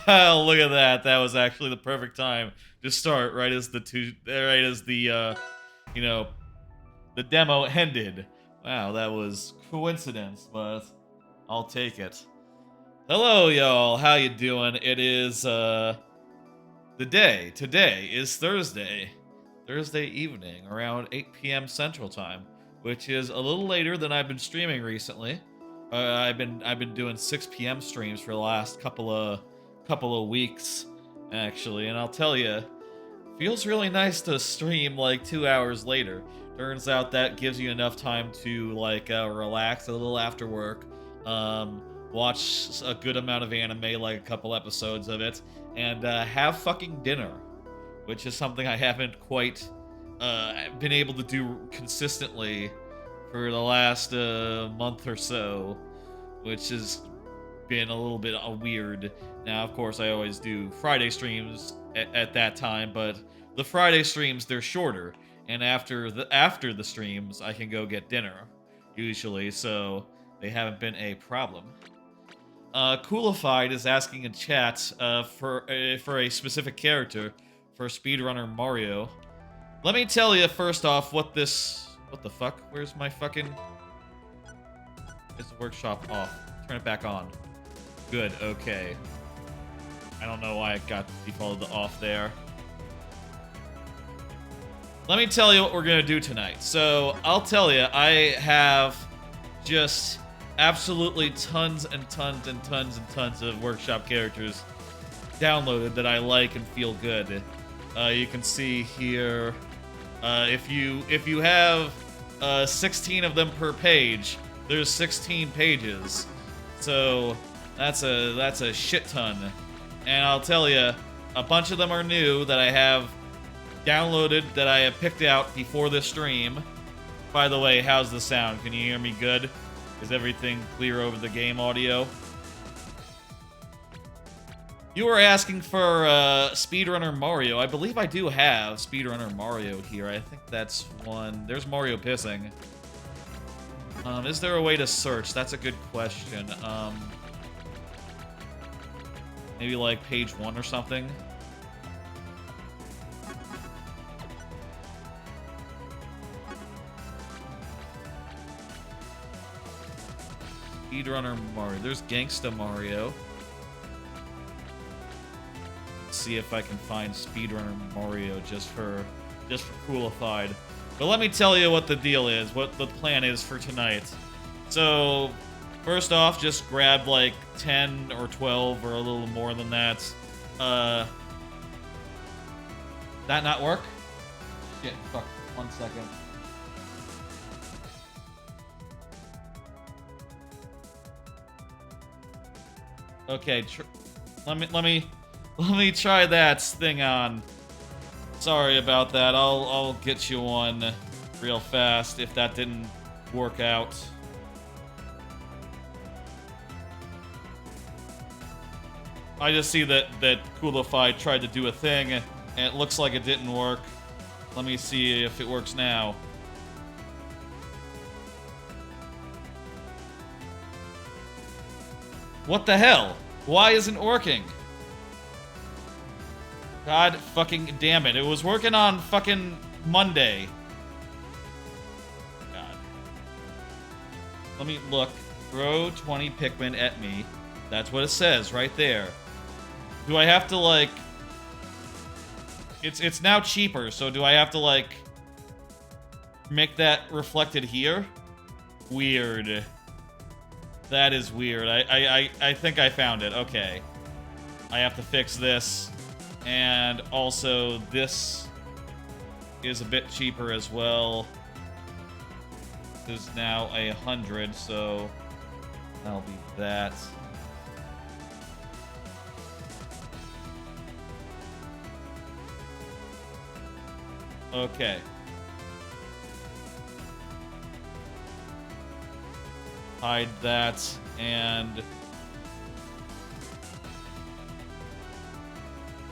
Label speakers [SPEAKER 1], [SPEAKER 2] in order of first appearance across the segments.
[SPEAKER 1] Wow, look at that. That was actually the perfect time to start right as you know, the demo ended. Wow, that was coincidence, but I'll take it. Hello, y'all. How you doing? It is the day. Today is Thursday. Thursday evening around 8 p.m. Central Time, which is a little later than I've been streaming recently. I've been doing 6 p.m. streams for the last couple of weeks, actually, and I'll tell you, feels really nice to stream like 2 hours later. Turns out that gives you enough time to relax a little after work, watch a good amount of anime, like a couple episodes of it, and have fucking dinner, which is something I haven't quite been able to do consistently for the last month or so, which has been a little bit weird. Now, of course, I always do Friday streams at that time, but the Friday streams, they're shorter, and after the streams, I can go get dinner usually, so they haven't been a problem. Coolified is asking in chat for a specific character for speedrunner Mario. Let me tell you first off what the fuck? Where's my fucking? Is the workshop off? Turn it back on. Good. Okay. I don't know why it got defaulted to off there. Let me tell you what we're gonna do tonight. So I'll tell you, I have just absolutely tons and tons and tons and tons of workshop characters downloaded that I like and feel good. You can see here, if you have 16 of them per page, there's 16 pages, so that's a shit ton. And I'll tell you, a bunch of them are new that I have downloaded that I have picked out before this stream. By the way, how's the sound? Can you hear me good? Is everything clear over the game audio? You were asking for Speedrunner Mario. I believe I do have Speedrunner Mario here. I think that's one. There's Mario pissing. Is there a way to search? That's a good question. Maybe like page 1 or something? Speedrunner Mario. There's Gangsta Mario. Let's see if I can find Speedrunner Mario just for coolified. But let me tell you what the deal is, what the plan is for tonight. So, first off, just grab like 10 or 12 or a little more than that. That not work? Shit, fuck. 1 second. Okay, let me try that thing on. Sorry about that. I'll get you one real fast if that didn't work out. I just see that Coolify tried to do a thing and it looks like it didn't work. Let me see if it works now. What the hell? Why isn't it working? God fucking damn it. It was working on fucking Monday. God. Let me look. Throw 20 Pikmin at me. That's what it says right there. Do I have to, like... It's now cheaper, so do I have to, like... make that reflected here? Weird. That is weird. I think I found it. Okay. I have to fix this. And also, this is a bit cheaper as well. This is now 100, so that'll be that. Okay. Hide that, and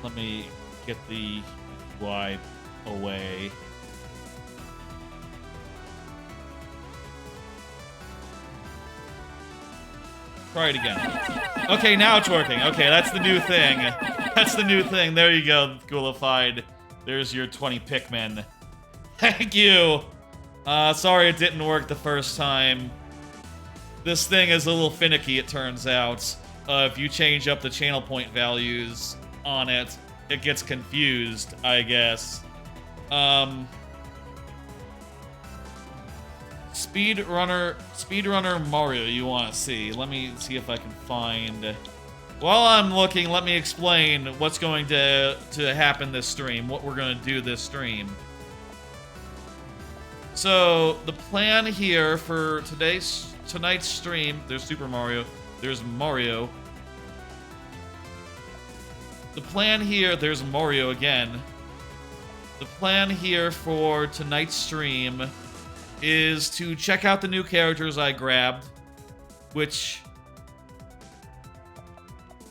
[SPEAKER 1] let me get the UI away. try it again. Okay, now it's working. Okay, that's the new thing. That's the new thing. There you go, Ghoulified. There's your 20 Pikmin. Thank you! Sorry it didn't work the first time. This thing is a little finicky, it turns out. If you change up the channel point values on it, it gets confused, I guess. Speedrunner Mario you want to see. Let me see if I can find... While I'm looking, let me explain what's going to happen this stream, what we're going to do this stream. So, the plan here for tonight's stream, there's Super Mario, there's Mario. The plan here, there's Mario again. The plan here for tonight's stream is to check out the new characters I grabbed, which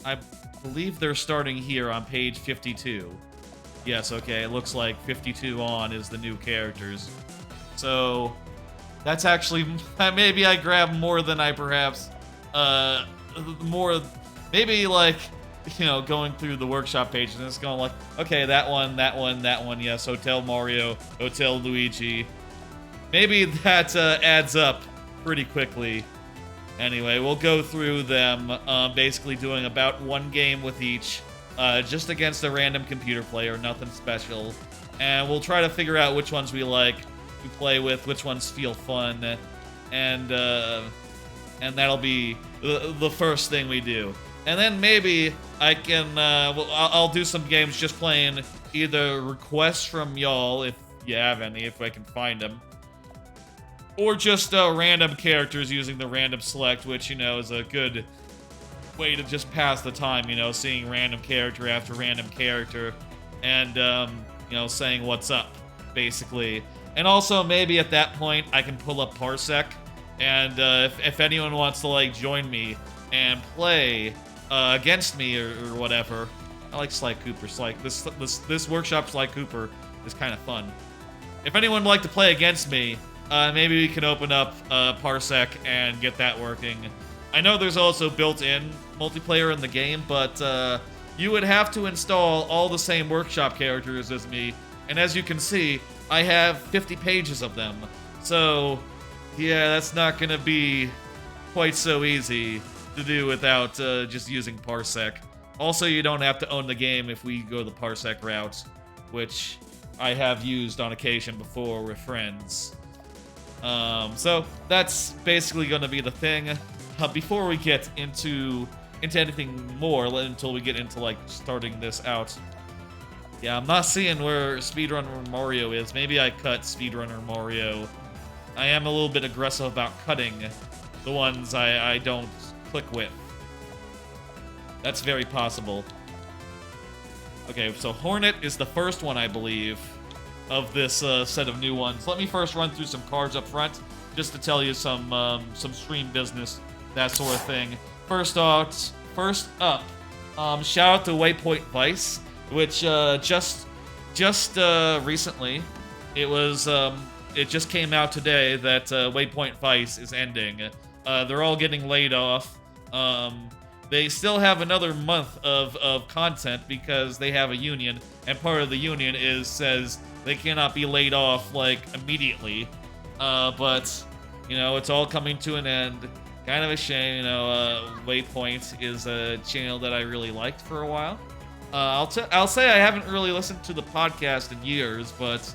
[SPEAKER 1] I believe they're starting here on page 52. Yes, okay, it looks like 52 on is the new characters. So, that's actually, maybe I grabbed more than I perhaps, maybe like, you know, going through the workshop page and it's going like, okay, that one, yes, Hotel Mario, Hotel Luigi. Maybe that adds up pretty quickly. Anyway, we'll go through them, basically doing about one game with each, just against a random computer player, nothing special. And we'll try to figure out which ones we like to play with, which ones feel fun, and that'll be the first thing we do. And then maybe I can, I'll do some games just playing either requests from y'all, if you have any, if I can find them, or just random characters using the random select, which, you know, is a good way to just pass the time, you know, seeing random character after random character, and, you know, saying what's up, basically. And also, maybe at that point, I can pull up Parsec, and if anyone wants to, like, join me and play against me or whatever. I like Sly Cooper. This workshop Sly Cooper is kind of fun. If anyone would like to play against me, maybe we can open up Parsec and get that working. I know there's also built-in multiplayer in the game, but you would have to install all the same workshop characters as me, and as you can see, I have 50 pages of them. So, yeah, that's not gonna be quite so easy to do without just using Parsec. Also, you don't have to own the game if we go the Parsec route, which I have used on occasion before with friends. So that's basically going to be the thing. Before we get into anything more, until we get into like starting this out. Yeah, I'm not seeing where Speedrunner Mario is. Maybe I cut Speedrunner Mario. I am a little bit aggressive about cutting the ones I don't click with. That's very possible. Okay, so Hornet is the first one, I believe, of this set of new ones. Let me first run through some cards up front, just to tell you some stream business, that sort of thing. First up, shout out to Waypoint Vice, which just recently, it just came out today that Waypoint Vice is ending. They're all getting laid off. They still have another month of content because they have a union, and part of the union says they cannot be laid off, like, immediately. But, you know, it's all coming to an end. Kind of a shame, you know, Waypoint is a channel that I really liked for a while. I'll say I haven't really listened to the podcast in years, but,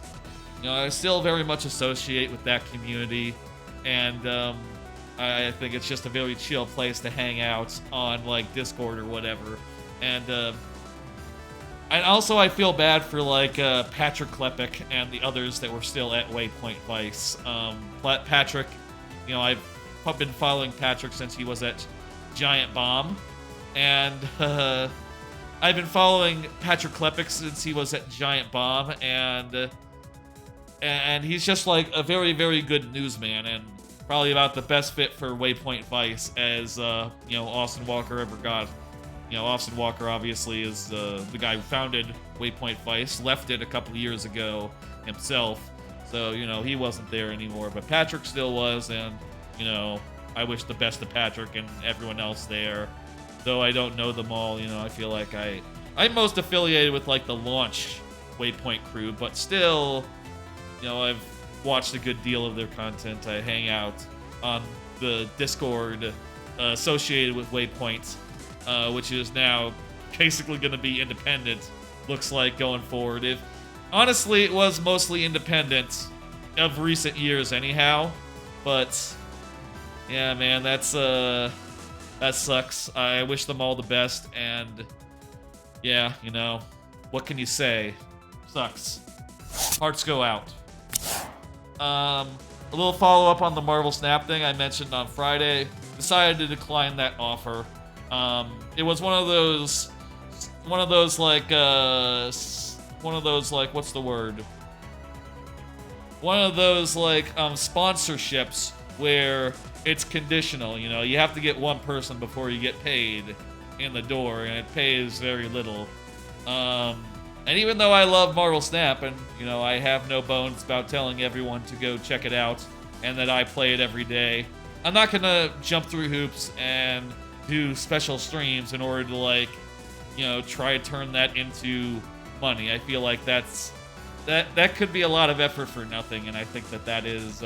[SPEAKER 1] you know, I still very much associate with that community, and, I think it's just a very chill place to hang out on, like, Discord or whatever. And also I feel bad for, like, Patrick Klepek and the others that were still at Waypoint Vice. Patrick, you know, I've been following Patrick since he was at Giant Bomb. And I've been following Patrick Klepek since he was at Giant Bomb. And he's just, like, a very, very good newsman, and probably about the best fit for Waypoint Vice as, you know, Austin Walker ever got. You know, Austin Walker obviously is the guy who founded Waypoint Vice, left it a couple years ago himself, so, you know, he wasn't there anymore, but Patrick still was, and, you know, I wish the best to Patrick and everyone else there. Though I don't know them all, you know, I feel like I'm most affiliated with, like, the launch Waypoint crew, but still, you know, I've watched a good deal of their content. I hang out on the Discord associated with Waypoint, which is now basically going to be independent, looks like, going forward. Honestly, it was mostly independent of recent years anyhow, but yeah, man, that sucks. I wish them all the best, and yeah, you know, what can you say? Sucks. Hearts go out. A little follow-up on the Marvel Snap thing I mentioned on Friday. Decided to decline that offer. It was one of those like, what's the word? One of those, like, sponsorships where it's conditional, you know? You have to get one person before you get paid in the door, and it pays very little. And even though I love Marvel Snap, and, you know, I have no bones about telling everyone to go check it out, and that I play it every day, I'm not gonna jump through hoops and do special streams in order to, like, you know, try to turn that into money. I feel like that could be a lot of effort for nothing, and I think that is,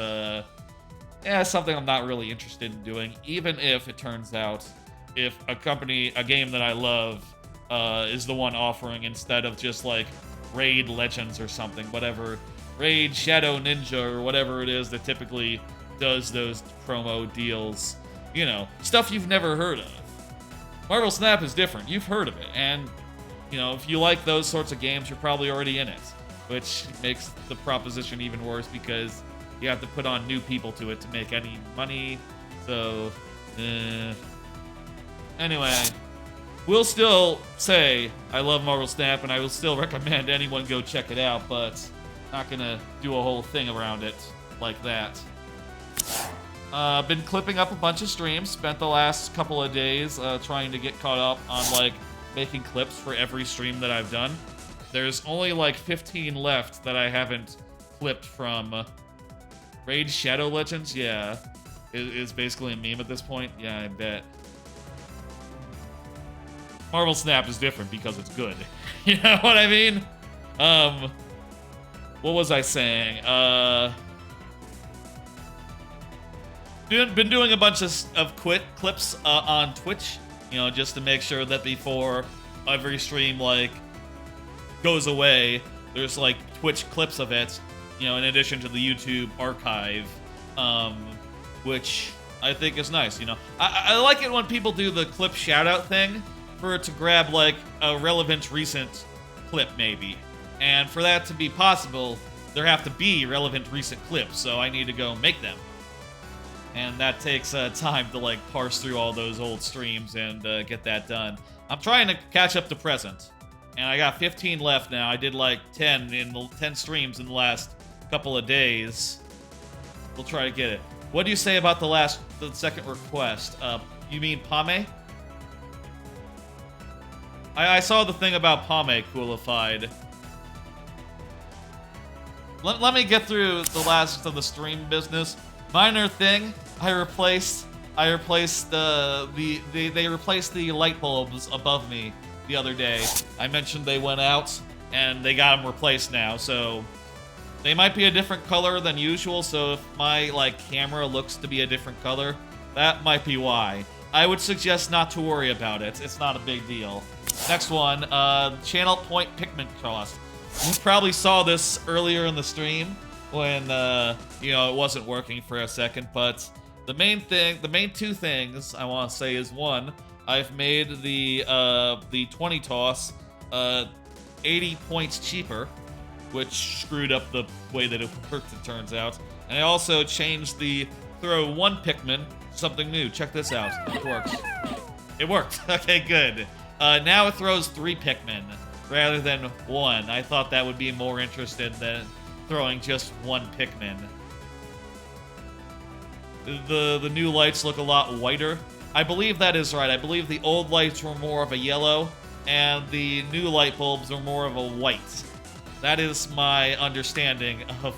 [SPEAKER 1] something I'm not really interested in doing, even if it turns out if a game that I love, is the one offering instead of just, like, Raid Legends or something, whatever. Raid Shadow Ninja or whatever it is that typically does those promo deals. You know, stuff you've never heard of. Marvel Snap is different. You've heard of it. And, you know, if you like those sorts of games, you're probably already in it. Which makes the proposition even worse because you have to put on new people to it to make any money. So, anyway, we'll still say I love Marvel Snap, and I will still recommend anyone go check it out, but not gonna do a whole thing around it like that. Been clipping up a bunch of streams, spent the last couple of days trying to get caught up on, like, making clips for every stream that I've done. There's only, like, 15 left that I haven't clipped from. Raid Shadow Legends, yeah, is basically a meme at this point. Yeah, I bet. Marvel Snap is different because it's good. You know what I mean? What was I saying? Been doing a bunch of clips on Twitch, you know, just to make sure that before every stream, like, goes away, there's, like, Twitch clips of it, you know, in addition to the YouTube archive, which I think is nice, you know. I like it when people do the clip shoutout thing, for it to grab, like, a relevant recent clip, maybe. And for that to be possible, there have to be relevant recent clips, so I need to go make them. And that takes time to, like, parse through all those old streams and get that done. I'm trying to catch up to present, and I got 15 left now. I did, like, 10 streams in the last couple of days. We'll try to get it. What do you say about the second request? You mean Pame? I saw the thing about Pame coolified. Let me get through the last of the stream business. Minor thing, they replaced the light bulbs above me the other day. I mentioned they went out, and they got them replaced now, so they might be a different color than usual, so if my, like, camera looks to be a different color, that might be why. I would suggest not to worry about it. It's not a big deal. Next one, channel point Pikmin cost. You probably saw this earlier in the stream when, you know, it wasn't working for a second, but the main two things I want to say is, one, I've made the 20 toss 80 points cheaper, which screwed up the way that it worked, it turns out. And I also changed the throw one Pikmin, something new. Check this out. It works. It worked. Okay, good. Now it throws 3 Pikmin rather than 1. I thought that would be more interesting than throwing just 1 Pikmin. The new lights look a lot whiter. I believe that is right. I believe the old lights were more of a yellow, and the new light bulbs are more of a white. That is my understanding of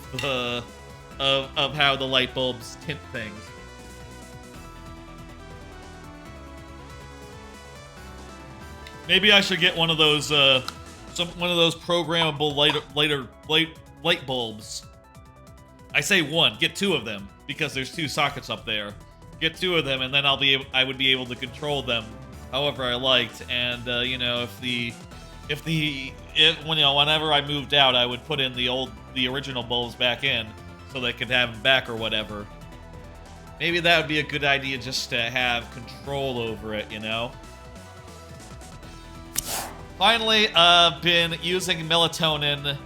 [SPEAKER 1] how the light bulbs tint things. Maybe I should get one of those one of those programmable light bulbs. I say one, get 2 of them because there's 2 sockets up there. Get 2 of them, and then I would be able to control them however I liked. And you know, whenever I moved out, I would put in the original bulbs back in so they could have them back or whatever. Maybe that would be a good idea, just to have control over it, you know. Finally, been using melatonin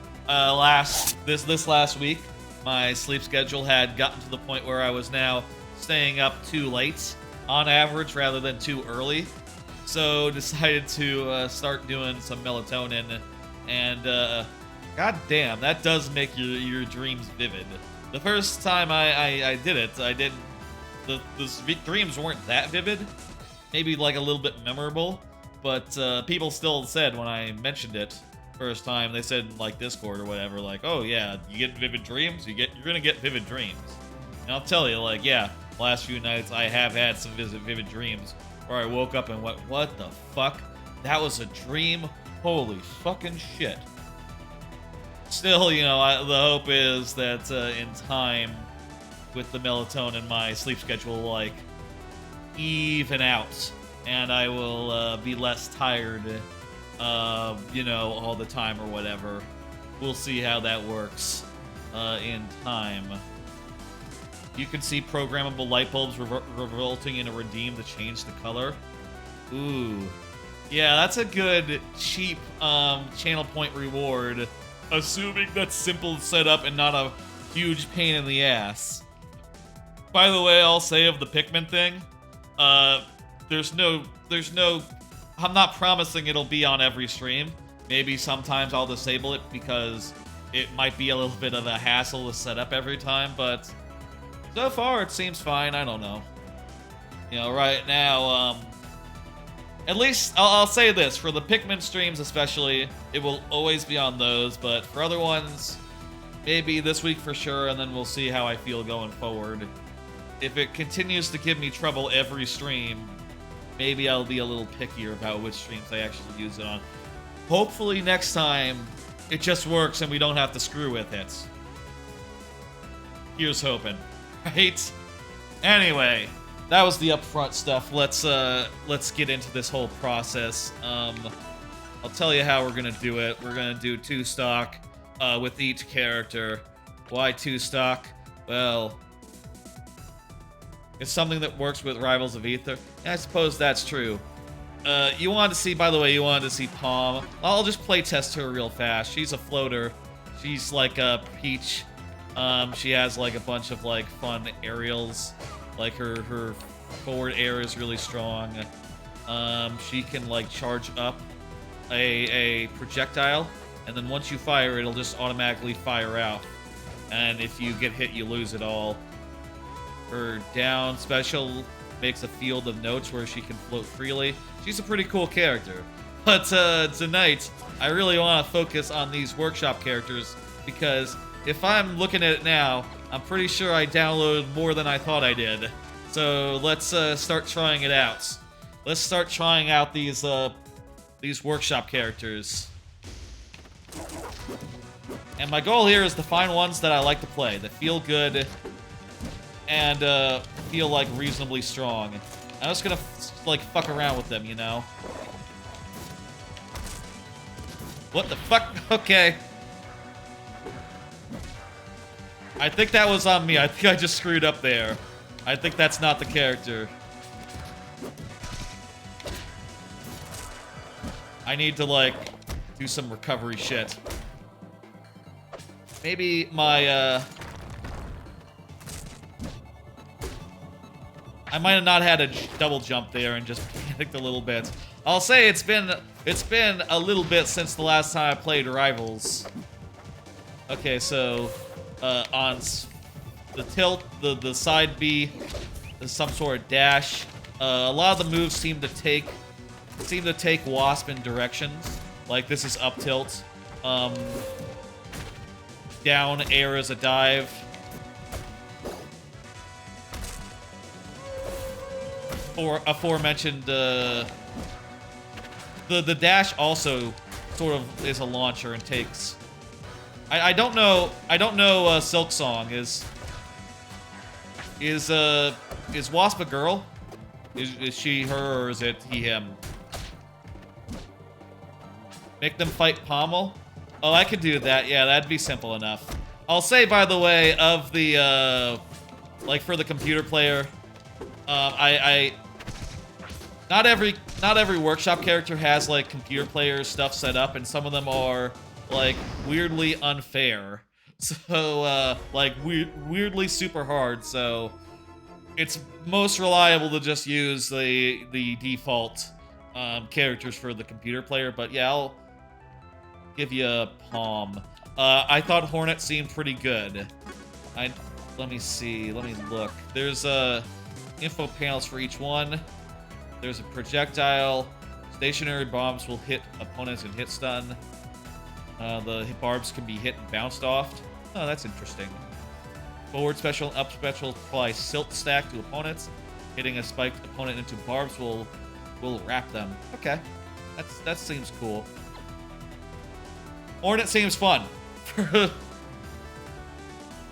[SPEAKER 1] this last week. My sleep schedule had gotten to the point where I was now staying up too late on average rather than too early. So decided to start doing some melatonin, and god damn, that does make your dreams vivid. The first time I did it, the dreams weren't that vivid, maybe like a little bit memorable, but people still said when I mentioned it first time, they said in like Discord or whatever, like, oh yeah, you get vivid dreams, you're gonna get vivid dreams. And I'll tell you, like, yeah, last few nights I have had some vivid dreams where I woke up and went, what the fuck? That was a dream? Holy fucking shit. Still, you know, the hope is that in time, with the melatonin, my sleep schedule will, like, even out, and I will be less tired, you know, all the time or whatever. We'll see how that works in time. You can see programmable light bulbs revolting in a redeem to change the color. Ooh. Yeah, that's a good, cheap channel point reward, assuming that's simple setup and not a huge pain in the ass. By the way, I'll say of the Pikmin thing, there's no, I'm not promising it'll be on every stream. Maybe sometimes I'll disable it because it might be a little bit of a hassle to set up every time, but so far it seems fine. I don't know. You know, right now, at least I'll say this, for the Pikmin streams especially, it will always be on those, but for other ones, maybe this week for sure, and then we'll see how I feel going forward. If it continues to give me trouble every stream, maybe I'll be a little pickier about which streams I actually use it on. Hopefully next time, it just works and we don't have to screw with it. Here's hoping, right? Anyway, that was the upfront stuff. Let's get into this whole process. I'll tell you how we're gonna do it. We're gonna do 2 stock with each character. Why 2 stock? Well, it's something that works with Rivals of Aether. I suppose that's true. You wanted to see, by the way, you wanted to see Palm. I'll just play test her real fast. She's a floater. She's like a Peach. She has like a bunch of like fun aerials. Like her forward air is really strong. She can like charge up a projectile, and then once you fire, it'll just automatically fire out. And if you get hit, you lose it all. Her down special makes a field of notes where she can float freely. She's a pretty cool character. But tonight, I really want to focus on these workshop characters, because if I'm looking at it now, I'm pretty sure I downloaded more than I thought I did. So let's start trying it out. Let's start trying out these workshop characters. And my goal here is to find ones that I like to play, that feel good and feel like reasonably strong. I'm just gonna like fuck around with them, you know? What the fuck? Okay. I think that was on me. I think I just screwed up there. I think that's not the character. I need to, like, do some recovery shit. Maybe my, I might have not had a double jump there and just panicked a little bit. I'll say it's been a little bit since the last time I played Rivals. Okay, so on the tilt, the side B, there's some sort of dash. A lot of the moves seem to take Wasp in directions. Like this is up tilt. Down air is a dive. Or aforementioned the the dash also sort of is a launcher and takes. I don't know. Silk Song is Wasp a girl? Is she her or is it he him? Make them fight Pommel? Oh, I could do that. Yeah, that'd be simple enough. I'll say, by the way, of the like for the computer player, not every workshop character has like computer player stuff set up, and some of them are like weirdly unfair. So like weirdly super hard. So it's most reliable to just use the default characters for the computer player. But yeah, I'll give you a palm. I thought Hornet seemed pretty good. Let me see. Let me look. There's info panels for each one. There's a projectile. Stationary bombs will hit opponents and hit stun. The barbs can be hit and bounced off. Oh, that's interesting. Forward special and up special apply silt stack to opponents. Hitting a spiked opponent into barbs will wrap them. Okay, that seems cool. Hornet seems fun.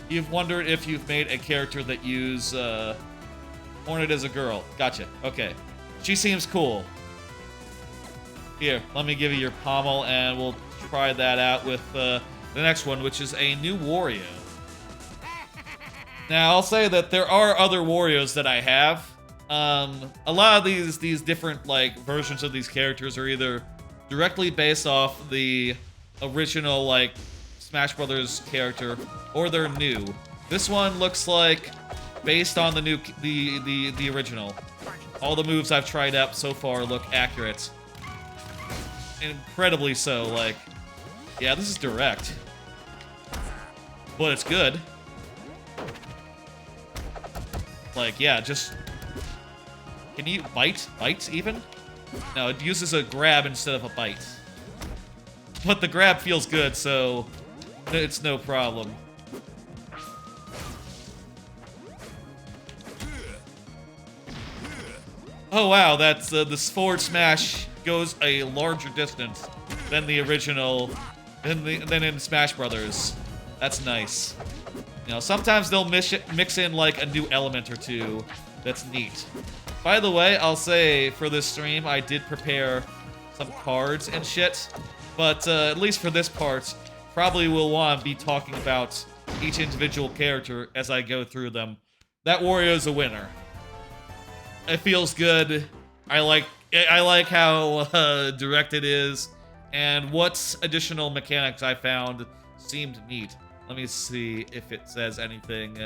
[SPEAKER 1] You've wondered if you've made a character that use Hornet as a girl. Gotcha. Okay. She seems cool. Here, let me give you your pommel, and we'll try that out with the next one, which is a new Wario. Now, I'll say that there are other Warios that I have. A lot of these different like versions of these characters are either directly based off the original like Smash Brothers character, or they're new. This one looks like based on the new the original. All the moves I've tried out so far look accurate. Incredibly so, like, yeah, this is direct. But it's good. Like, yeah, just... Can you bite? Bite, even? No, it uses a grab instead of a bite. But the grab feels good, so it's no problem. Oh wow, that's this forward smash goes a larger distance than the original, than in Smash Brothers. That's nice. You know, sometimes they'll mix in like a new element or two. That's neat. By the way, I'll say for this stream, I did prepare some cards and shit, but at least for this part, probably will want to be talking about each individual character as I go through them. That Wario's a winner. It feels good. I like how direct it is, and what additional mechanics I found seemed neat. Let me see if it says anything.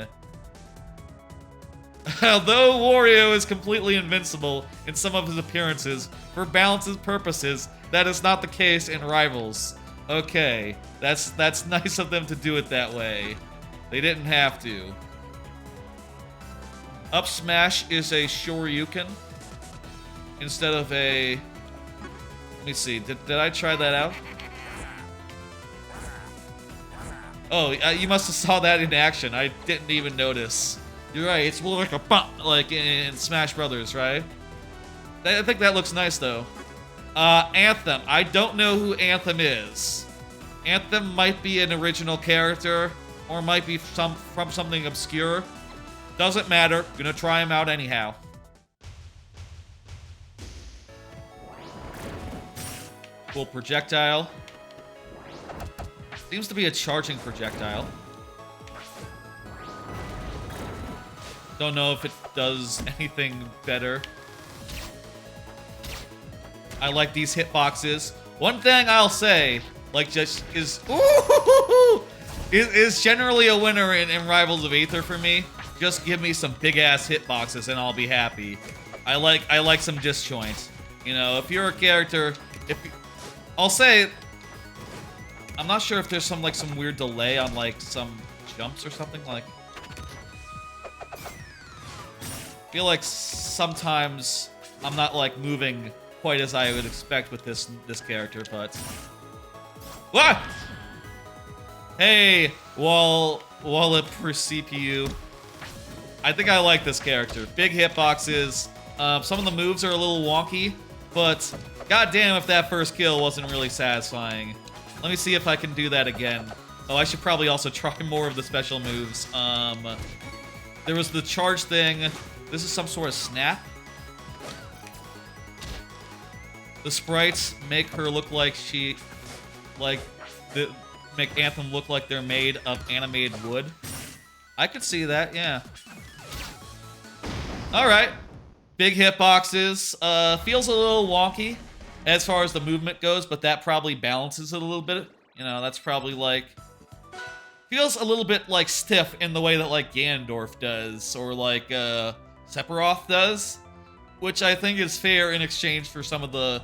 [SPEAKER 1] Although Wario is completely invincible in some of his appearances, for balance's purposes, that is not the case in Rivals. Okay, that's nice of them to do it that way. They didn't have to. Up smash is a Shoryuken instead of a... Let me see, did I try that out? Oh, you must have saw that in action. I didn't even notice. You're right, it's more like a bump, like in Smash Brothers, right? I think that looks nice, though. Anthem. I don't know who Anthem is. Anthem might be an original character, or might be from something obscure. Doesn't matter. Gonna try him out anyhow. Cool projectile. Seems to be a charging projectile. Don't know if it does anything better. I like these hitboxes. One thing I'll say, like, just is... Ooh, is generally a winner in Rivals of Aether for me. Just give me some big-ass hitboxes and I'll be happy. I like some disjoint. You know, if you're a character... I'll say... I'm not sure if there's some weird delay on, like, some jumps or something, like... I feel like sometimes I'm not, like, moving quite as I would expect with this character, but... What? Hey, Wallop for CPU. I think I like this character. Big hitboxes. Some of the moves are a little wonky, but God damn if that first kill wasn't really satisfying. Let me see if I can do that again. Oh, I should probably also try more of the special moves. There was the charge thing. This is some sort of snap. The sprites make her look like make Anthem look like they're made of animated wood. I could see that, yeah. Alright. Big hitboxes. Feels a little wonky as far as the movement goes, but that probably balances it a little bit. You know, that's probably like... Feels a little bit like stiff in the way that like Ganondorf does, or like Sephiroth does, which I think is fair in exchange for some of the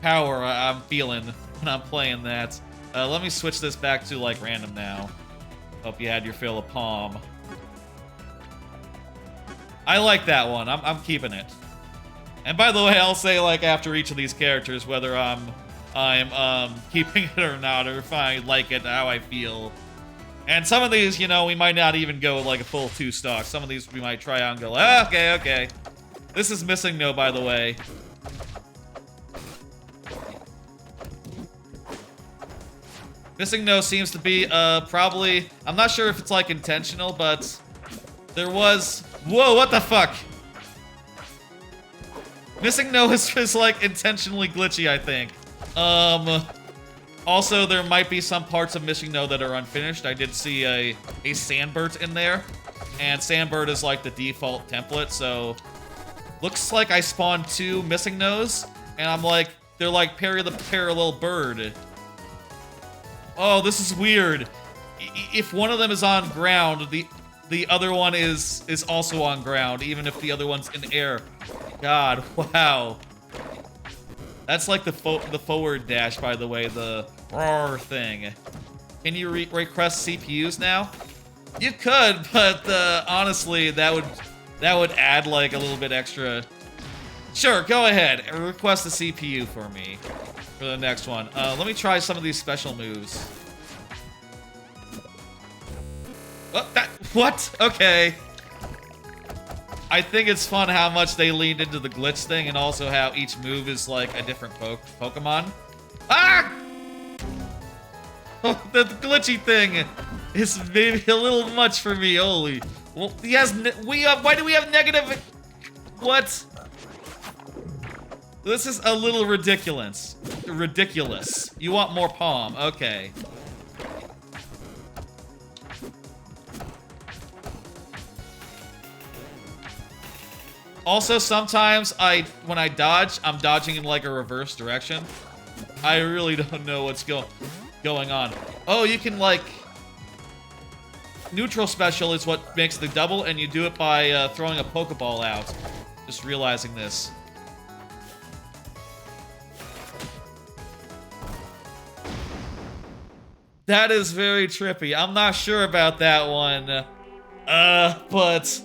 [SPEAKER 1] power I'm feeling when I'm playing that. Let me switch this back to like random now. Hope you had your fill of palm. I like that one. I'm keeping it. And by the way, I'll say like after each of these characters whether I'm keeping it or not, or if I like it, how I feel. And some of these, you know, we might not even go like a full 2 stock. Some of these we might try out and go, oh, okay. This is Missing No, by the way. Missing No seems to be, probably... I'm not sure if it's, like, intentional, but... There was... Whoa, what the fuck? Missing No is like, intentionally glitchy, I think. Also, there might be some parts of Missing No that are unfinished. I did see a Sandbird in there. And Sandbird is, like, the default template, so... Looks like I spawned 2 Missing No's. And I'm like, they're like Perry the Parallel Bird. Oh, this is weird. If one of them is on ground, the other one is also on ground, even if the other one's in air. God, wow. That's like the forward dash, by the way, the roar thing. Can you request CPUs now? You could, but honestly, that would add like a little bit extra. Sure, go ahead and request a CPU for me for the next one. Let me try some of these special moves. What? Okay. I think it's fun how much they leaned into the glitch thing, and also how each move is like a different Pokemon. Ah! Oh, the glitchy thing is maybe a little much for me. Holy. Well, he has. Why do we have negative? What? This is a little ridiculous. Ridiculous. You want more palm? Okay. Also, sometimes when I dodge, I'm dodging in like a reverse direction. I really don't know what's going on. Oh, you can like... Neutral special is what makes the double, and you do it by throwing a Pokeball out. Just realizing this. That is very trippy. I'm not sure about that one. But...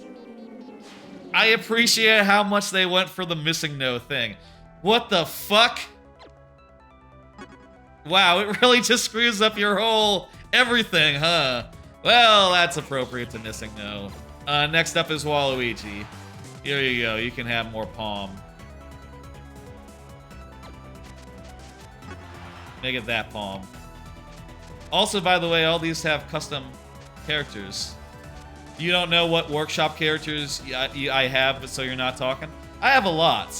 [SPEAKER 1] I appreciate how much they went for the Missing No thing. What the fuck? Wow, it really just screws up your whole everything, huh? Well, that's appropriate to Missing No. Next up is Waluigi. Here you go, you can have more palm. Make it that palm. Also, by the way, all these have custom characters. You don't know what workshop characters I have, so you're not talking? I have a lot.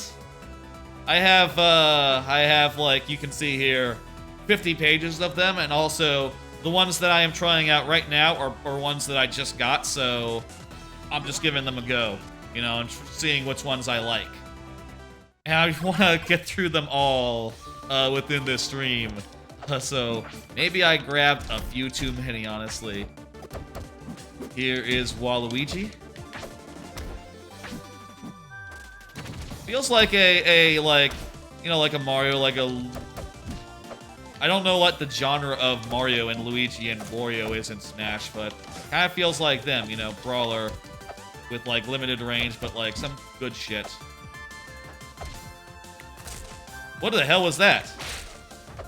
[SPEAKER 1] I have, like, you can see here, 50 pages of them, and also the ones that I am trying out right now are ones that I just got, so I'm just giving them a go, you know, and seeing which ones I like. And I want to get through them all within this stream, so maybe I grabbed a few too many, honestly. Here is Waluigi. Feels like like, you know, like a Mario, like a... I don't know what the genre of Mario and Luigi and Wario is in Smash, but kind of feels like them, you know, brawler with like limited range, but like some good shit. What the hell was that?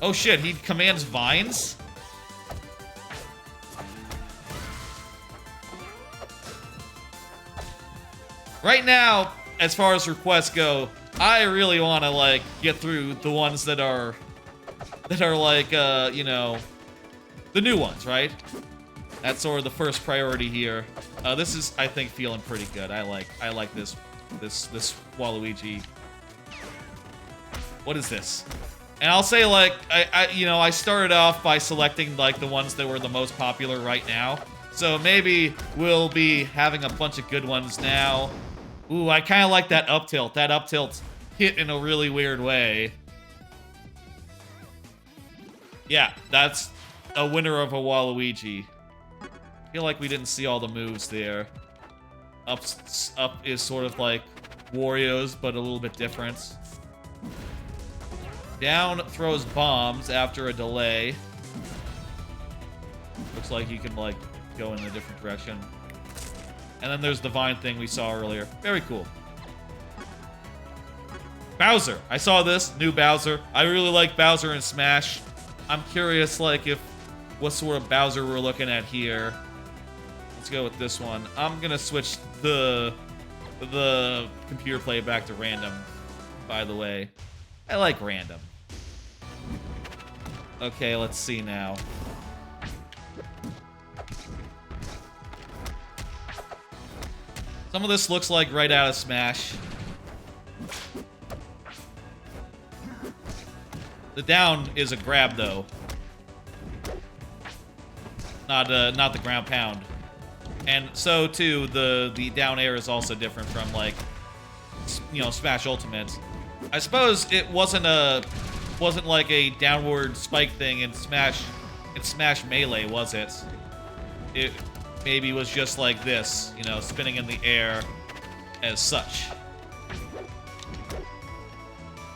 [SPEAKER 1] Oh shit, he commands vines? Right now, as far as requests go, I really want to, like, get through the ones that are like, you know, the new ones, right? That's sort of the first priority here. This is, I think, feeling pretty good. I like this Waluigi. What is this? And I'll say, like, you know, I started off by selecting, like, the ones that were the most popular right now. So maybe we'll be having a bunch of good ones now. Ooh, I kind of like that up tilt. That up tilt hit in a really weird way. Yeah, that's a winner of a Waluigi. I feel like we didn't see all the moves there. Up is sort of like Wario's, but a little bit different. Down throws bombs after a delay. Looks like he can, like, go in a different direction. And then there's the vine thing we saw earlier. Very cool. Bowser. I saw this. New Bowser. I really like Bowser in Smash. I'm curious, like, if what sort of Bowser we're looking at here. Let's go with this one. I'm gonna switch the computer play back to random, by the way. I like random. Okay, let's see now. Some of this looks like right out of Smash. The down is a grab, though. Not the ground pound. And so, too, the down air is also different from, like, you know, Smash Ultimate. I suppose it wasn't like a downward spike thing in Smash Melee, was it? It maybe was just like this, you know, spinning in the air as such.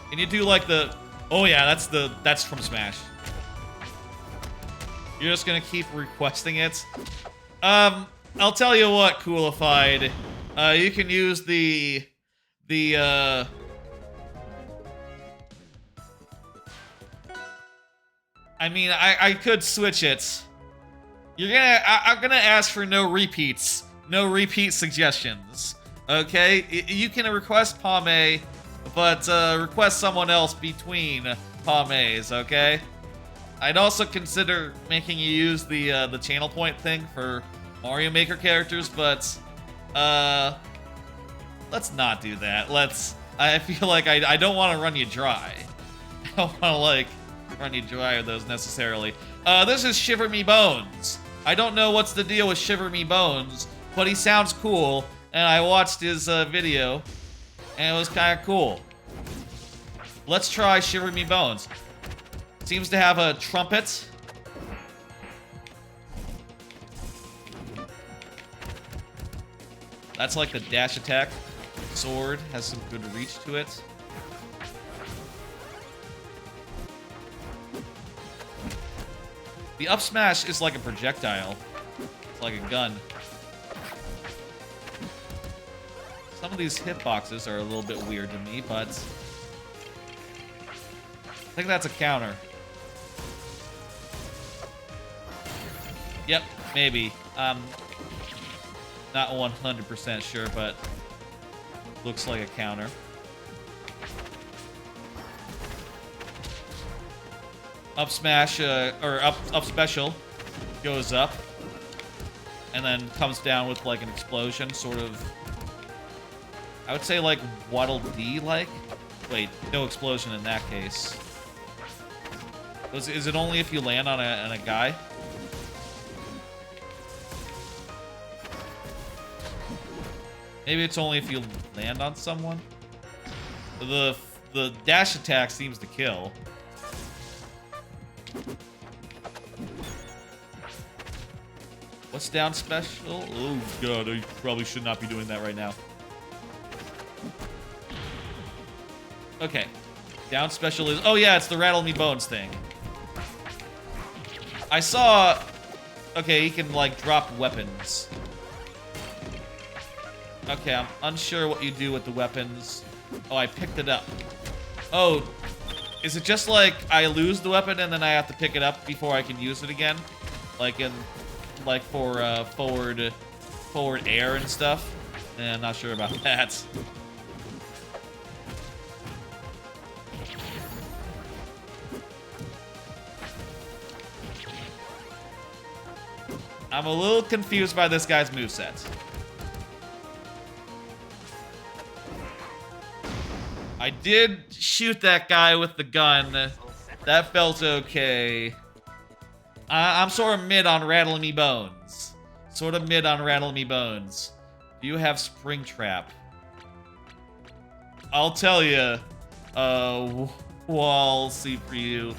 [SPEAKER 1] Can you do like the... Oh yeah, that's from Smash. You're just gonna keep requesting it? I'll tell you what, Coolified. You can use the I mean, I could switch it. I'm gonna ask for no repeats. No repeat suggestions. Okay? You can request Pame, but request someone else between Pames, okay? I'd also consider making you use the channel point thing for Mario Maker characters, but let's not do that. I feel like I don't want to run you dry. I don't want to, like, run you dry with those necessarily. This is Shiver Me Bones. I don't know what's the deal with Shiver Me Bones, but he sounds cool, and I watched his video, and it was kind of cool. Let's try Shiver Me Bones. Seems to have a trumpet. That's like the dash attack. Sword has some good reach to it. The up smash is like a projectile. It's like a gun. Some of these hitboxes are a little bit weird to me, but I think that's a counter. Yep, maybe. Not 100% sure, but looks like a counter. Up smash, or up special goes up, and then comes down with, like, an explosion, sort of. I would say, like, Waddle Dee like. Wait, no explosion in that case. Is it only if you land on a guy? Maybe it's only if you land on someone? The dash attack seems to kill. What's down special? Oh god, I probably should not be doing that right now. Okay. Down special is... Oh yeah, it's the Rattle Me Bones thing. I saw... Okay, he can, like, drop weapons. Okay, I'm unsure what you do with the weapons. Oh, I picked it up. Oh, is it just like I lose the weapon and then I have to pick it up before I can use it again? Like for forward air and stuff? Eh, I'm not sure about that. I'm a little confused by this guy's moveset. I did shoot that guy with the gun. That felt okay. I'm sort of mid on Rattle Me Bones. Sort of mid on Rattle Me Bones. Do you have Spring Trap? I'll tell you, I'll see for you.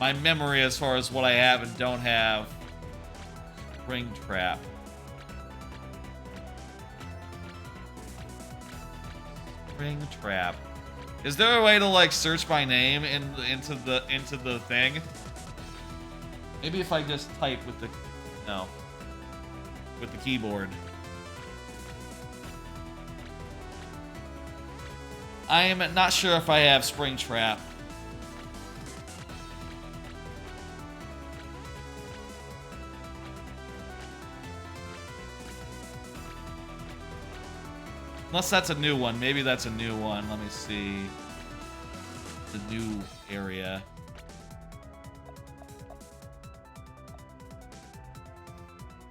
[SPEAKER 1] My memory as far as what I have and don't have. Spring Trap. Spring Trap. Is there a way to like search my name into the thing? Maybe if I just type with the with the keyboard. I am not sure if I have Spring Trap. Unless that's a new one. Maybe that's a new one. Let me see. The new area.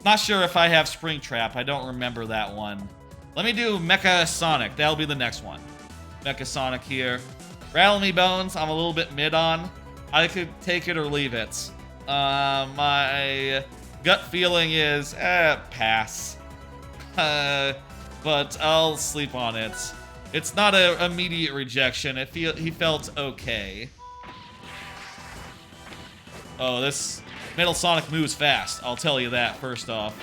[SPEAKER 1] Not sure if I have Spring Trap. I don't remember that one. Let me do Mecha Sonic. That'll be the next one. Mecha Sonic here. Rattle Me Bones, I'm a little bit mid on. I could take it or leave it. My gut feeling is, pass. But I'll sleep on it. It's not an immediate rejection. He felt okay. Oh, this Metal Sonic moves fast. I'll tell you that first off.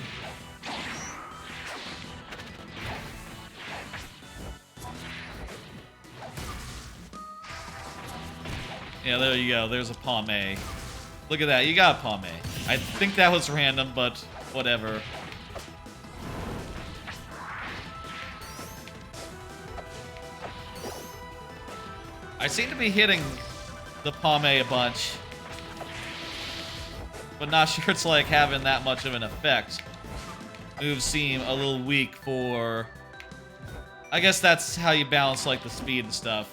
[SPEAKER 1] Yeah, there you go. There's a Pomay. Look at that. You got a Pomay. I think that was random, but whatever. I seem to be hitting the Pomay a bunch, but not sure it's like having that much of an effect. Moves seem a little weak for... I guess that's how you balance like the speed and stuff.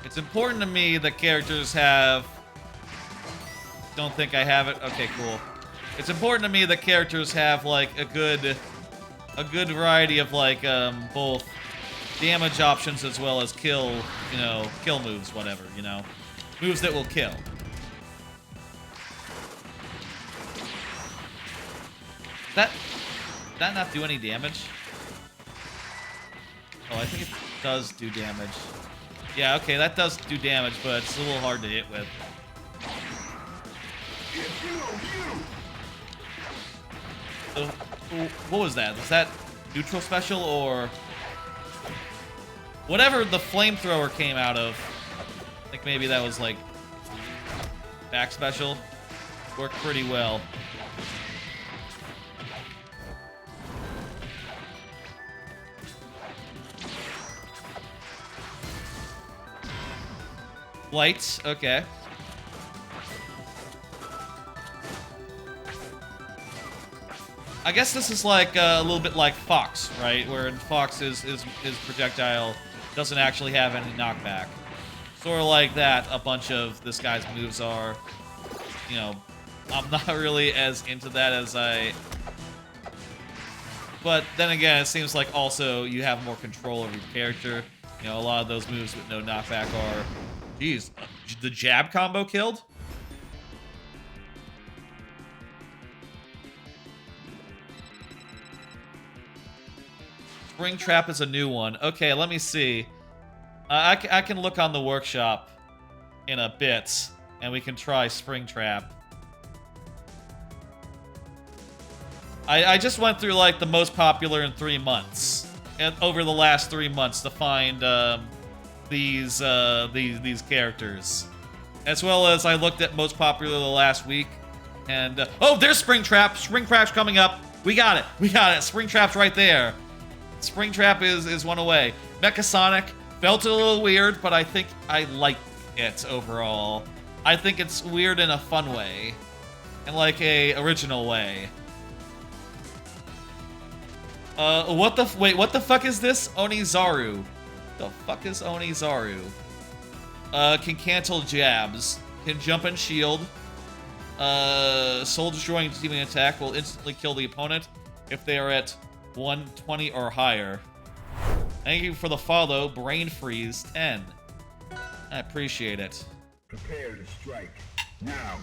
[SPEAKER 1] It's important to me that characters have... Don't think I have it? Okay, cool. It's important to me that characters have like a good variety of like both damage options as well as kill moves, whatever, moves that will kill. Did that not do any damage? Oh, I think it does do damage. Yeah, okay, that does do damage, but it's a little hard to hit with. What was that? Was that neutral special or... Whatever the flamethrower came out of, I think maybe that was like back special. Worked pretty well. Lights, okay. I guess this is like a little bit like Fox, right? Where in Fox his projectile doesn't actually have any knockback. Sort of like that a bunch of this guy's moves are. I'm not really as into that as I... But then again, it seems like also you have more control over your character. A lot of those moves with no knockback are... Jeez, the jab combo killed? Spring Trap is a new one. Okay, let me see. I can look on the workshop in a bit, and we can try Spring Trap. I just went through like the most popular in 3 months, and over the last 3 months to find these characters, as well as I looked at most popular the last week, and oh, there's Spring Trap. Spring Trap's coming up. We got it. We got it. Spring Trap's right there. Spring Trap is one away. Mecha Sonic felt a little weird, but I think I like it overall. I think it's weird in a fun way, in like a original way. What the fuck is this? Onizaru. The fuck is Onizaru? Can cancel jabs. Can jump and shield. soul destroying demon attack will instantly kill the opponent if they are at 120 or higher. Thank you for the follow, Brain Freeze 10. I appreciate it.
[SPEAKER 2] Prepare to strike now.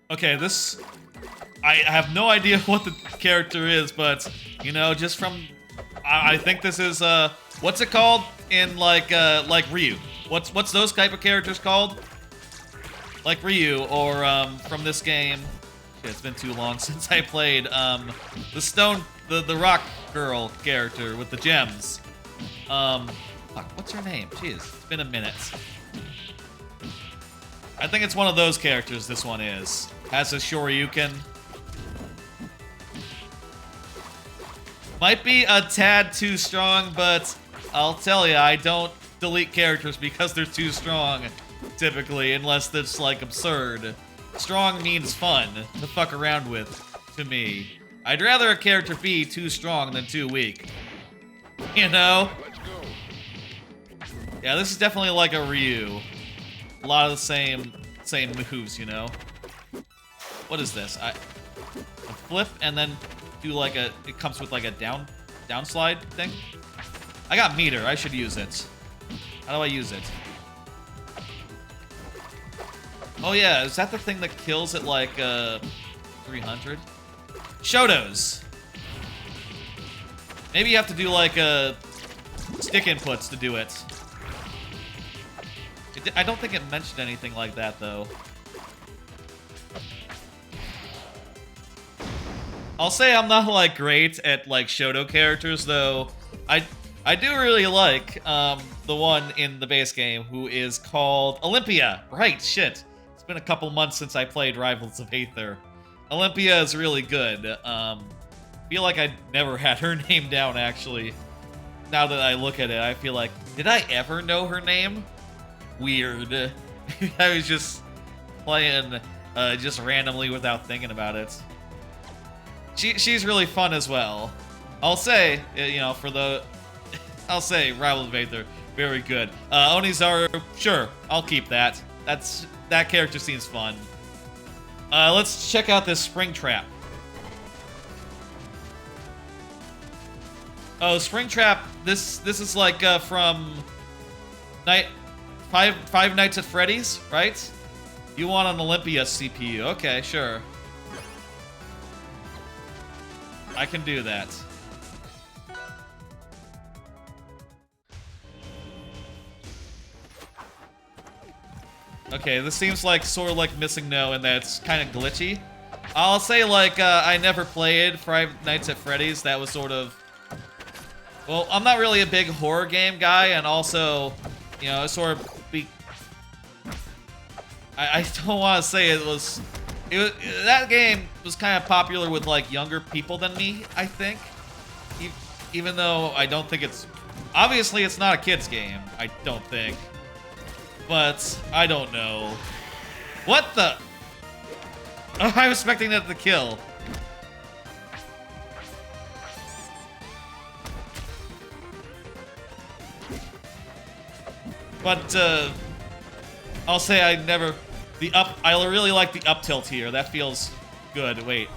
[SPEAKER 1] Okay, this... I have no idea what the character is, but, you know, just from... I think this is, what's it called in, like Ryu? What's those type of characters called? Like Ryu, or, from this game... Shit, it's been too long since I played, the rock girl character with the gems. Fuck, what's her name? Jeez, it's been a minute. I think it's one of those characters this one is. Has a Shoryuken. Might be a tad too strong, but I'll tell you, I don't delete characters because they're too strong, typically, unless it's, like, absurd. Strong means fun to fuck around with, to me. I'd rather a character be too strong than too weak. You know? Yeah, this is definitely like a Ryu. A lot of the same moves, you know? What is this? A flip and then do like a... It comes with like a downslide thing? I got meter. I should use it. How do I use it? Oh yeah, is that the thing that kills at like 300? Shotos. Maybe you have to do like stick inputs to do it. I don't think it mentioned anything like that though. I'll say I'm not like great at like Shoto characters though. I do really like the one in the base game who is called Olympia. Right, shit. It's been a couple months since I played Rivals of Aether. Olympia is really good. Feel like I never had her name down actually. Now that I look at it, I feel like, did I ever know her name? Weird. I was just playing just randomly without thinking about it. She's really fun as well. I'll say, you know, I'll say Rivals of Aether, very good. Onizaru, sure, I'll keep that. That character seems fun. Let's check out this spring trap. Oh, spring trap. This is like from Five Nights at Freddy's, right? You want an Olympia CPU? Okay, sure. I can do that. Okay, this seems like sort of like Missing No, and that's kind of glitchy. I'll say like I never played Five Nights at Freddy's. That was sort of... Well, I'm not really a big horror game guy, and also, you know, sort of I don't want to say it was that game was kind of popular with like younger people than me, I think. Even though I don't think it's... Obviously, it's not a kid's game, I don't think. But, I don't know. What the... Oh, I was expecting that to kill. But, I'll say I never... I really like the up tilt here. That feels good. Wait.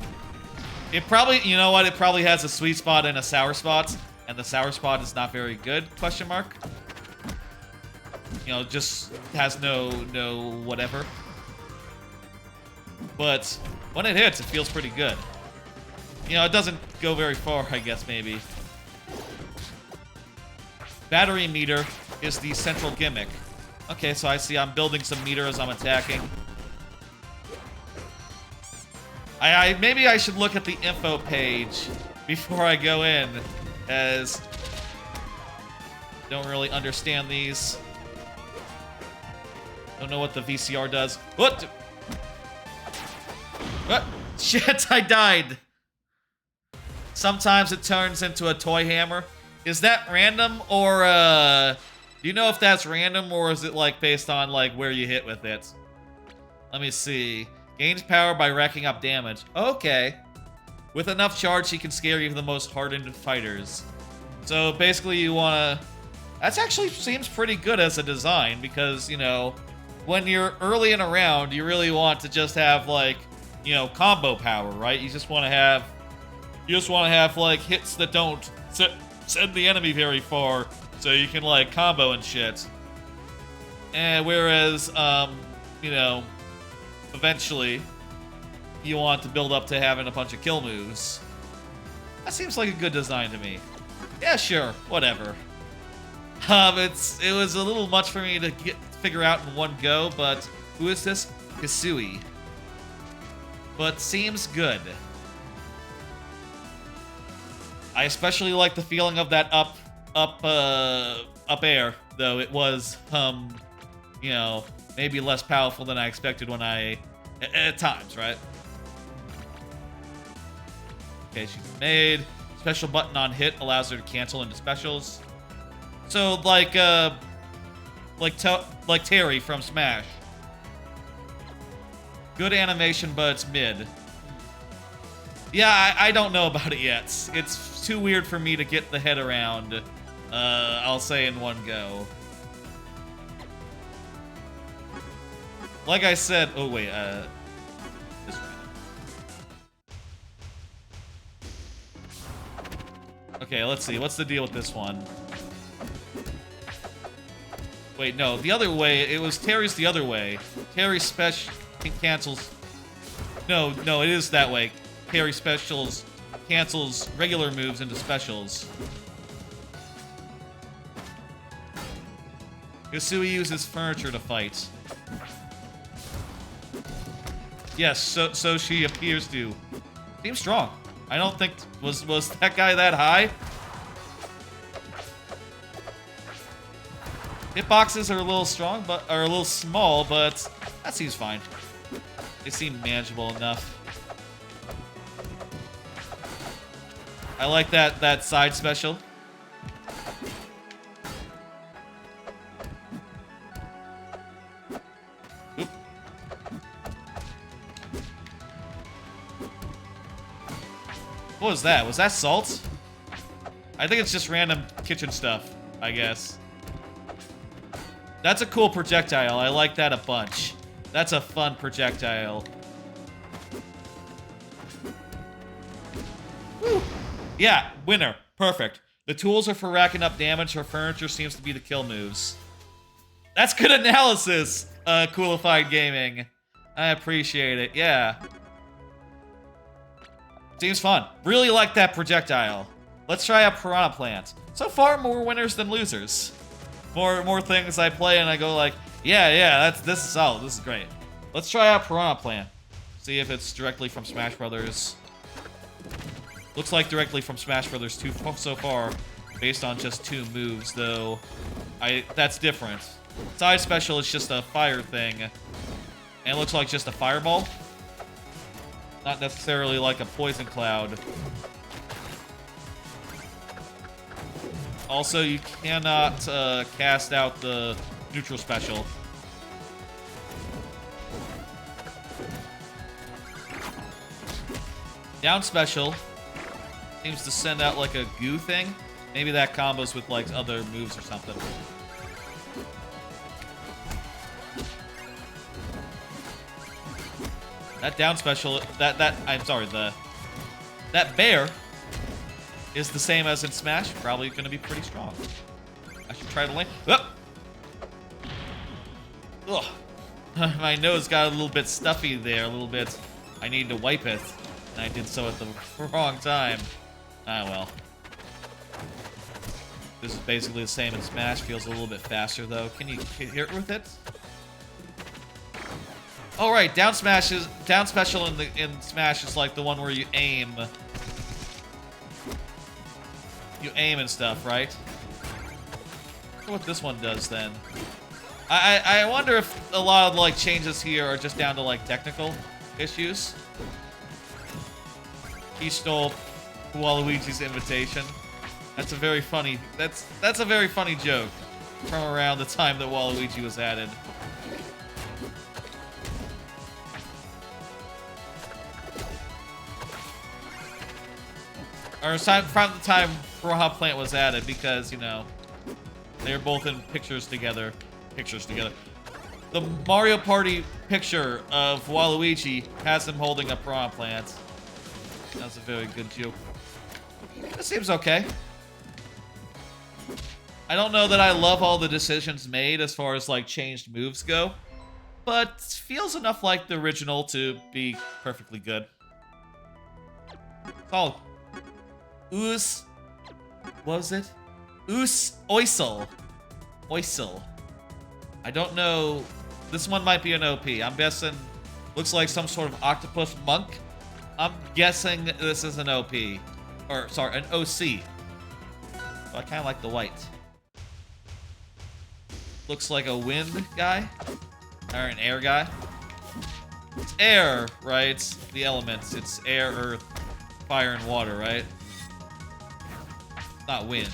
[SPEAKER 1] It probably... You know what? It probably has a sweet spot and a sour spot. And the sour spot is not very good, question mark. You know, just has no whatever. But when it hits, it feels pretty good. You know, it doesn't go very far, I guess, maybe. Battery meter is the central gimmick. Okay, so I see I'm building some meter as I'm attacking. Maybe I should look at the info page before I go in, as don't really understand these. Don't know what the VCR does. What? What? Shit, I died. Sometimes it turns into a toy hammer. Is that random, or do you know if that's random, or is it like based on like where you hit with it? Let me see. Gains power by racking up damage. Okay. With enough charge, he can scare even the most hardened fighters. So basically, you wanna That's actually seems pretty good as a design because, you know, when you're early in a round, you really want to just have, like, you know, combo power, right? You just want to have, like, hits that don't send the enemy very far so you can, like, combo and shit. And whereas, you know, eventually you want to build up to having a bunch of kill moves. That seems like a good design to me. Yeah, sure, whatever. It was a little much for me to figure out in one go, but who is this? Hisui. But seems good. I especially like the feeling of that up air, though it was, you know, maybe less powerful than I expected when at times, right? Okay, she's made. Special button on hit allows her to cancel into specials. So, like Terry from Smash. Good animation, but it's mid. Yeah, I don't know about it yet. It's too weird for me to get the head around, I'll say in one go. Like I said, oh wait, this one. Okay, let's see, what's the deal with this one? Wait, no, the other way, it was Terry's the other way. Terry special cancels. No, it is that way. Terry specials cancels regular moves into specials. Hisui uses furniture to fight. Yes, so she appears to. Seems strong. I don't think was that guy that high? Hitboxes are a little strong, but are a little small, but that seems fine. They seem manageable enough. I like that side special. Oop. What was that? Was that salt? I think it's just random kitchen stuff, I guess. That's a cool projectile. I like that a bunch. That's a fun projectile. Woo. Yeah, winner. Perfect. The tools are for racking up damage. Her furniture seems to be the kill moves. That's good analysis, Coolified Gaming. I appreciate it, yeah. Seems fun. Really like that projectile. Let's try out Piranha Plant. So far, more winners than losers. More things I play and I go like, yeah, this is solid, this is great. Let's try out Piranha Plant. See if it's directly from Smash Brothers. Looks like directly from Smash Brothers 2 so far, based on just 2 moves, though. That's different. Side special is just a fire thing, and it looks like just a fireball. Not necessarily like a poison cloud. Also, you cannot cast out the neutral special. Down special seems to send out like a goo thing. Maybe that combos with like other moves or something. That down special, that bear is the same as in Smash. Probably going to be pretty strong. I should try to land. Ugh. My nose got a little bit stuffy there, a little bit. I need to wipe it, and I did so at the wrong time. Ah, well. This is basically the same in Smash. Feels a little bit faster, though. Can you hit with it? Oh, right. Down special in Smash is like the one where you aim. You aim and stuff, right? I wonder what this one does then. I wonder if a lot of like changes here are just down to like technical issues. He stole Waluigi's invitation. That's a very funny. That's a very funny joke from around the time that Waluigi was added. Or from the time Piranha Plant was added, because, you know, They're both in pictures together. The Mario Party picture of Waluigi has him holding a piranha plant. That's a very good joke. It seems okay. I don't know that I love all the decisions made as far as like changed moves go, but feels enough like the original to be perfectly good. Solid. What was it? Oisel. I don't know. This one might be an OP. I'm guessing. Looks like some sort of octopus monk. I'm guessing this is an OP. Or, sorry, an OC. But I kind of like the white. Looks like a wind guy. Or an air guy. It's air, right? The elements. It's air, earth, fire, and water, right? It's not wind.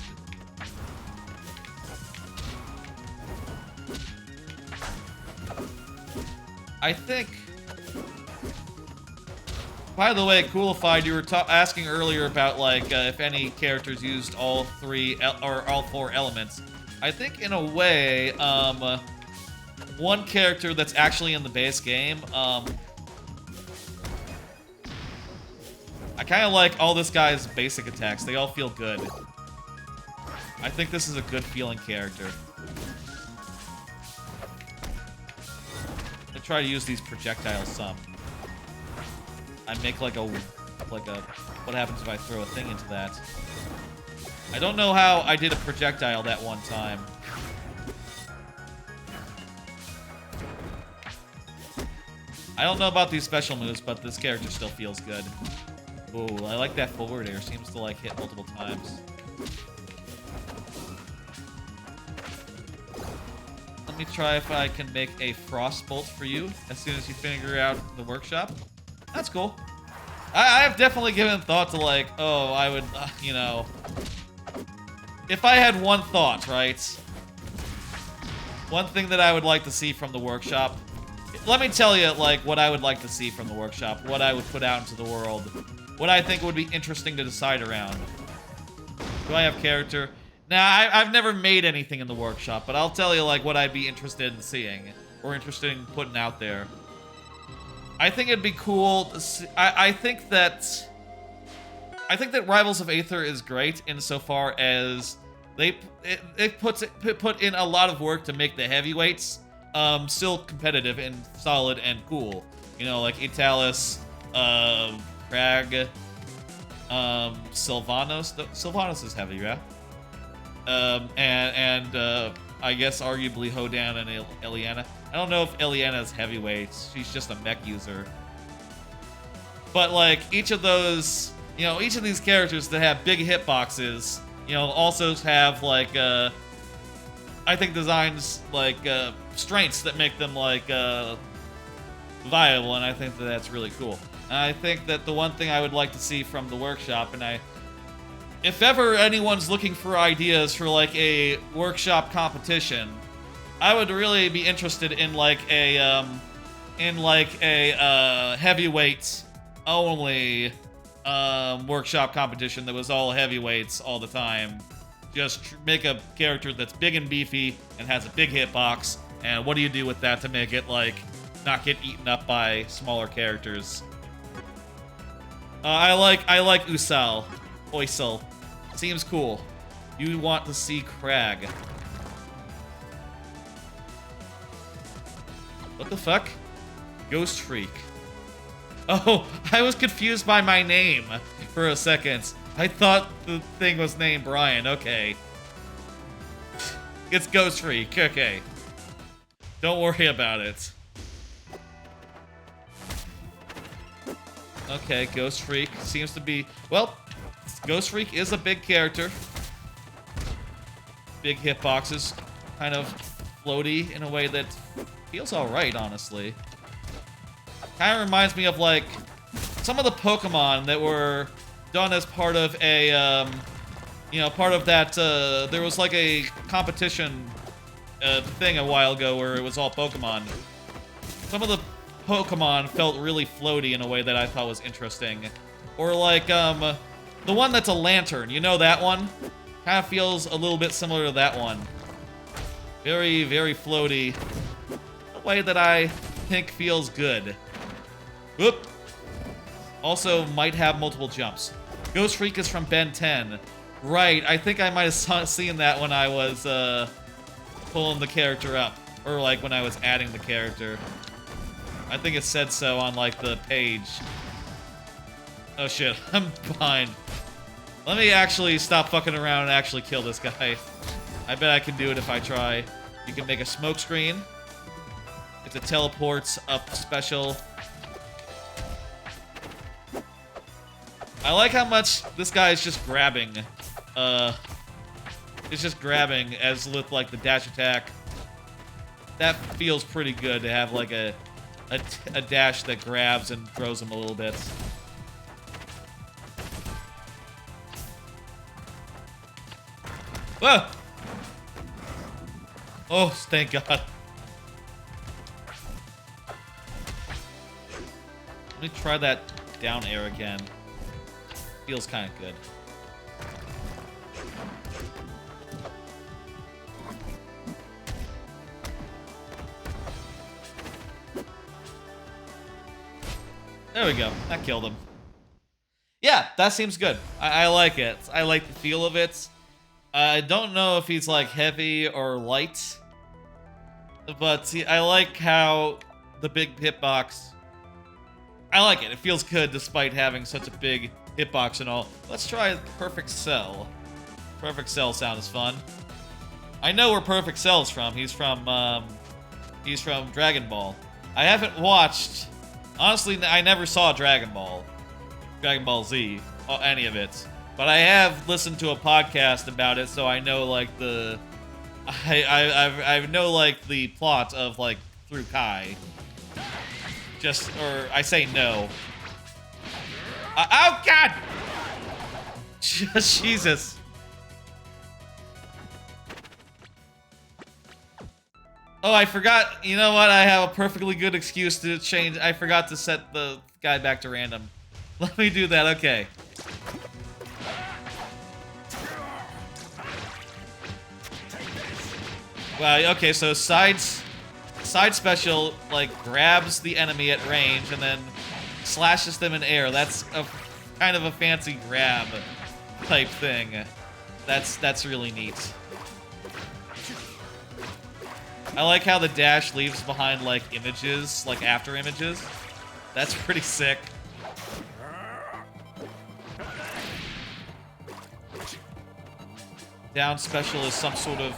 [SPEAKER 1] I think... By the way, Coolified, you were asking earlier about, like, if any characters used all all four elements. I think, in a way, one character that's actually in the base game, I kind of like all this guy's basic attacks. They all feel good. I think this is a good feeling character. I try to use these projectiles some. I make like a, what happens if I throw a thing into that? I don't know how I did a projectile that one time. I don't know about these special moves, but this character still feels good. Ooh, I like that forward air. Seems to like hit multiple times. Let me try if I can make a frost bolt for you as soon as you figure out the workshop. That's cool. I have definitely given thought to like, oh, I would, you know, if I had one thought, right? One thing that I would like to see from the workshop. Let me tell you, like, what I would like to see from the workshop. What I would put out into the world. What I think would be interesting to decide around. Do I have character? Nah, I've never made anything in the workshop, but I'll tell you, like, what I'd be interested in seeing. Or interested in putting out there. I think it'd be cool to see, I think that Rivals of Aether is great insofar as it put in a lot of work to make the heavyweights still competitive and solid and cool. You know, like Italis, Crag, Sylvanos. Sylvanos is heavy, yeah. I guess arguably Hodan and Eliana. I don't know if Eliana's heavyweights. She's just a mech user. But like each of those, you know, each of these characters that have big hitboxes, you know, also have like I think designs like strengths that make them like viable, and I think that that's really cool. And I think that the one thing I would like to see from the workshop, and if ever anyone's looking for ideas for like a workshop competition, I would really be interested in like a heavyweights only workshop competition that was all heavyweights all the time. Just make a character that's big and beefy and has a big hitbox, and what do you do with that to make it like not get eaten up by smaller characters? I like Oisel. Seems cool. You want to see Crag. What the fuck? Ghost Freak. Oh, I was confused by my name for a second. I thought the thing was named Brian. Okay. It's Ghost Freak. Okay. Don't worry about it. Okay, Ghost Freak seems to be... Well, Ghost Freak is a big character. Big hitboxes. Kind of floaty in a way that feels alright, honestly. Kind of reminds me of, like, some of the Pokemon that were done as part of a, you know, part of that, there was, like, a competition thing a while ago where it was all Pokemon. Some of the Pokemon felt really floaty in a way that I thought was interesting. Or, like, the one that's a lantern. You know that one? Kind of feels a little bit similar to that one. Very, very floaty. A way that I think feels good. Whoop. Also might have multiple jumps. Ghost Freak is from Ben 10. Right, I think I might have seen that when I was pulling the character up. Or like when I was adding the character. I think it said so on like the page. Oh shit, I'm behind. Let me actually stop fucking around and actually kill this guy. I bet I can do it if I try. You can make a smoke screen. It's a teleports up special. I like how much this guy is just grabbing. It's just grabbing as with like the dash attack. That feels pretty good to have like a dash that grabs and throws him a little bit. Whoa! Oh, thank God. Let me try that down air again. Feels kind of good. There we go. That killed him. Yeah, that seems good. I like it. I like the feel of it. I don't know if he's like heavy or light, but see, I like how the big hitbox. I like it. It feels good despite having such a big hitbox and all. Let's try Perfect Cell. Perfect Cell sounds fun. I know where Perfect Cell's from. He's from Dragon Ball. I haven't watched. Honestly, I never saw Dragon Ball Z, any of it. But I have listened to a podcast about it, so I know like the, I know like the plot of like through Kai. Or I say no. Oh God! Jesus. Oh, I forgot. You know what? I have a perfectly good excuse to change. I forgot to set the guy back to random. Let me do that. Okay. Wow. Okay. So side special like grabs the enemy at range and then slashes them in air. That's a kind of a fancy grab type thing. That's really neat. I like how the dash leaves behind, like, images, like, after images. That's pretty sick. Down special is some sort of...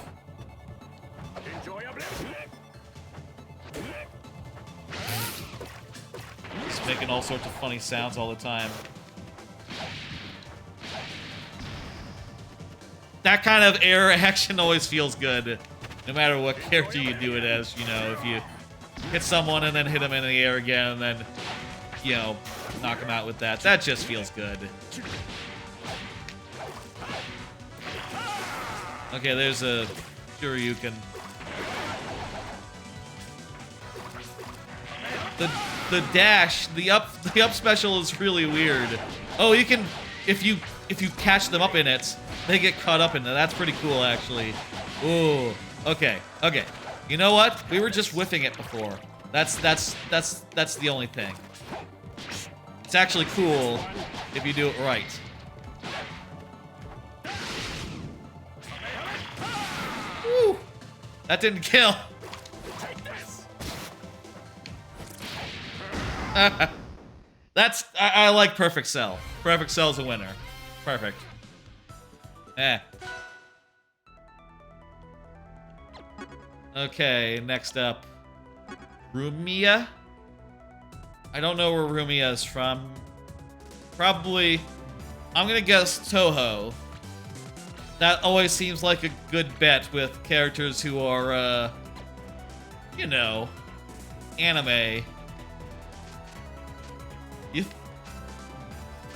[SPEAKER 1] Just making all sorts of funny sounds all the time. That kind of air action always feels good. No matter what character you do it as, you know, if you hit someone and then hit them in the air again and then, you know, knock them out with that. That just feels good. Okay, there's a Shoryuken. The dash, the up special is really weird. Oh, you can, if you catch them up in it, they get caught up in it. That's pretty cool, actually. Ooh. Okay. You know what? We were just whiffing it before. That's the only thing. It's actually cool if you do it right. Woo! That didn't kill. I like Perfect Cell. Perfect Cell's a winner. Perfect. Okay, next up. Rumia? I don't know where Rumia is from. Probably... I'm gonna guess Toho. That always seems like a good bet with characters who are, you know, anime.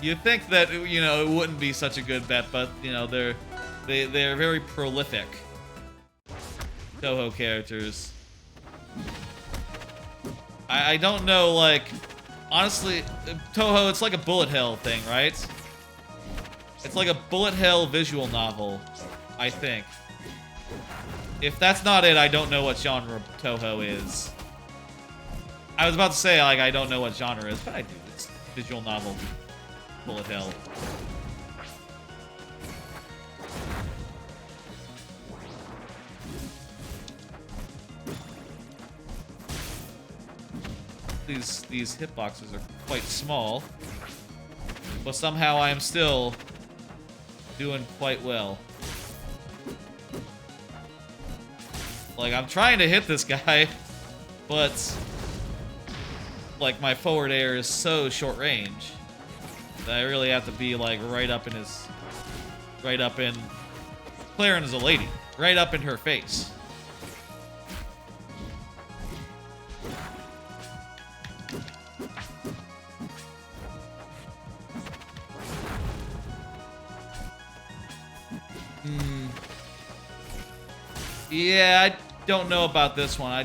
[SPEAKER 1] You think that, you know, it wouldn't be such a good bet, but, you know, they're very prolific. Toho characters. I don't know, like, honestly, Toho, it's like a bullet hell thing, right? It's like a bullet hell visual novel, I think. If that's not it, I don't know what genre Toho is. I was about to say, like, I don't know what genre is, but I do. It's visual novel. Bullet hell. These hitboxes are quite small, but somehow I am still doing quite well. Like, I'm trying to hit this guy, but like my forward air is so short range that I really have to be like right up in Claren is a lady, right up in her face. Yeah, I don't know about this one. I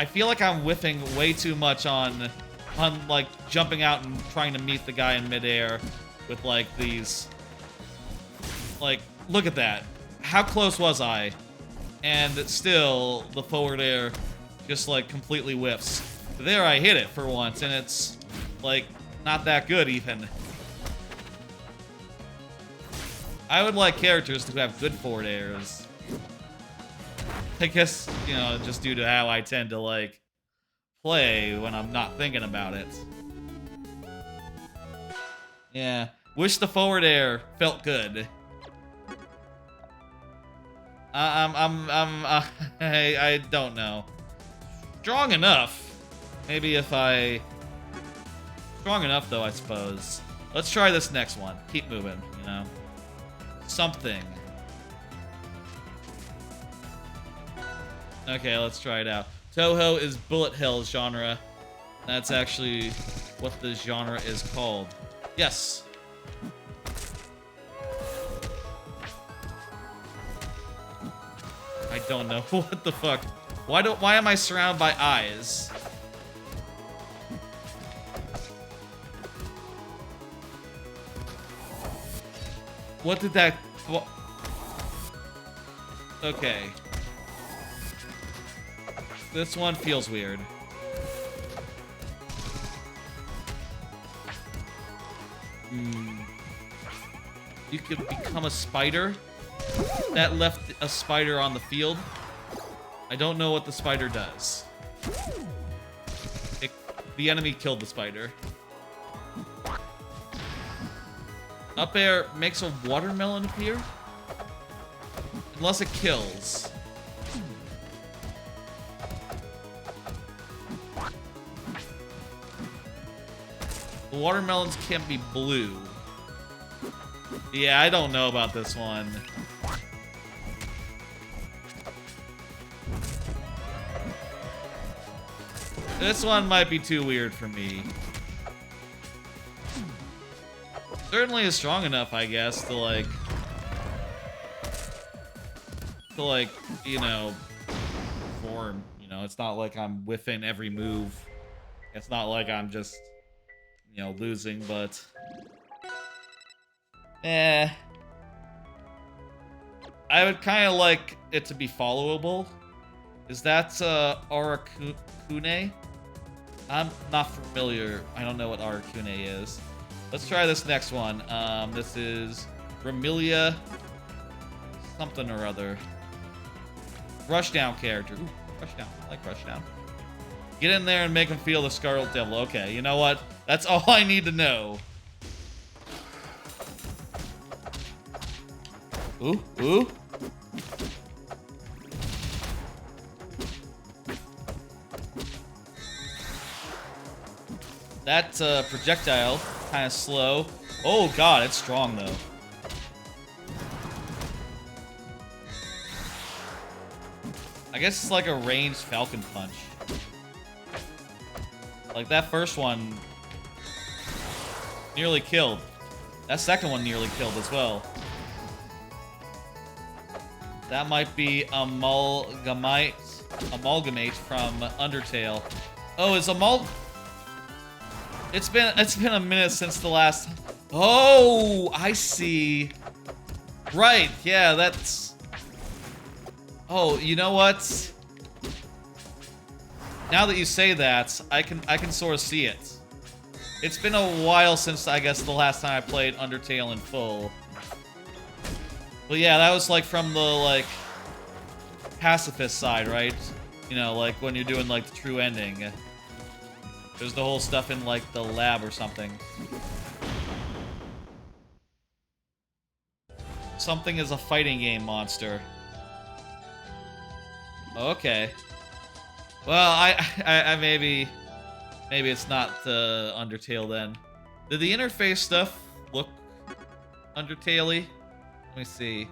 [SPEAKER 1] feel like I'm whiffing way too much on like jumping out and trying to meet the guy in midair with like these. Like, look at that. How close was I? And still, the forward air just like completely whiffs. There I hit it for once, and it's like not that good even. I would like characters to have good forward airs. I guess, you know, just due to how I tend to, like, play when I'm not thinking about it. Yeah. Wish the forward air felt good. I don't know. Strong enough. Maybe if I... Strong enough, though, I suppose. Let's try this next one. Keep moving, you know. Something. Okay, let's try it out. Toho is bullet hell genre. That's actually what the genre is called. Yes. I don't know. What the fuck? Why am I surrounded by eyes? What did that... Okay. This one feels weird. You could become a spider. That left a spider on the field. I don't know what the spider does. The enemy killed the spider. Up air makes a watermelon appear? Unless it kills. The watermelons can't be blue. Yeah, I don't know about this one. This one might be too weird for me. Certainly is strong enough, I guess, to like, you know, perform. You know, it's not like I'm whiffing every move. It's not like I'm just, you know, losing, but I would kind of like it to be followable. Is that Arakune? I'm not familiar. I don't know what Arakune is. Let's try this next one. This is Ramilia something or other. Rushdown character. Ooh, Rushdown. I like Rushdown. Get in there and make him feel the Scarlet Devil. Okay, you know what? That's all I need to know. Ooh, ooh. That projectile, kind of slow. Oh god, it's strong though. I guess it's like a ranged Falcon Punch. Like that first one nearly killed. That second one nearly killed as well. That might be Amalgamate from Undertale. Oh, is It's been a minute since the last... Oh, I see. Right, yeah, that's... Oh, you know what? Now that you say that, I can sort of see it. It's been a while since, I guess, the last time I played Undertale in full. But yeah, that was like from the like pacifist side, right? You know, like when you're doing like the true ending. There's the whole stuff in like the lab or something. Something is a fighting game monster. Okay. Well, I maybe it's not Undertale then. Did the interface stuff look Undertale-y? Let me see.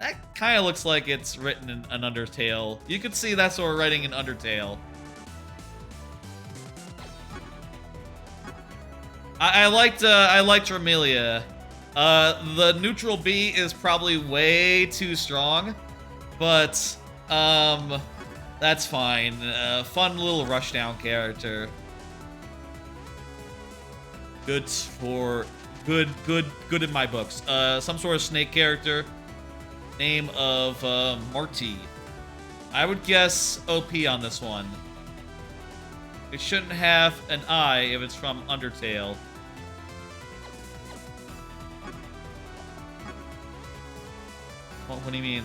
[SPEAKER 1] That kind of looks like it's written in an Undertale. You could see that's what we're writing in Undertale. I liked Dramilia. The neutral B is probably way too strong, but that's fine. Fun little rushdown character. Good in my books. Some sort of snake character. Name of Marty. I would guess OP on this one. It shouldn't have an I if it's from Undertale. What do you mean?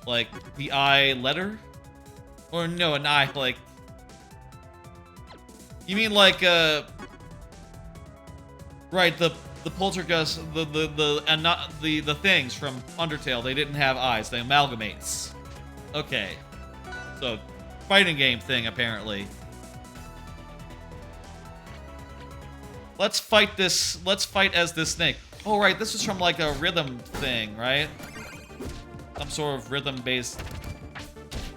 [SPEAKER 1] Like the I letter? Or no, an I like... You mean like right, the poltergeist, and not the things from Undertale, they didn't have eyes, they amalgamates. Okay. So, fighting game thing, apparently. Let's fight as this snake. Oh, right, this is from, like, a rhythm thing, right? Some sort of rhythm-based...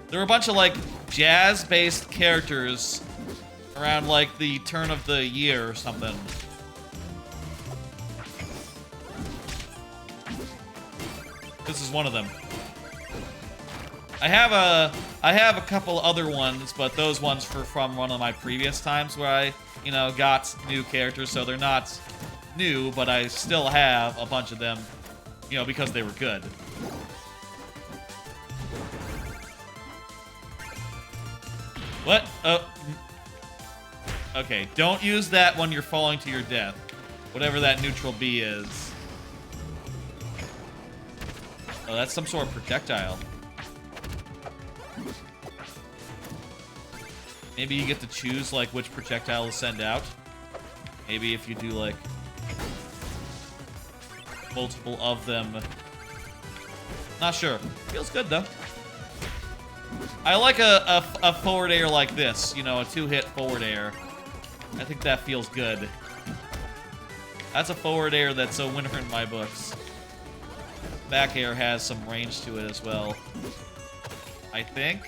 [SPEAKER 1] There were a bunch of, like, jazz-based characters around, like, the turn of the year or something. This is one of them. I have a couple other ones, but those ones were from one of my previous times where I, you know, got new characters, so they're not new, but I still have a bunch of them, you know, because they were good. What? Oh. Okay, don't use that when you're falling to your death. Whatever that neutral B is. Oh, that's some sort of projectile. Maybe you get to choose, like, which projectile to send out. Maybe if you do, like, multiple of them. Not sure. Feels good, though. I like a forward air like this. You know, a two-hit forward air. I think that feels good. That's a forward air that's a winner in my books. Back air has some range to it as well. I think.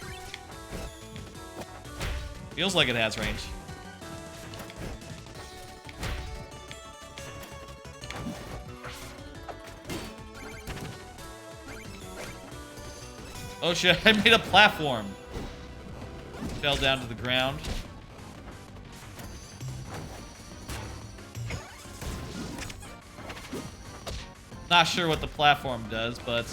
[SPEAKER 1] Feels like it has range. Oh shit, I made a platform. Fell down to the ground. Not sure what the platform does, but...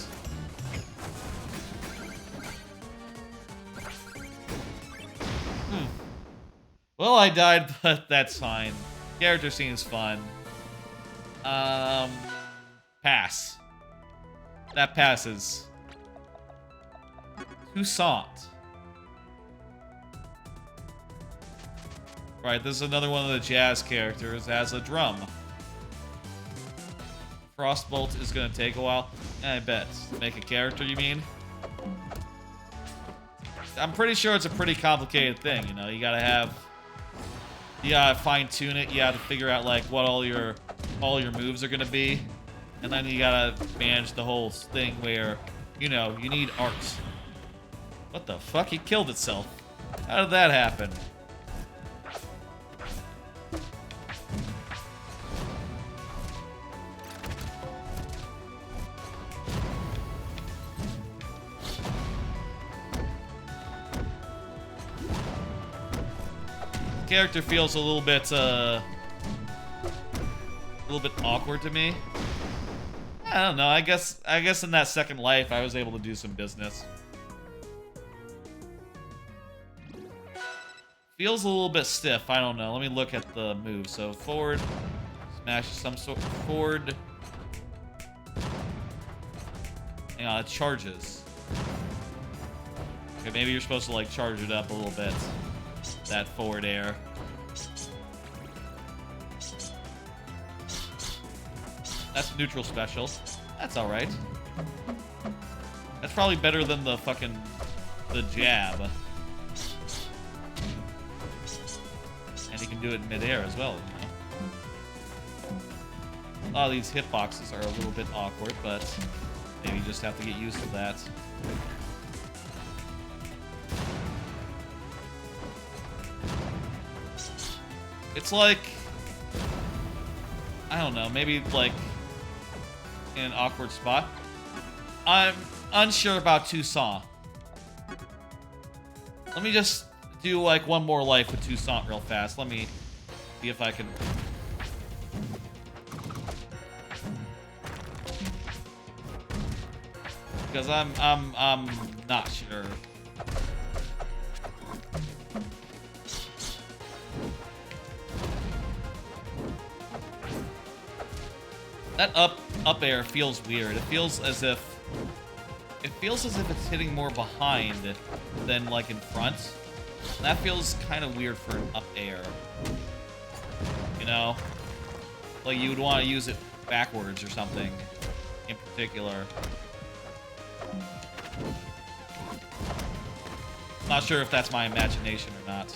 [SPEAKER 1] Well, I died, but that's fine. Character seems fun. Pass. That passes. Toussaint. Right, this is another one of the jazz characters. It has a drum. Frostbolt is gonna take a while. I bet. Make a character, you mean? I'm pretty sure it's a pretty complicated thing, you know? You gotta fine-tune it. You gotta figure out, like, what all your moves are gonna be. And then you gotta manage the whole thing where, you know, you need art. What the fuck? He killed itself. How did that happen? Character feels a little bit awkward to me. I don't know. I guess in that second life, I was able to do some business. Feels a little bit stiff. I don't know. Let me look at the move. So forward, smash some sort of forward. Hang on, it charges. Okay, maybe you're supposed to like charge it up a little bit. That forward air. That's neutral special. That's alright. That's probably better than the jab. And he can do it in midair as well, you know. A lot of these hitboxes are a little bit awkward, but maybe you just have to get used to that. It's like, I don't know, maybe like in an awkward spot. I'm unsure about Toussaint. Let me just do like one more life with Toussaint real fast. Let me see if I can. Because I'm not sure. That up air feels weird. It feels as if it's hitting more behind than like in front. And that feels kind of weird for an up air. You know? Like you would want to use it backwards or something in particular. Not sure if that's my imagination or not.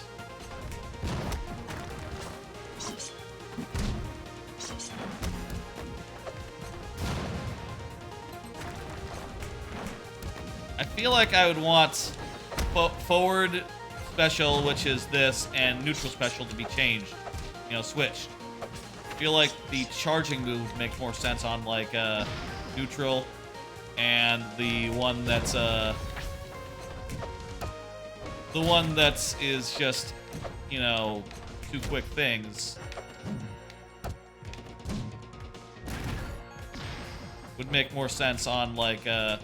[SPEAKER 1] I feel like I would want forward special, which is this, and neutral special to be changed, you know, switched. I feel like the charging move makes more sense on like neutral, and the one that's is just, you know, two quick things would make more sense on like the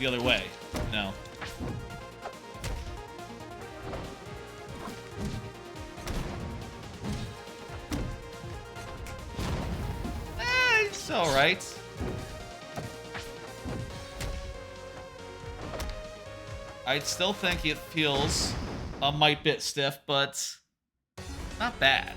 [SPEAKER 1] other way, you know. It's alright. I'd still think it feels a mite bit stiff, but not bad.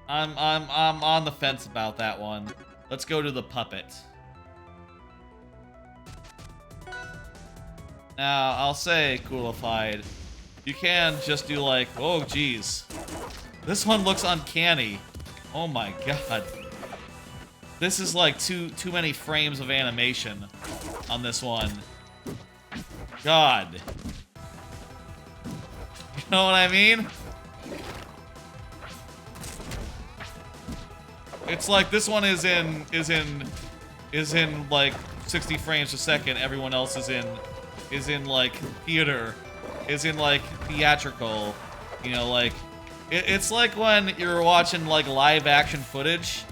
[SPEAKER 1] I'm on the fence about that one. Let's go to the puppet. Now, I'll say, Coolified, you can just do like, oh geez. This one looks uncanny. Oh my god. This is like too many frames of animation on this one. God. You know what I mean? It's like this one is in like 60 frames a second. Everyone else is in like theater, is in like theatrical. You know, like it's like when you're watching like live action footage,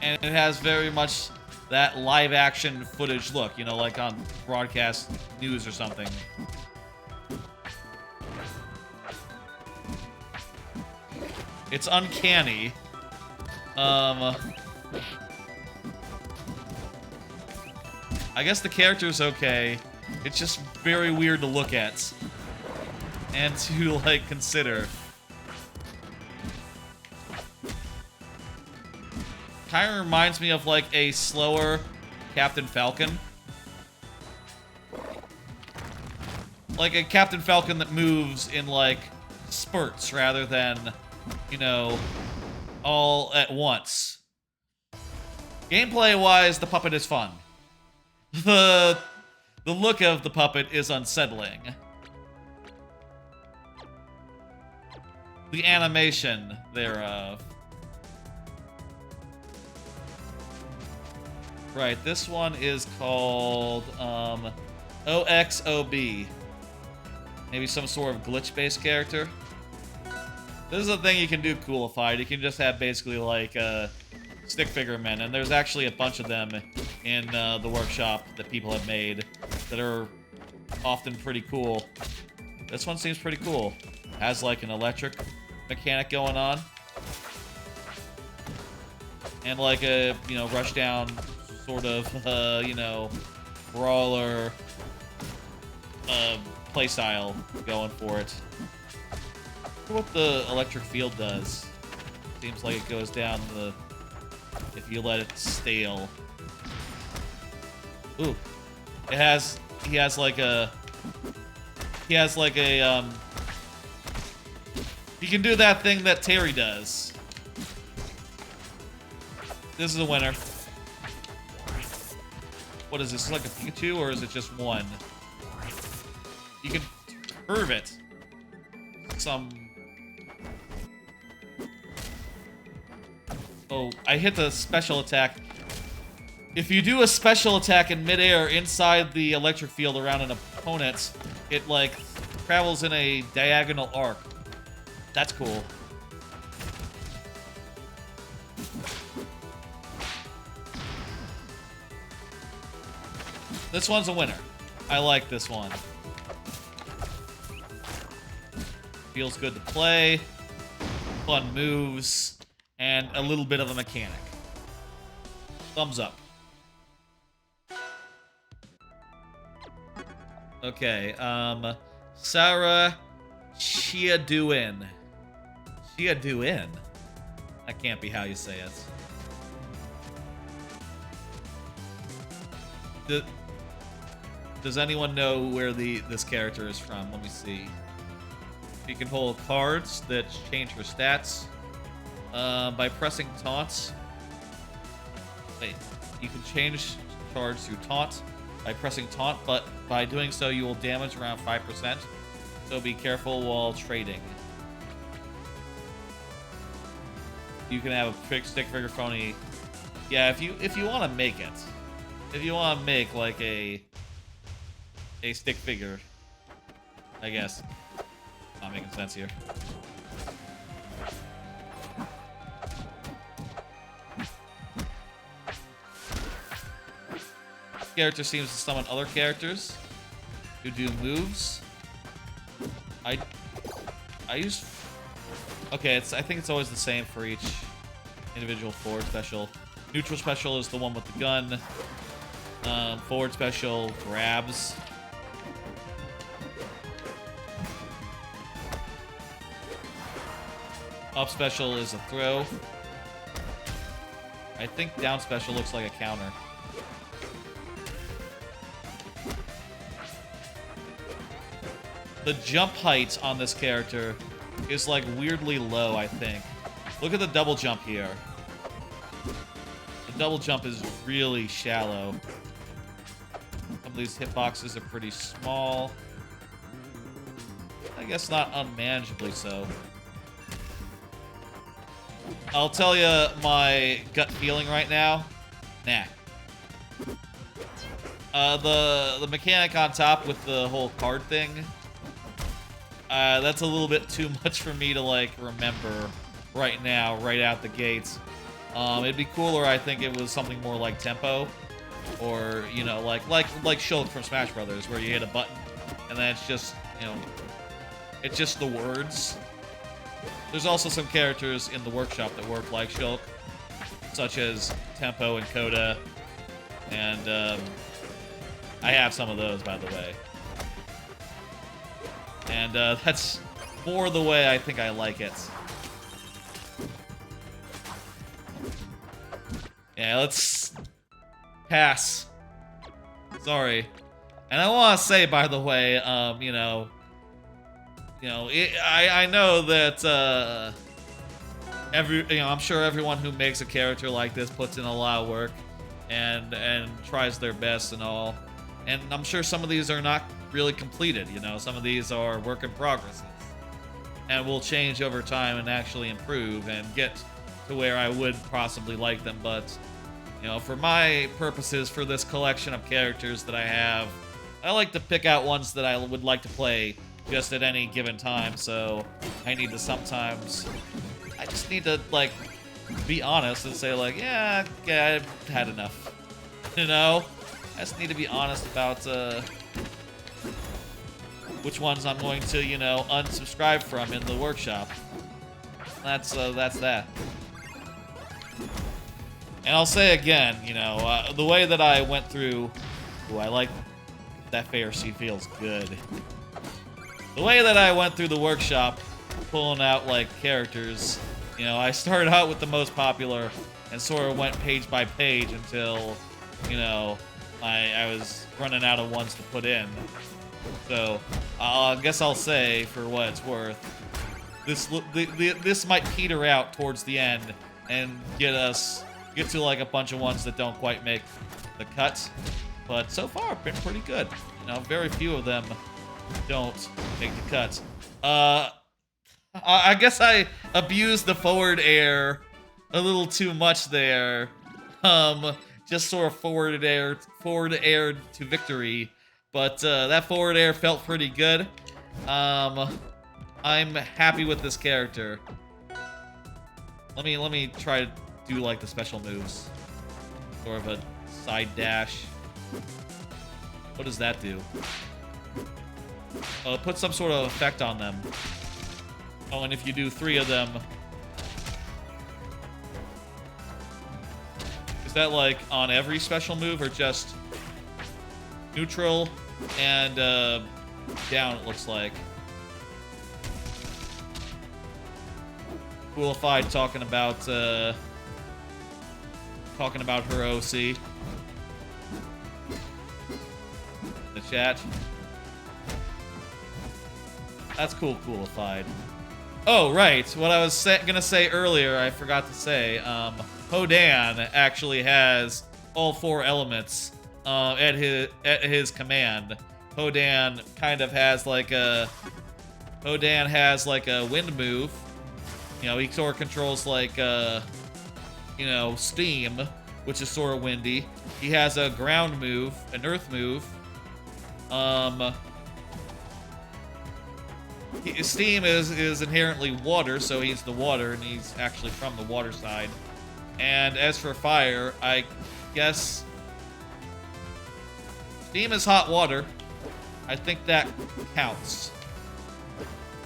[SPEAKER 1] and it has very much that live action footage look. You know, like on broadcast news or something. It's uncanny. I guess the character's okay. It's just very weird to look at and to like consider. Kind of reminds me of like a slower Captain Falcon. Like a Captain Falcon that moves in like spurts rather than, you know, all at once. Gameplay-wise, the puppet is fun. The look of the puppet is unsettling. The animation thereof. Right, this one is called OXOB. Maybe some sort of glitch-based character. This is a thing you can do coolified. You can just have basically like stick figure men, and there's actually a bunch of them in the workshop that people have made that are often pretty cool. This one seems pretty cool. Has like an electric mechanic going on. And like a, you know, rush down sort of, you know, brawler playstyle going for it. I wonder what the electric field does. Seems like it goes down the... if you let it stale. Ooh. It has... he has like a... he has like a, he can do that thing that Terry does. This is a winner. What is this? Is it like a Pikachu, or is it just one? You can curve it. Some... oh, I hit the special attack. If you do a special attack in midair inside the electric field around an opponent, it, like, travels in a diagonal arc. That's cool. This one's a winner. I like this one. Feels good to play. Fun moves. And a little bit of a mechanic. Thumbs up. Okay, Sarah Chiaduin. Chiaduin? That can't be how you say it. Does anyone know where this character is from? Let me see. You can hold cards that change her stats by pressing taunts. Wait, you can change charge through taunt by pressing taunt, but by doing so you will damage around 5%. So be careful while trading. You can have a stick figure phony. Yeah, if you want to make it, if you want to make like a stick figure, I guess. Not making sense here. Character seems to summon other characters who do moves. I use... okay, I think it's always the same for each individual forward special. Neutral special is the one with the gun. Forward special grabs. Up special is a throw. I think down special looks like a counter. The jump height on this character is like weirdly low, I think. Look at the double jump here. The double jump is really shallow. Some of these hitboxes are pretty small. I guess not unmanageably so. I'll tell you my gut feeling right now. Nah. The mechanic on top with the whole card thing, that's a little bit too much for me to, like, remember right now, right out the gates. It'd be cooler, I think, it was something more like tempo, or, you know, like Shulk from Smash Brothers, where you hit a button, and then it's just, you know, it's just the words. There's also some characters in the workshop that work like Shulk, such as Tempo and Coda, and I have some of those, by the way. And that's more the way I think I like it. Yeah, let's pass. Sorry. And I want to say, by the way, you know, I know that I'm sure everyone who makes a character like this puts in a lot of work and tries their best and all. And I'm sure some of these are not really completed, you know. Some of these are work in progresses and will change over time and actually improve and get to where I would possibly like them. But, you know, for my purposes, for this collection of characters that I have, I like to pick out ones that I would like to play just at any given time, so I need to sometimes... I just need to, like, be honest and say, like, yeah, I've had enough. You know? I just need to be honest about, which ones I'm going to, you know, unsubscribe from in the workshop. That's that. And I'll say again, you know, the way that I went through... Ooh, I like that Pharisee feels good. The way that I went through the workshop, pulling out, like, characters, you know, I started out with the most popular and sort of went page by page until, you know, I was running out of ones to put in. So, I guess I'll say, for what it's worth, this might peter out towards the end and get to, like, a bunch of ones that don't quite make the cut. But so far, it's been pretty good. You know, very few of them don't make the cut. I guess I abused the forward air a little too much there. Just sort of forward air to victory. But that forward air felt pretty good. I'm happy with this character. Let me try to do like the special moves. Sort of a side dash. What does that do? Oh, it puts some sort of effect on them. Oh, and if you do 3 of them... Is that, like, on every special move, or just neutral and down, it looks like? Coolified talking about her OC. The chat. That's cool, Coolified. Oh, right. What I was gonna say earlier, I forgot to say. Hodan actually has all 4 elements at his command. Hodan kind of has like a wind move. You know, he sort of controls like you know, steam, which is sort of windy. He has a ground move, an earth move. Steam is inherently water, so he's the water, and he's actually from the water side. And as for fire, I guess steam is hot water. I think that counts.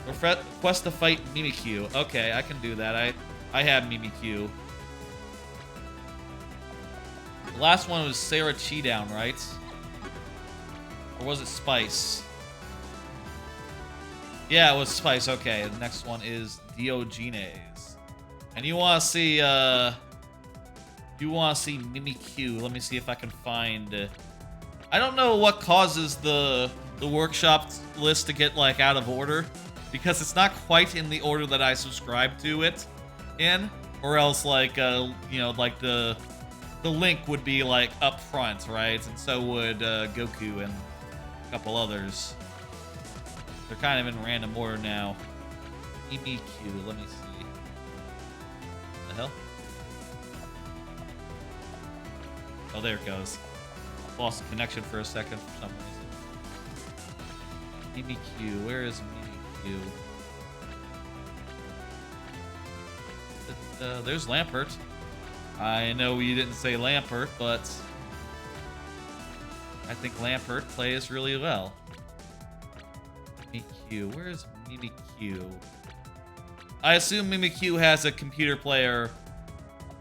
[SPEAKER 1] Request to fight Mimikyu. Okay, I can do that. I have Mimikyu. The last one was Sarah Cheedown, right? Or was it Spice? Yeah, it was Spice. Okay, the next one is Diogenes. And you want to see, Mimikyu. Let me see if I can find... I don't know what causes the workshop list to get, like, out of order. Because it's not quite in the order that I subscribe to it in. Or else, like, you know, like, the link would be, like, up front, right? And so would, Goku and a couple others. They're kind of in random order now. Mimikyu, let me see. What the hell? Oh, there it goes. Lost connection for a second for some reason. Mimikyu, where is Mimikyu? There's Lampert. I know you didn't say Lampert, but I think Lampert plays really well. Mimikyu, where is Mimikyu? I assume Mimikyu has a computer player.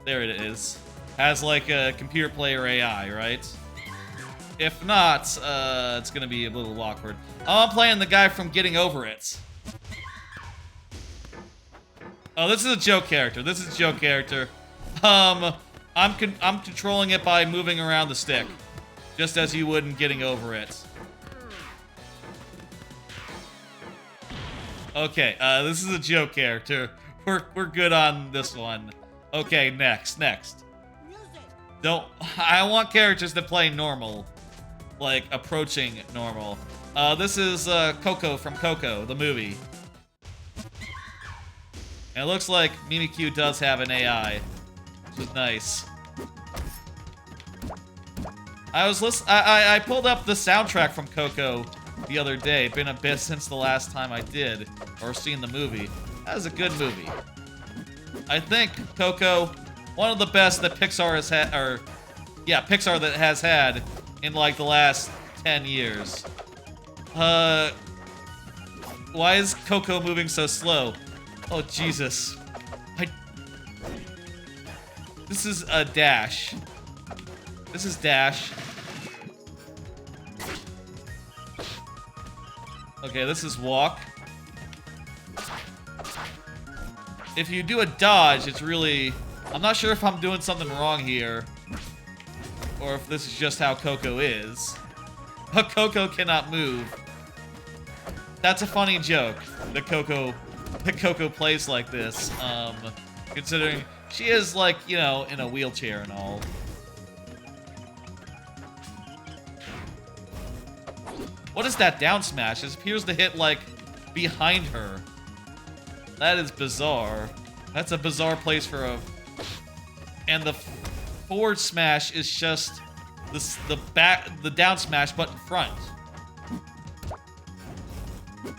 [SPEAKER 1] There it is. Has like a computer player AI, right? If not, it's gonna be a little awkward. Oh, I'm playing the guy from Getting Over It. Oh, this is a joke character. This is a joke character. I'm controlling it by moving around the stick, just as you would in Getting Over It. Okay, this is a joke character. We're good on this one. Okay, next. I want characters that play normal. Like, approaching normal. This is, Coco from Coco, the movie. And it looks like Mimikyu does have an AI, which is nice. I pulled up the soundtrack from Coco the other day. Been a bit since the last time I did, or seen the movie. That was a good movie. I think Coco, one of the best that Pixar has had, or yeah, Pixar that has had in like the last 10 years. Why is Coco moving so slow? Oh, Jesus. This is a dash. This is dash. Okay, this is walk. If you do a dodge, it's really... I'm not sure if I'm doing something wrong here. Or if this is just how Coco is. But Coco cannot move. That's a funny joke, that Coco plays like this. Considering she is, like, you know, in a wheelchair and all. What is that down smash? It appears to hit, like, behind her. That is bizarre. That's a bizarre place for a... And the forward smash is just the down smash, but in front.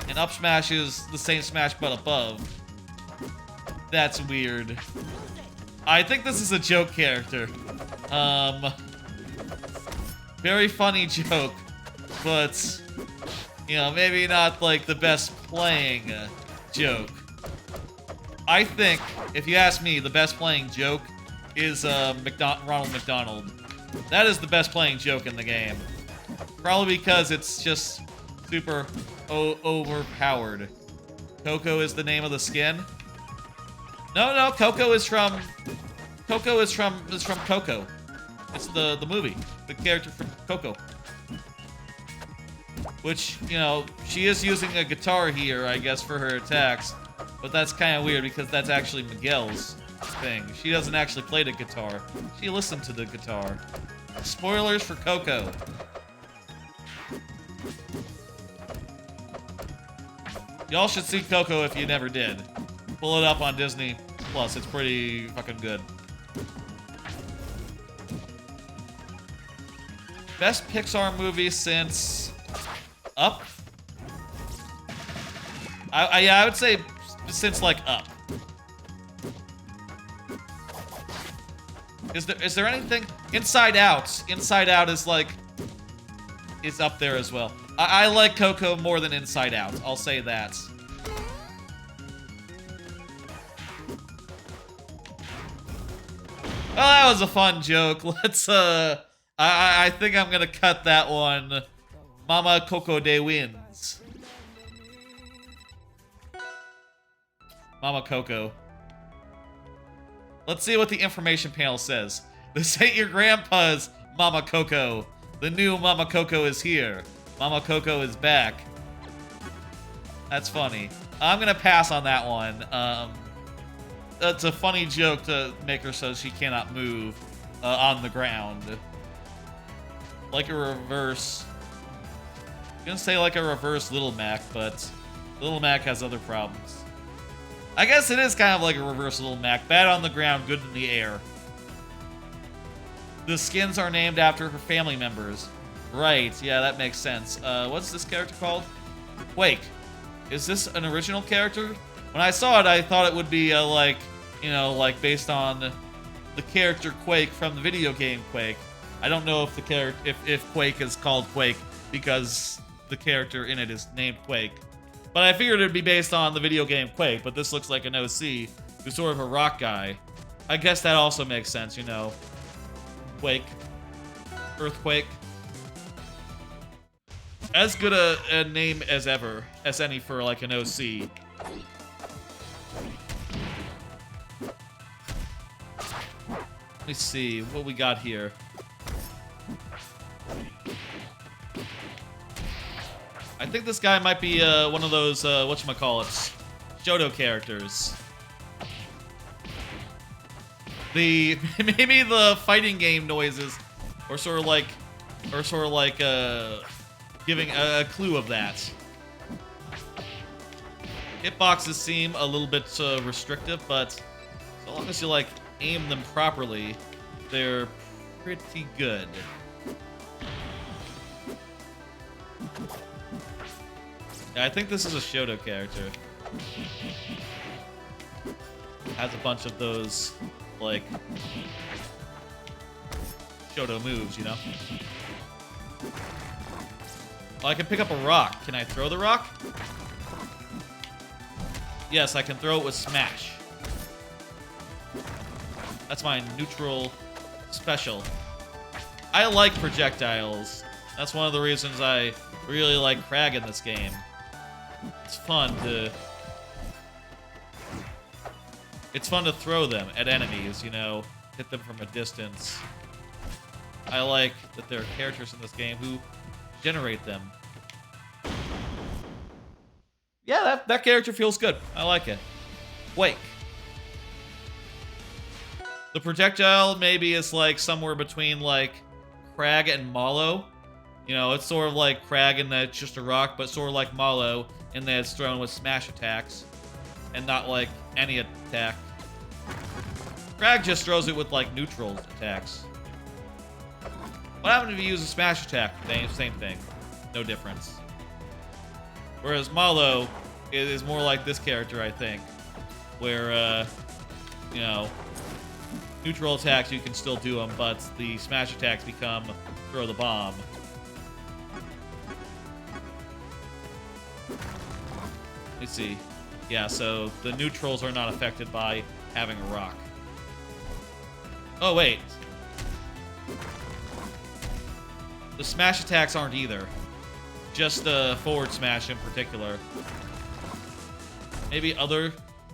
[SPEAKER 1] And up smash is the same smash, but above. That's weird. I think this is a joke character. Very funny joke, but, you know, maybe not, like, the best playing joke. I think, if you ask me, the best playing joke is Ronald McDonald. That is the best playing joke in the game. Probably because it's just super overpowered. Coco is the name of the skin? No, Coco is from Coco. It's the movie. The character from Coco. Which, you know, she is using a guitar here, I guess, for her attacks. But that's kind of weird because that's actually Miguel's thing. She doesn't actually play the guitar. She listened to the guitar. Spoilers for Coco. Y'all should see Coco if you never did. Pull it up on Disney Plus. It's pretty fucking good. Best Pixar movie since Up? I would say since, like, Up. Is there anything? Inside Out. Inside Out is, like, is up there as well. I like Coco more than Inside Out. I'll say that. Well, that was a fun joke. Let's, I think I'm gonna cut that one. Mama Coco de wins. Mama Coco. Let's see what the information panel says. This ain't your grandpa's Mama Coco. The new Mama Coco is here. Mama Coco is back. That's funny. I'm gonna pass on that one. That's a funny joke to make her so she cannot move on the ground. Like a reverse... I'm gonna say like a reverse Little Mac, but Little Mac has other problems. I guess it is kind of like a reverse Little Mac. Bad on the ground, good in the air. The skins are named after her family members. Right, yeah, that makes sense. What's this character called? Quake. Is this an original character? When I saw it, I thought it would be, like, you know, like, based on the character Quake from the video game Quake. I don't know if the character, if Quake is called Quake because the character in it is named Quake. But I figured it'd be based on the video game Quake, but this looks like an OC who's sort of a rock guy. I guess that also makes sense, you know. Quake. Earthquake. As good a name as ever, as any for like an OC. Let me see what we got here. I think this guy might be one of those, whatchamacallits, Shoto characters. Maybe the fighting game noises are sort of like giving a clue of that. Hitboxes seem a little bit restrictive, but so long as you like aim them properly, they're pretty good. Yeah, I think this is a Shoto character. Has a bunch of those, like, Shoto moves, you know? Oh, I can pick up a rock. Can I throw the rock? Yes, I can throw it with Smash. That's my neutral special. I like projectiles. That's one of the reasons I really like Crag in this game. It's fun to... It's fun to throw them at enemies, you know, hit them from a distance. I like that there are characters in this game who generate them. Yeah, that character feels good. I like it. Quake. The projectile maybe is like somewhere between like Crag and Mallow. You know, it's sort of like Crag in that it's just a rock, but sort of like Mallow in that it's thrown with smash attacks and not like any attack. Crag just throws it with like neutral attacks. What happens if you use a smash attack? Same thing. No difference. Whereas Mallow is more like this character, I think, where, you know, neutral attacks, you can still do them, but the smash attacks become throw the bomb. Let's see. Yeah, so the neutrals are not affected by having a rock. Oh, wait. The smash attacks aren't either. Just the forward smash in particular. Maybe other...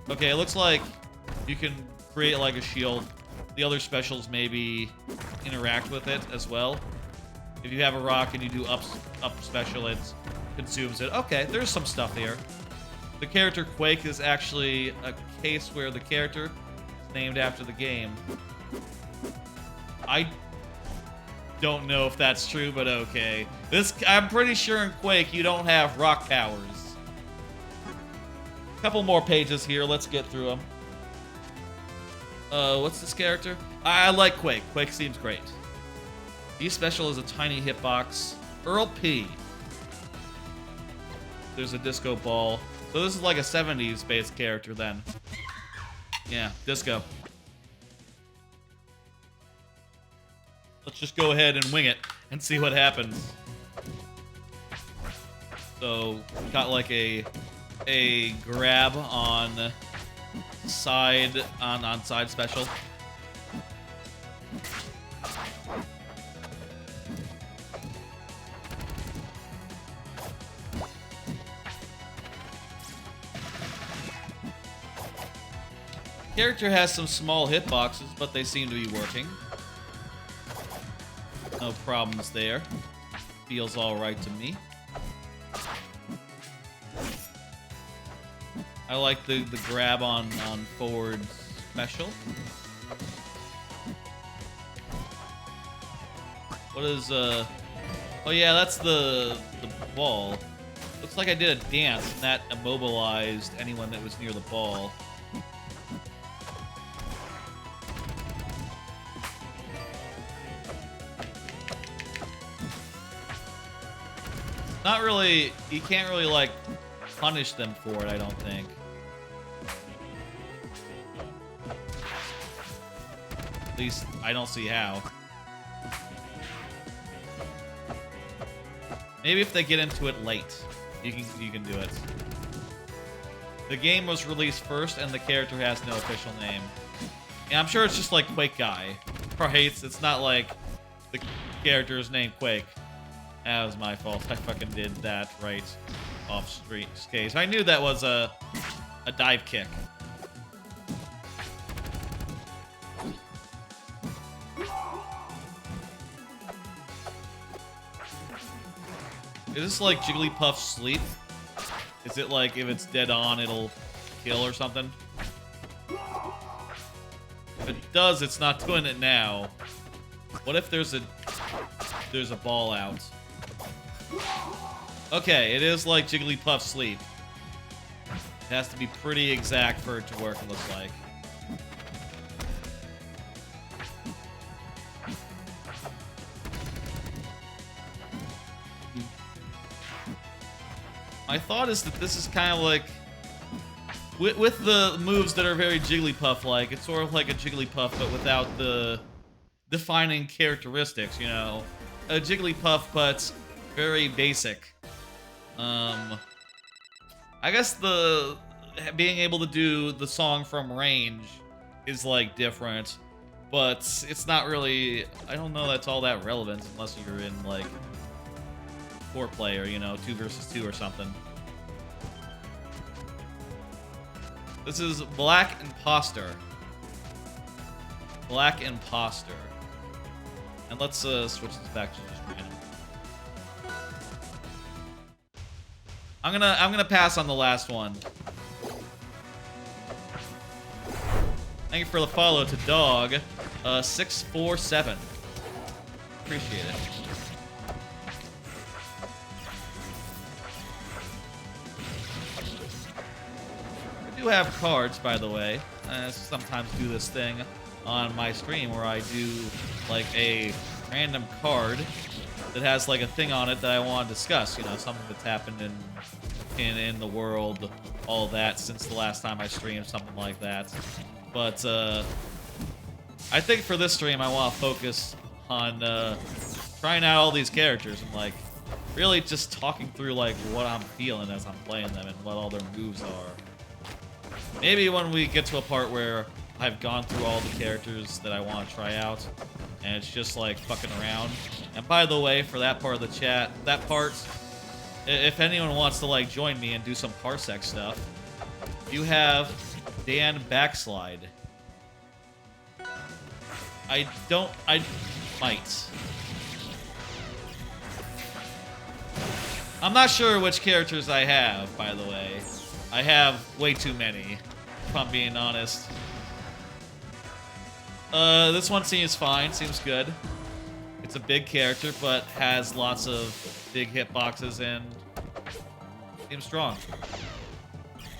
[SPEAKER 1] Okay, it looks like you can create like a shield. The other specials maybe interact with it as well. If you have a rock and you do up special, it consumes it. Okay, there's some stuff here. The character Quake is actually a case where the character is named after the game. I don't know if that's true, but okay. I'm pretty sure in Quake you don't have rock powers. A couple more pages here. Let's get through them. What's this character? I like Quake. Quake seems great. D special is a tiny hitbox. Earl P. There's a disco ball. So this is like a 70s based character then. Yeah, disco. Let's just go ahead and wing it and see what happens. So got like a grab on side on side special. Character has some small hitboxes, but they seem to be working. No problems there. Feels alright to me. I like the grab on forward special. What is oh yeah, that's the ball. Looks like I did a dance and that immobilized anyone that was near the ball. Not really, you can't really like punish them for it, I don't think. At least I don't see how. Maybe if they get into it late, you can do it. The game was released first and the character has no official name. Yeah, I'm sure it's just like Quake Guy. Right? It's not like the character's named Quake. That was my fault. I fucking did that right off street case. I knew that was a dive kick. Is this like Jigglypuff's sleep? Is it like if it's dead on, it'll kill or something? If it does, it's not doing it now. What if there's a ball out? Okay, it is like Jigglypuff's sleep. It has to be pretty exact for it to work, it looks like. my thought is that this is kind of like, with the moves that are very Jigglypuff-like, it's sort of like a Jigglypuff, but without the defining characteristics, you know? A Jigglypuff, but very basic. I guess being able to do the song from range is, like, different, but it's not really, I don't know that's all that relevant unless you're in, like, 4-player, you know, 2 versus 2 or something. This is Black Imposter. Black Imposter. And let's switch this back to just random. I'm gonna pass on the last one. Thank you for the follow to Dog 647. Appreciate it. I do have cards, by the way. I sometimes do this thing on my stream where I do like a random card that has like a thing on it that I want to discuss, you know, something that's happened in the world, all that since the last time I streamed, something like that. But I think for this stream I want to focus on trying out all these characters and like really just talking through like what I'm feeling as I'm playing them and what all their moves are. Maybe when we get to a part where I've gone through all the characters that I want to try out, and it's just like fucking around. And by the way, for that part of the chat, that part, if anyone wants to like join me and do some Parsec stuff, you have Dan Backslide. I might. I'm not sure which characters I have, by the way. I have way too many, if I'm being honest. This one seems fine, seems good. It's a big character, but has lots of big hitboxes and seems strong.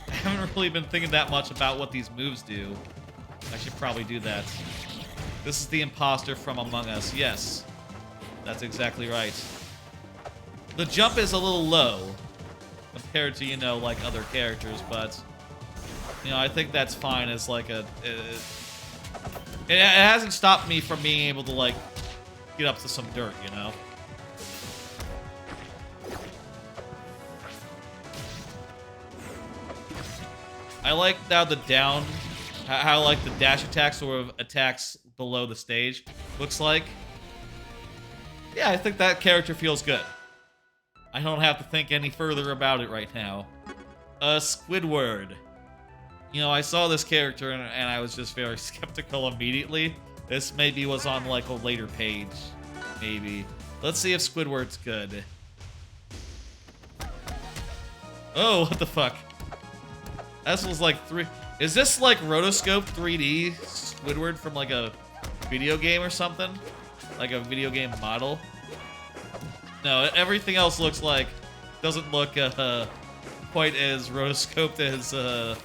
[SPEAKER 1] I haven't really been thinking that much about what these moves do. I should probably do that. This is the imposter from Among Us. Yes, that's exactly right. The jump is a little low compared to, you know, like other characters, but, you know, I think that's fine as like a... It hasn't stopped me from being able to, like, get up to some dirt, you know? I like now the down, how like the dash attack sort of attacks below the stage looks like. Yeah, I think that character feels good. I don't have to think any further about it right now. Squidward. You know, I saw this character and I was just very skeptical immediately. This maybe was on like a later page, maybe. Let's see if Squidward's good. Oh, what the fuck? This was like Is this like rotoscope 3D Squidward from like a video game or something? Like a video game model? No, everything else looks like, doesn't look quite as rotoscoped as the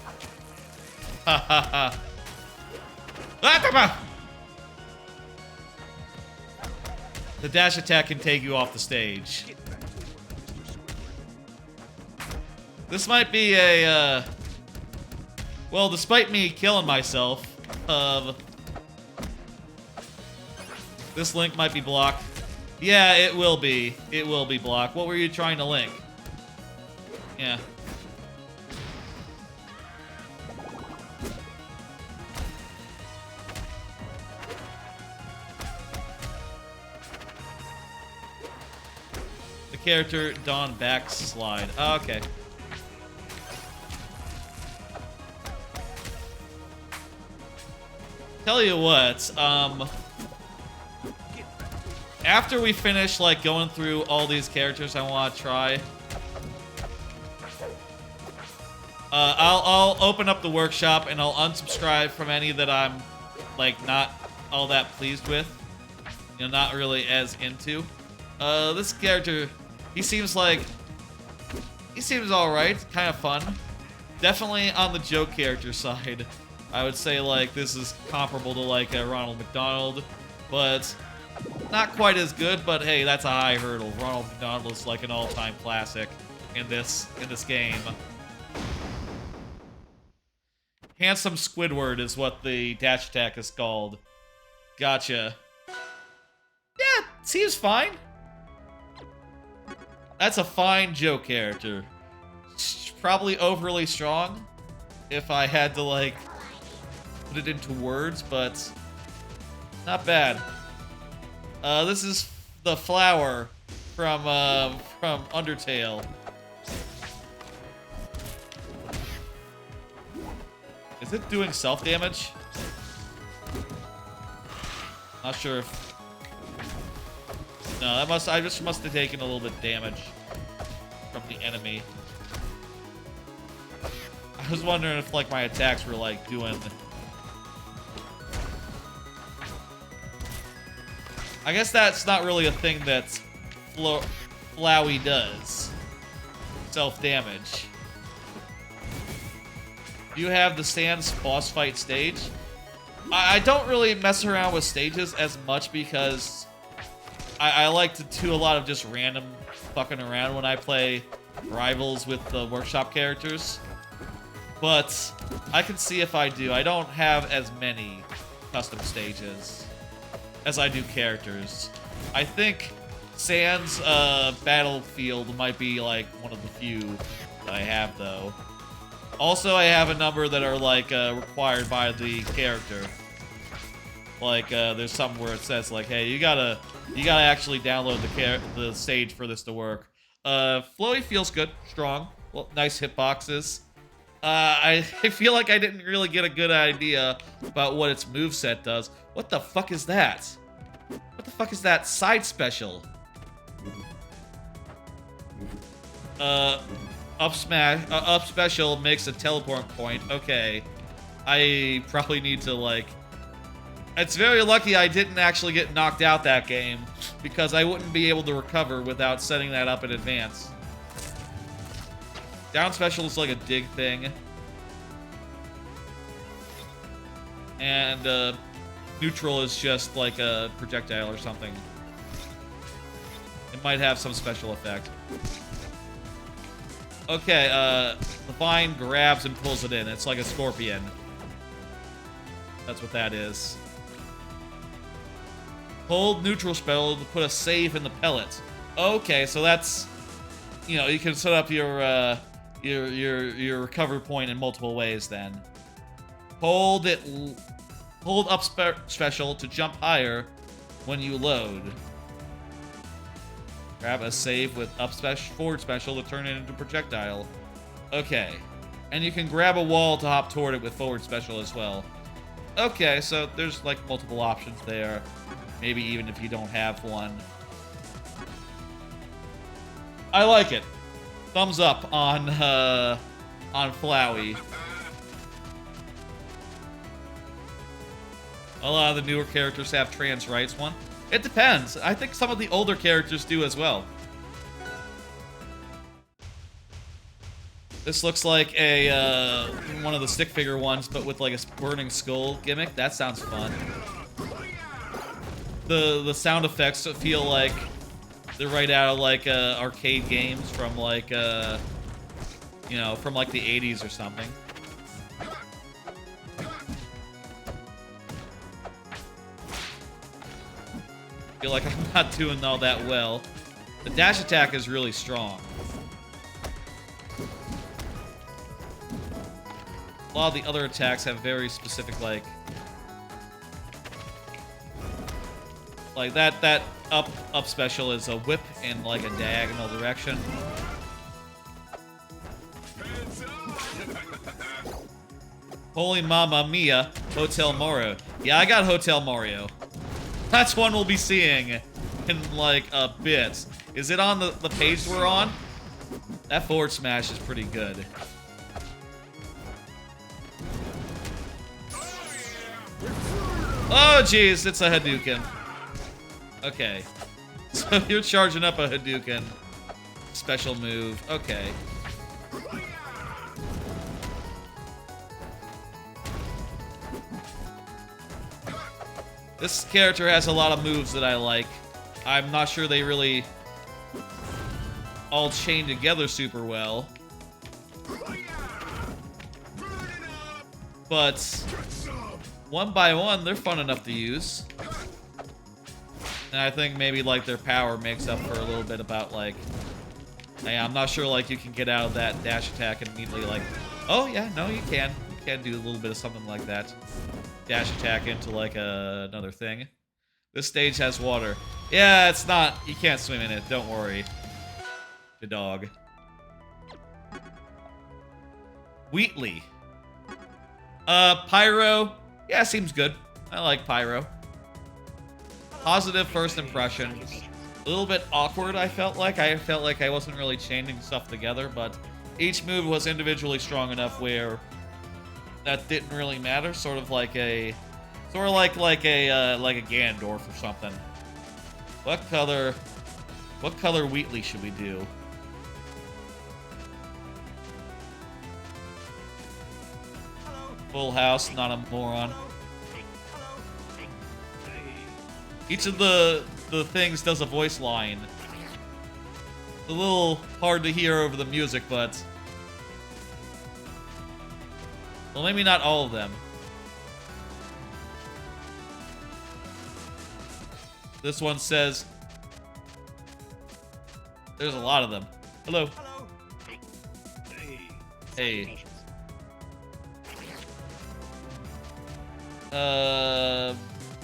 [SPEAKER 1] dash attack can take you off the stage. This might be a well, despite me killing myself, this link might be blocked. Yeah, it will be. It will be blocked. What were you trying to link? Yeah. The character Dawn Backslide. Oh, okay. Tell you what, after we finish, like, going through all these characters I want to try, I'll open up the workshop and I'll unsubscribe from any that I'm, like, not all that pleased with. You know, not really as into. This character, he seems alright, kind of fun. Definitely on the joke character side. I would say, like, this is comparable to, like, a Ronald McDonald, but not quite as good, but hey, that's a high hurdle. Ronald McDonald is, like, an all-time classic. in this game. Handsome Squidward is what the dash attack is called. Gotcha. Yeah, seems fine. That's a fine Joe character. Probably overly strong if I had to, like, put it into words, but not bad. This is the flower from Undertale. Is it doing self-damage? Not sure if... No, I just must have taken a little bit of damage from the enemy. I was wondering if, like, my attacks were, like, doing... I guess that's not really a thing that Flowey does. Self-damage. Do you have the Sans boss fight stage? I don't really mess around with stages as much because I like to do a lot of just random fucking around when I play Rivals with the workshop characters. But I can see if I do. I don't have as many custom stages as I do characters. I think Sans Battlefield might be like one of the few that I have, though. Also, I have a number that are like required by the character. Like there's something where it says like, "Hey, you gotta actually download the stage for this to work." Flowy feels good, strong, well, nice hitboxes. I feel like I didn't really get a good idea about what its moveset does. What the fuck is that? What the fuck is that side special? Up special makes a teleport point. Okay. I probably need to, like... It's very lucky I didn't actually get knocked out that game, because I wouldn't be able to recover without setting that up in advance. Down special is like a dig thing. And, neutral is just like a projectile or something. It might have some special effect. Okay, the vine grabs and pulls it in. It's like a scorpion. That's what that is. Hold neutral spell to put a save in the pellet. Okay, so that's... You know, you can set up your recovery point in multiple ways then. Hold up special to jump higher when you load. Grab a save with up forward special to turn it into projectile. Okay. And you can grab a wall to hop toward it with forward special as well. Okay, so there's like multiple options there. Maybe even if you don't have one. I like it. Thumbs up on Flowey. A lot of the newer characters have trans rights one. It depends. I think some of the older characters do as well. This looks like a one of the stick figure ones, but with like a burning skull gimmick. That sounds fun. The sound effects feel like they're right out of like arcade games from like you know, from like the 80s or something. Feel like I'm not doing all that well. The dash attack is really strong. A lot of the other attacks have very specific, like that up special is a whip in like a diagonal direction. Holy Mamma Mia, Hotel Mario. Yeah, I got Hotel Mario. That's one we'll be seeing in like a bit. Is it on the page we're on? That forward smash is pretty good. Oh jeez, it's a Hadouken. Okay. So you're charging up a Hadouken. Special move. Okay. This character has a lot of moves that I like. I'm not sure they really all chained together super well. But one by one, they're fun enough to use. And I think maybe, like, their power makes up for a little bit about, like... Hey, I'm not sure, like, you can get out of that dash attack and immediately, like... Oh, yeah, no, you can. You can do a little bit of something like that. Dash attack into, like, another thing. This stage has water. Yeah, it's not... You can't swim in it. Don't worry. The dog. Wheatley. Pyro. Yeah, seems good. I like Pyro. Positive first impressions. A little bit awkward, I felt like. I felt like I wasn't really chaining stuff together, but each move was individually strong enough where that didn't really matter. Sort of like a Ganondorf or something. What color Wheatley should we do? Full house, not a moron. Each of the things does a voice line. It's a little hard to hear over the music, but... Well, maybe not all of them. This one says... There's a lot of them. Hello. Hey.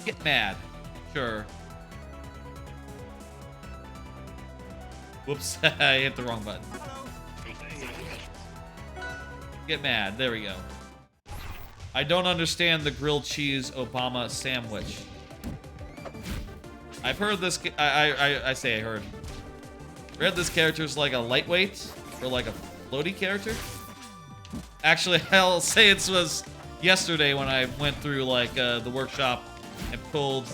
[SPEAKER 1] Get mad. Sure. Whoops, I hit the wrong button. Get mad. There we go. I don't understand the grilled cheese Obama sandwich. I've heard this. I say I heard. Read this character's like a lightweight or like a floaty character. Actually, I'll say it was yesterday when I went through like the workshop and pulled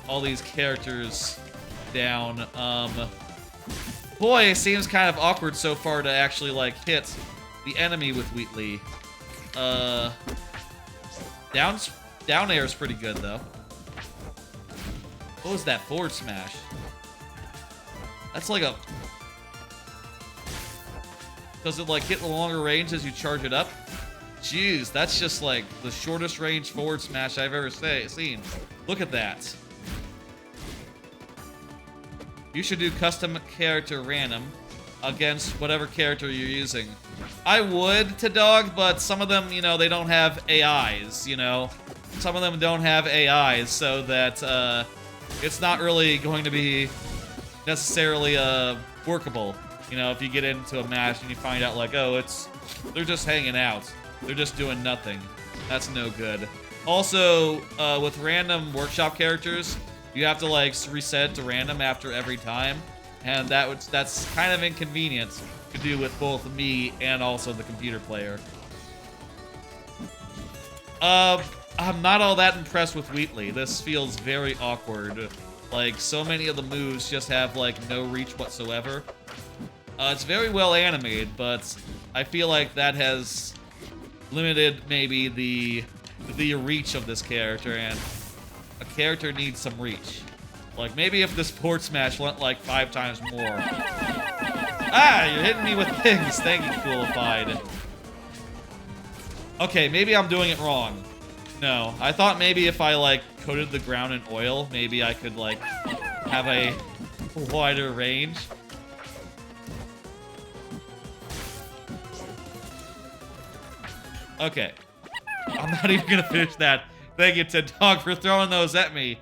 [SPEAKER 1] all these characters down. Boy, it seems kind of awkward so far to actually like hit the enemy with Wheatley. Down air is pretty good though. What was that forward smash? That's like a... Does it like hit the longer range as you charge it up? Jeez, that's just like the shortest range forward smash I've ever seen. Look at that. You should do custom character random against whatever character you're using. I would to dog, but some of them, you know, they don't have AIs, you know? Some of them don't have AIs, so that it's not really going to be necessarily workable. You know, if you get into a match and you find out like, oh, they're just hanging out. They're just doing nothing. That's no good. Also, with random workshop characters, you have to like reset to random after every time, and that's kind of inconvenient to do with both me and also the computer player. I'm not all that impressed with Wheatley. This feels very awkward. Like, so many of the moves just have like no reach whatsoever. It's very well animated, but I feel like that has limited maybe the reach of this character, and a character needs some reach. Like, maybe if this forward smash went like 5 times more. Ah, you're hitting me with things. Thank you, Coolified. Okay, maybe I'm doing it wrong. No, I thought maybe if I like coated the ground in oil, maybe I could like have a wider range. Okay. I'm not even gonna finish that. Thank you, Ted Dog, for throwing those at me.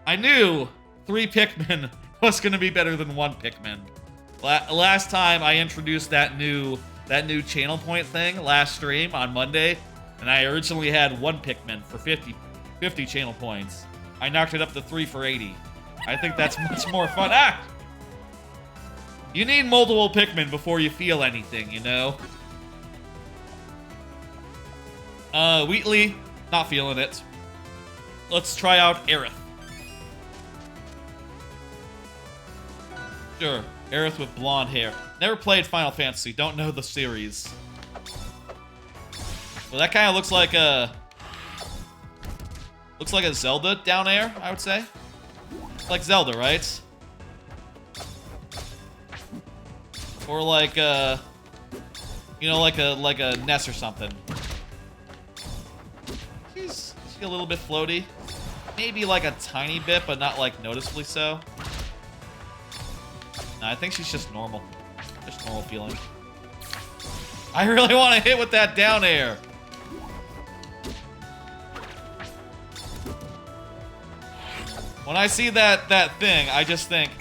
[SPEAKER 1] I knew 3 Pikmin was gonna be better than 1 Pikmin. Last time I introduced that new channel point thing last stream on Monday, and I originally had 1 Pikmin for 50 channel points. I knocked it up to 3 for 80. I think that's much more fun. Ah! You need multiple Pikmin before you feel anything, you know? Wheatley, not feeling it. Let's try out Aerith. Sure, Aerith with blonde hair. Never played Final Fantasy, don't know the series. Well, that kind of looks like a... Looks like a Zelda down air, I would say. Like Zelda, right? Or like a, you know, like a Ness or something. She's a little bit floaty. Maybe like a tiny bit, but not like noticeably so. No, I think she's just normal. Just normal feeling. I really want to hit with that down air. When I see that thing, I just think,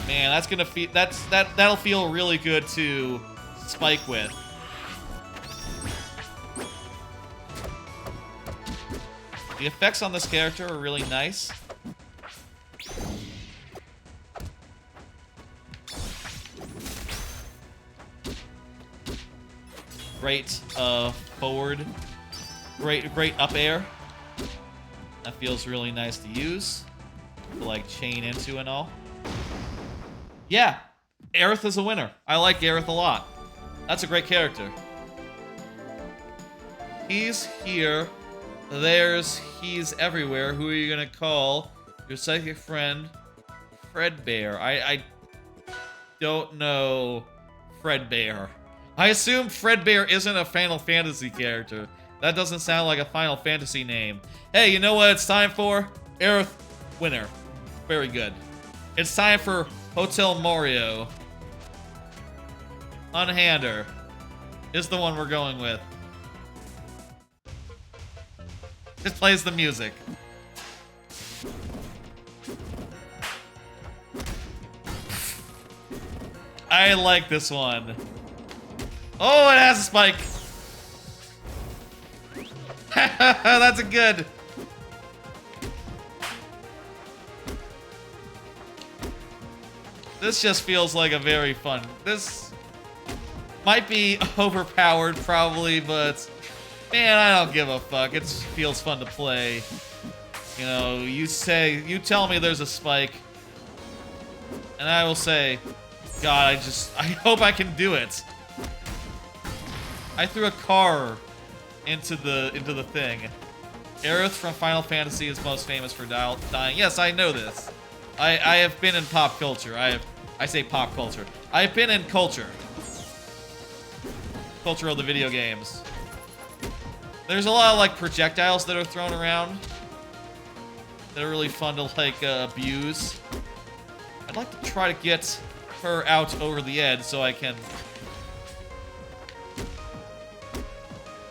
[SPEAKER 1] man, that's gonna feel that'll feel really good to spike with. The effects on this character are really nice. Great forward, great up air. That feels really nice to use. To like chain into and all. Yeah, Aerith is a winner. I like Aerith a lot. That's a great character. He's here. He's everywhere. Who are you gonna call? Your psychic friend, Fredbear. I don't know Fredbear. I assume Fredbear isn't a Final Fantasy character. That doesn't sound like a Final Fantasy name. Hey, you know what it's time for? Aerith, winner. Very good. It's time for Hotel Mario. Unhander is the one we're going with. Just plays the music. I like this one. Oh, it has a spike. That's a good. This just feels like a very fun. This might be overpowered, probably, but man, I don't give a fuck. It feels fun to play. You know, you tell me there's a spike, and I will say, God, I hope I can do it. I threw a car into the thing. Aerith from Final Fantasy is most famous for dying. Yes, I know this. I have been in pop culture. I say pop culture. I have been in culture. Culture of the video games. There's a lot of like projectiles that are thrown around. They're really fun to like abuse. I'd like to try to get her out over the edge so I can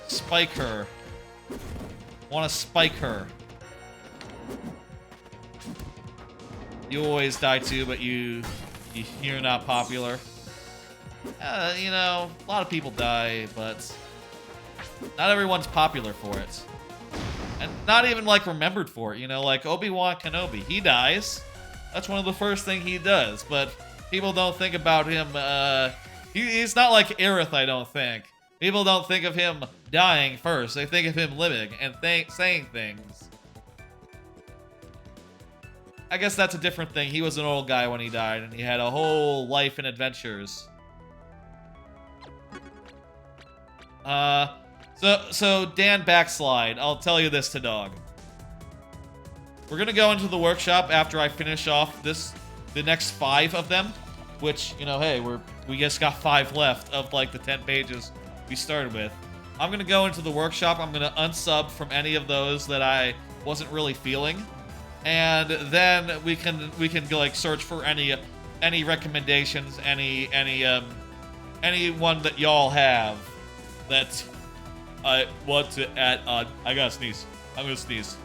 [SPEAKER 1] spike her. Want to spike her. You always die too, but you're not popular. You know, a lot of people die, but not everyone's popular for it. And not even, like, remembered for it, you know? Like, Obi-Wan Kenobi, he dies. That's one of the first things he does, but people don't think about him, he's not like Aerith, I don't think. People don't think of him dying first. They think of him living and saying things. I guess that's a different thing. He was an old guy when he died, and he had a whole life and adventures. So Dan backslide. I'll tell you this to dog. We're gonna go into the workshop after I finish off the next 5 of them, which, you know, hey, we just got 5 left of like the 10 pages we started with. I'm gonna go into the workshop. I'm gonna unsub from any of those that I wasn't really feeling. And then we can go like search for any recommendations, any one that y'all have that I want to add on. I gotta sneeze. I'm gonna sneeze.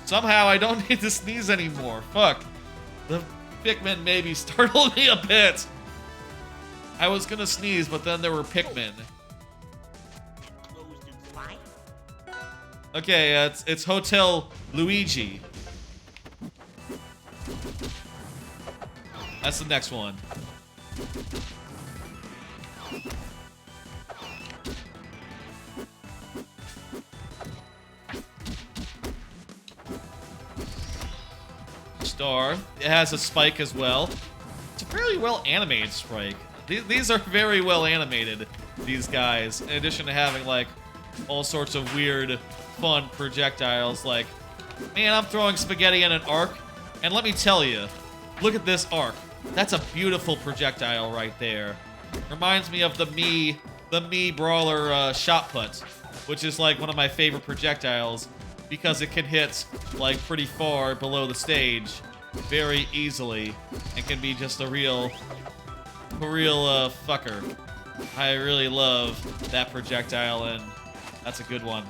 [SPEAKER 1] Somehow I don't need to sneeze anymore. Fuck. The Pikmin maybe startled me a bit. I was gonna sneeze, but then there were Pikmin. Okay, it's Hotel Luigi. That's the next one. Star. It has a spike as well. It's a fairly well animated spike. These are very well animated, these guys, in addition to having, like, all sorts of weird, fun projectiles, like Man, I'm throwing spaghetti in an arc, and let me tell you, look at this arc. That's a beautiful projectile right there. Reminds me of the Mii Brawler shot put, which is like one of my favorite projectiles because it can hit like pretty far below the stage very easily and can be just a real fucker. I really love that projectile, and that's a good one.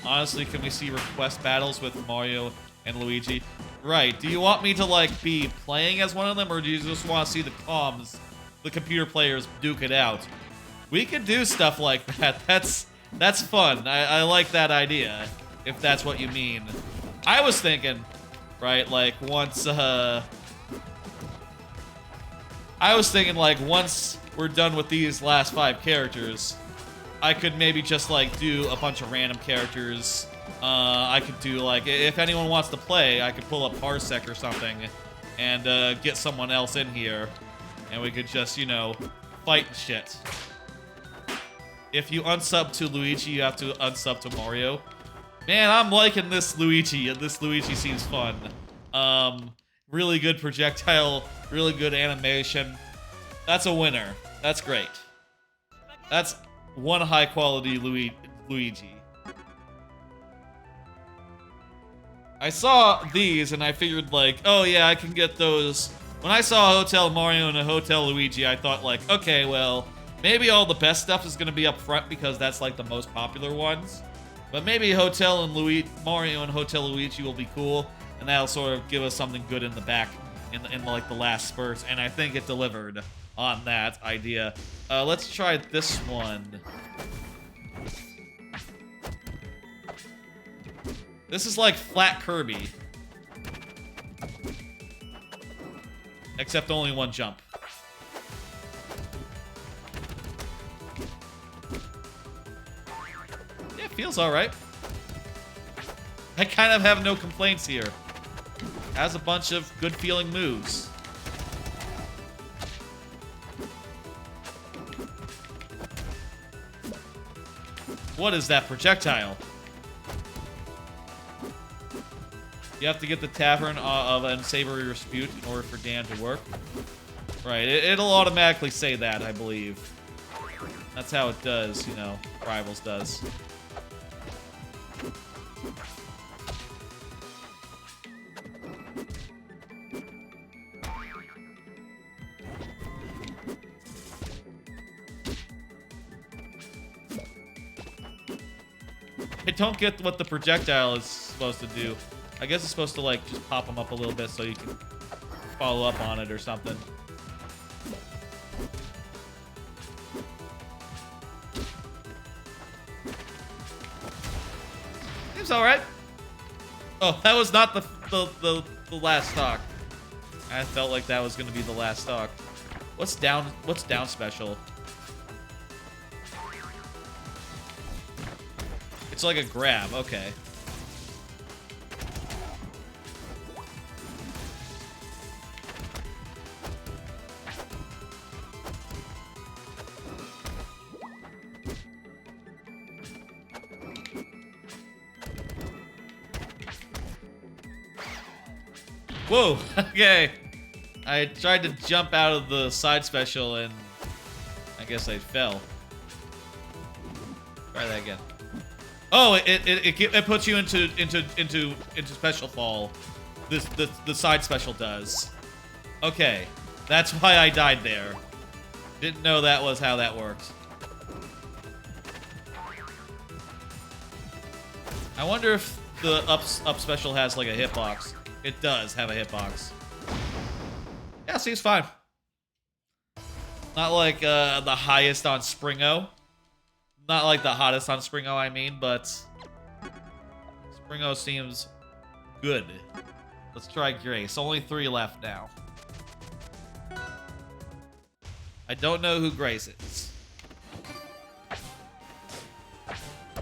[SPEAKER 1] Honestly, can we see request battles with Mario and Luigi? Right. Do you want me to, like, be playing as one of them, or do you just want to see the comms, the computer players, duke it out? We could do stuff like that. That's fun. I like that idea, if that's what you mean. I was thinking, right, like, once we're done with these last 5 characters, I could maybe just, like, do a bunch of random characters. I could do, like, if anyone wants to play, I could pull up Parsec or something and get someone else in here, and we could just, you know, fight and shit. If you unsub to Luigi, you have to unsub to Mario. Man, I'm liking this Luigi. This Luigi seems fun. Really good projectile, really good animation. That's a winner. That's great. That's one high-quality Luigi. I saw these, and I figured, like, oh, yeah, I can get those. When I saw a Hotel Mario and a Hotel Luigi, I thought, like, okay, well, maybe all the best stuff is going to be up front because that's, like, the most popular ones. But maybe Hotel and Mario and Hotel Luigi will be cool, and that'll sort of give us something good in the back in like, the last spurt, and I think it delivered on that idea. Let's try this one. This is like flat Kirby. Except only one jump. Yeah, feels alright. I kind of have no complaints here. Has a bunch of good feeling moves. What is that projectile? You have to get the Tavern of Unsavory Dispute in order for Dan to work. Right, it'll automatically say that, I believe. That's how it does, you know, Rivals does. I don't get what the projectile is supposed to do. I guess it's supposed to, like, just pop them up a little bit so you can follow up on it or something. Seems alright. Oh, that was not the last stock. I felt like that was gonna be the last stock. What's down special? It's like a grab, okay. Whoa, okay. I tried to jump out of the side special and I guess I fell. Try that again. Oh, it puts you into special fall. The side special does. Okay, that's why I died there. Didn't know that was how that works. I wonder if the up special has like a hitbox. It does have a hitbox. Yeah, seems fine. Not like the highest on Springo. Not like the hottest on Springo, I mean, but Springo seems good. Let's try Grace. Only 3 left now. I don't know who Grace is.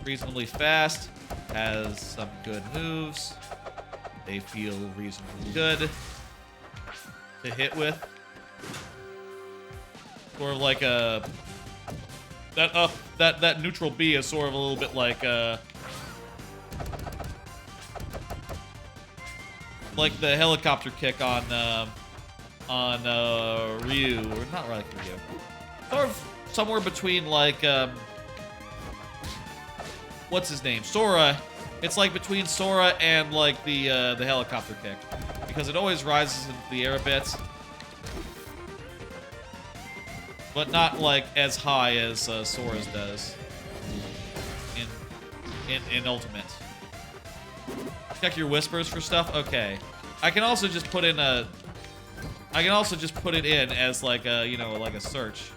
[SPEAKER 1] Reasonably fast. Has some good moves. They feel reasonably good to hit with. Sort of like a... That neutral B is sort of a little bit like like the helicopter kick on Ryu, or not like Ryu, sort of somewhere between like what's his name, Sora. It's like between Sora and like the helicopter kick, because it always rises into the air a bit, but not like as high as Sora's does in Ultimate. Check your whispers for stuff. Okay, I can also just put in a. I can also just put it in as like a, you know, like a search.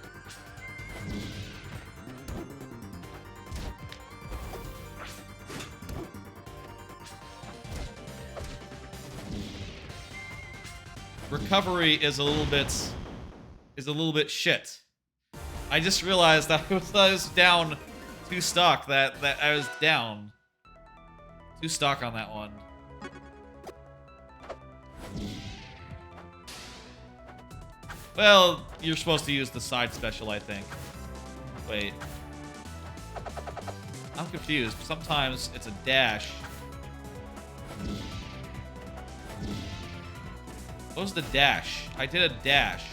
[SPEAKER 1] Recovery is a little bit shit. I just realized that I was down 2 stock. That I was down 2 stock on that one. Well, you're supposed to use the side special, I think. Wait. I'm confused. Sometimes it's a dash. What was the dash? I did a dash.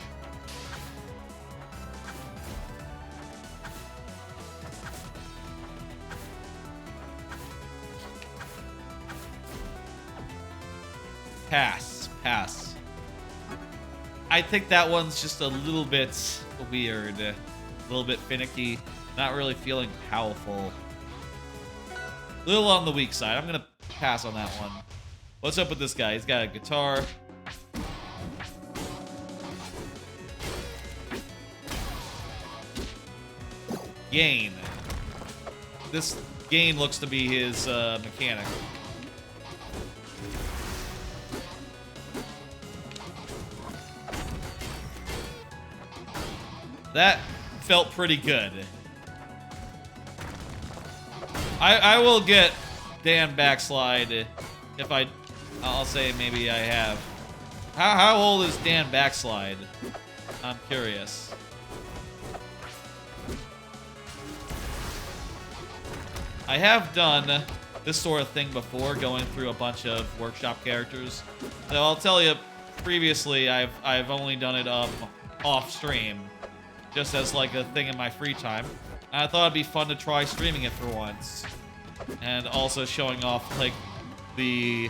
[SPEAKER 1] Pass. Pass. I think that one's just a little bit weird. A little bit finicky. Not really feeling powerful. A little on the weak side. I'm gonna pass on that one. What's up with this guy? He's got a guitar. Gain. This gain looks to be his mechanic. That felt pretty good. I will get Dan Backslide if I'll say maybe I have. How old is Dan Backslide? I'm curious. I have done this sort of thing before, going through a bunch of workshop characters. So I'll tell you, previously I've only done it off stream, just as like a thing in my free time. And I thought it'd be fun to try streaming it for once, and also showing off like the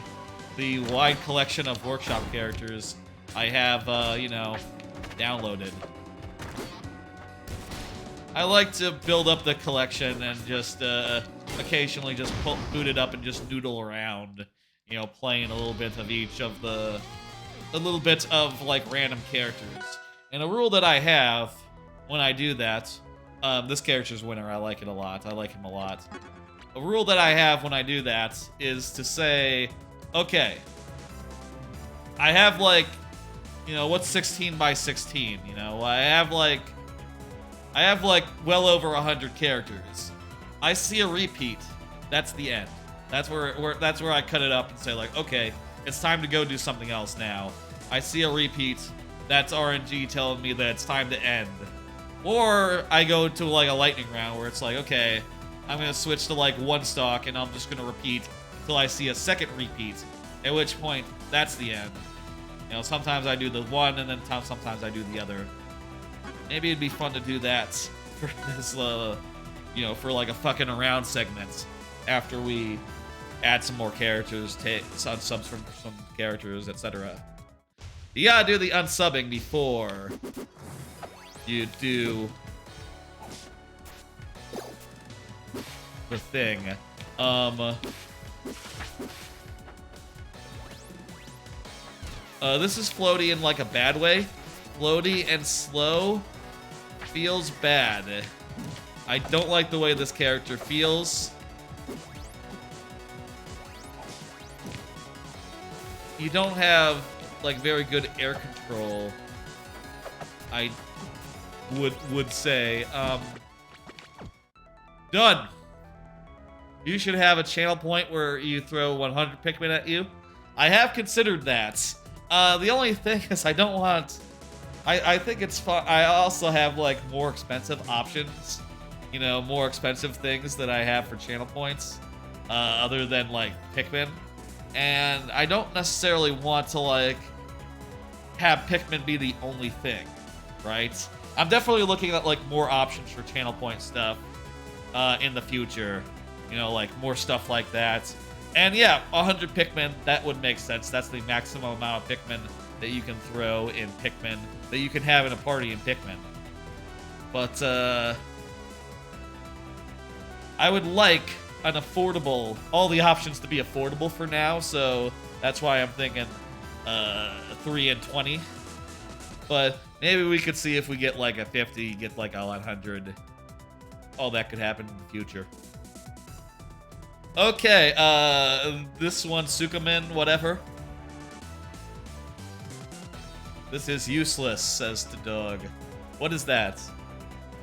[SPEAKER 1] wide collection of workshop characters I have, you know, downloaded. I like to build up the collection and just occasionally just boot it up and just noodle around, you know, playing a little bit of each of a little bit of like random characters. And a rule that I have when I do that, this character's winner, I like it a lot. I like him a lot. A rule that I have when I do that is to say, okay, I have like, you know, what's 16 by 16? You know, I have like well over 100 characters. I see a repeat. That's the end. That's where I cut it up and say like, okay, it's time to go do something else now. I see a repeat. That's RNG telling me that it's time to end. Or I go to like a lightning round where it's like, okay, I'm gonna switch to like 1 stock and I'm just gonna repeat till I see a second repeat. At which point, that's the end. You know, sometimes I do the one and then sometimes I do the other. Maybe it'd be fun to do that for this, you know, for like a fucking around segment after we add some more characters, take unsubs from some characters, etc. You gotta do the unsubbing before you do the thing. This is floaty in like a bad way. Floaty and slow feels bad. I don't like the way this character feels. You don't have like very good air control, I would say. Done. You should have a channel point where you throw 100 Pikmin at you. I have considered that. The only thing is I don't want... I think it's fun. I also have like more expensive options, you know, more expensive things that I have for channel points, other than like Pikmin. and I don't necessarily want to like have Pikmin be the only thing, right? I'm definitely looking at like more options for channel point stuff in the future, you know, like more stuff like that. And yeah, 100 Pikmin, that would make sense. That's the maximum amount of Pikmin that you can throw in Pikmin, that you can have in a party in Pikmin. But I would like an affordable, all the options to be affordable for now, so that's why I'm thinking 3 and 20. But maybe we could see if we get like a 50, get like a 100. All that could happen in the future. Okay, this one, Sukumin, whatever. This is useless, says the dog. What is that?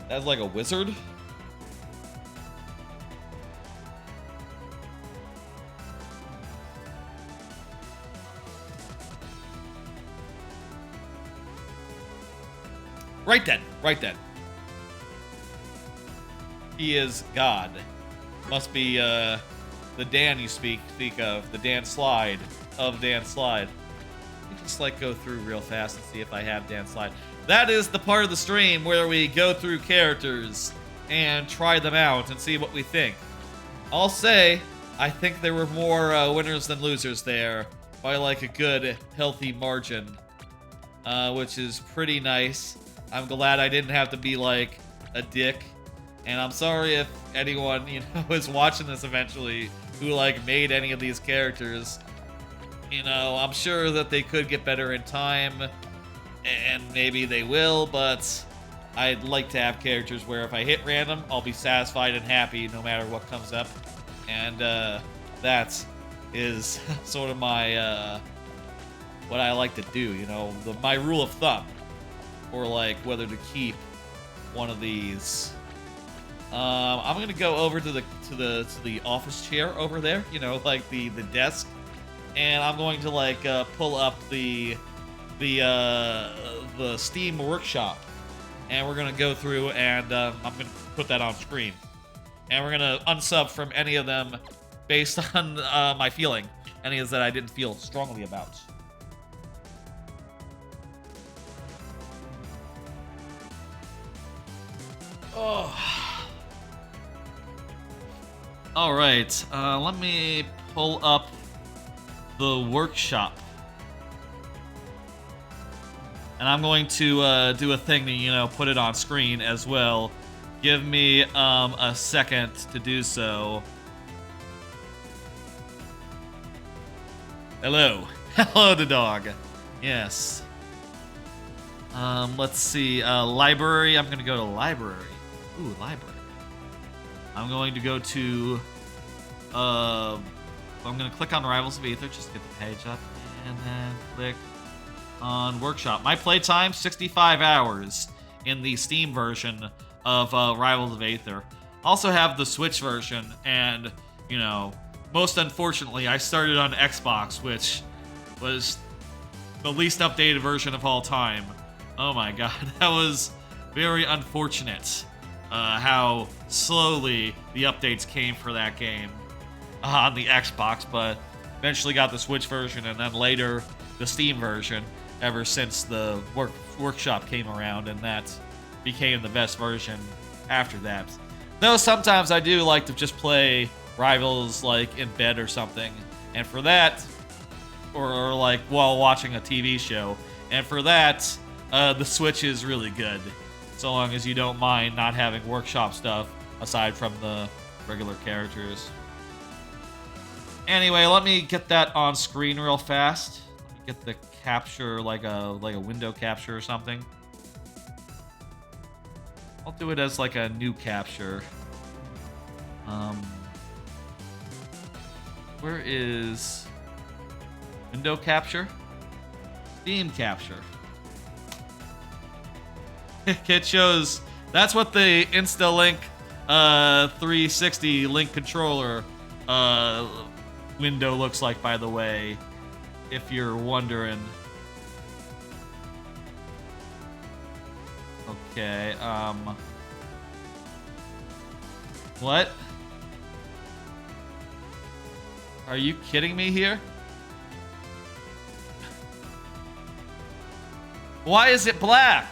[SPEAKER 1] That's like a wizard? Right then, right then. He is God. Must be the Dan you speak of, the Dan Slide of Dan Slide. Let me just like go through real fast and see if I have Dan Slide. That is the part of the stream where we go through characters and try them out and see what we think. I'll say, I think there were more winners than losers there by like a good, healthy margin, which is pretty nice. I'm glad I didn't have to be like a dick. And I'm sorry if anyone, you know, is watching this eventually who like made any of these characters. You know, I'm sure that they could get better in time, and maybe they will, but I'd like to have characters where if I hit random, I'll be satisfied and happy no matter what comes up. And that is sort of my, what I like to do, you know, my rule of thumb. Or like whether to keep one of these. I'm gonna go over to the office chair over there, you know, like the desk, and I'm going to like pull up the Steam Workshop, and we're gonna go through and I'm gonna put that on screen, and we're gonna unsub from any of them based on my feeling, any of that I didn't feel strongly about. Oh. All right, let me pull up the workshop. And I'm going to do a thing to, you know, put it on screen as well. Give me a second to do so. Hello. Hello, the dog. Yes. Let's see. Library. I'm going to go to library. Ooh, library. I'm going to go to... I'm going to click on Rivals of Aether, just to get the page up, and then click on Workshop. My playtime, 65 hours in the Steam version of Rivals of Aether. Also have the Switch version, and, you know, most unfortunately, I started on Xbox, which was the least updated version of all time. Oh my god, that was very unfortunate. How slowly the updates came for that game on the Xbox, but eventually got the Switch version, and then later the Steam version, ever since the Workshop came around, and that became the best version after that. Though sometimes I do like to just play Rivals like in bed or something, and for that, or like while watching a TV show, and for that, the Switch is really good. So long as you don't mind not having Workshop stuff aside from the regular characters. Anyway, let me get that on screen real fast. Let me get the capture, like a window capture or something. I'll do it as like a new capture. Where is window capture? Steam capture. It shows, that's what the InstaLink 360 link controller window looks like, by the way, if you're wondering. Okay, what? Are you kidding me here? Why is it black?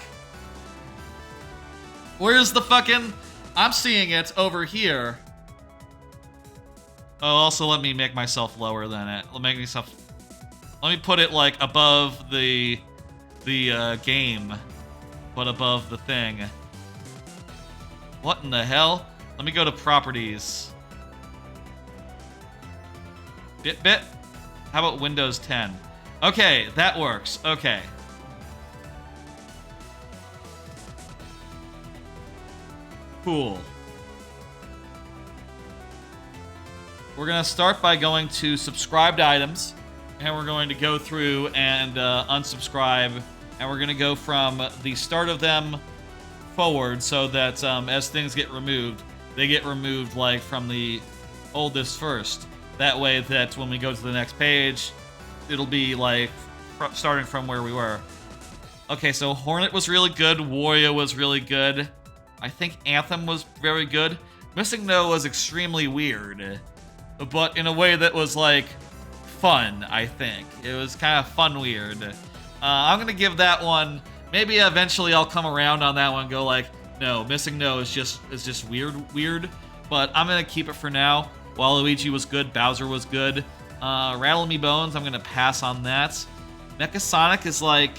[SPEAKER 1] Where's the fucking... I'm seeing it over here. Oh, also let me make myself lower than it. Let me put it like above the game, but above the thing. What in the hell? Let me go to properties. Bit. How about Windows 10? Okay, that works. Okay. Cool. We're going to start by going to subscribed items, and we're going to go through and unsubscribe, and we're going to go from the start of them forward so that as things get removed, they get removed like from the oldest first. That way that when we go to the next page, it'll be like starting from where we were. Okay, so Hornet was really good, Wario was really good. I think Anthem was very good. Missing No was extremely weird, but in a way that was like fun, I think. It was kind of fun weird. I'm gonna give that one, maybe eventually I'll come around on that one and go like, no, Missing No is just weird, but I'm gonna keep it for now. Waluigi was good, Bowser was good. Rattle Me Bones, I'm gonna pass on that. Mecha Sonic is like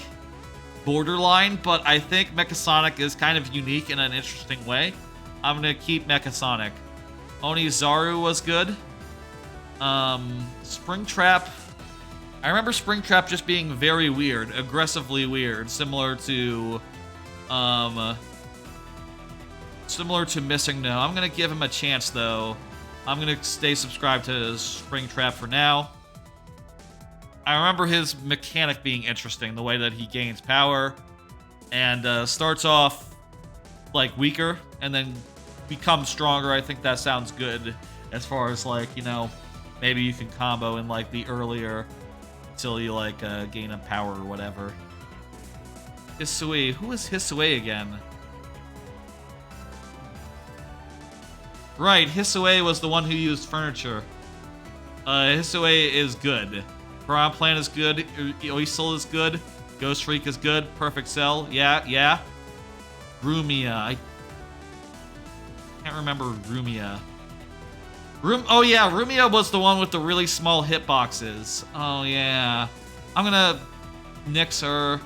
[SPEAKER 1] borderline, but I think Mecha Sonic is kind of unique in an interesting way. I'm gonna keep Mecha Sonic. Onizaru was good. Springtrap. I remember Springtrap just being very weird, aggressively weird, similar to Missing No. I'm gonna give him a chance though. I'm gonna stay subscribed to Springtrap for now. I remember his mechanic being interesting, the way that he gains power and starts off like weaker and then becomes stronger. I think that sounds good as far as like, you know, maybe you can combo in like the earlier until you like gain a power or whatever. Hisui. Who is Hisui again? Right, Hisui was the one who used furniture. Hisui is good. Piranha Plant is good. Oisel is good. Ghost Freak is good. Perfect Cell. Yeah. Rumia. I can't remember Rumia. Oh yeah, Rumia was the one with the really small hitboxes. Oh yeah. I'm gonna nix her.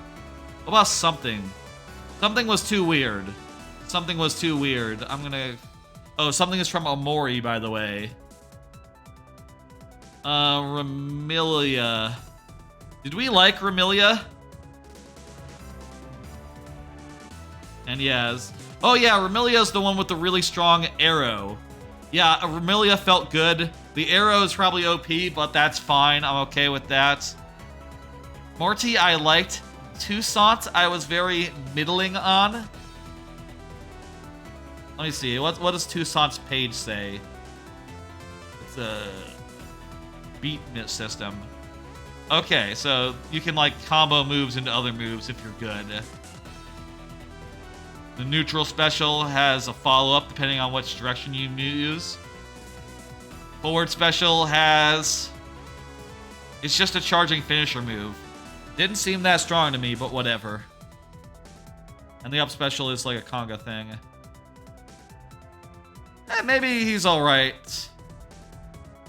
[SPEAKER 1] What about Something? Something was too weird. I'm gonna... Oh, Something is from Omori, by the way. Remilia. Did we like Remilia? And yes. Oh yeah, Remilia's the one with the really strong arrow. Yeah, Remilia felt good. The arrow is probably OP, but that's fine. I'm okay with that. Morty, I liked. Toussaint, I was very middling on. Let me see. What does Toussaint's page say? It's a beat system. Okay, so you can like combo moves into other moves if you're good. The neutral special has a follow-up depending on which direction you use. Forward special has... It's just a charging finisher move. Didn't seem that strong to me, but whatever. And the up special is like a conga thing. Maybe he's alright.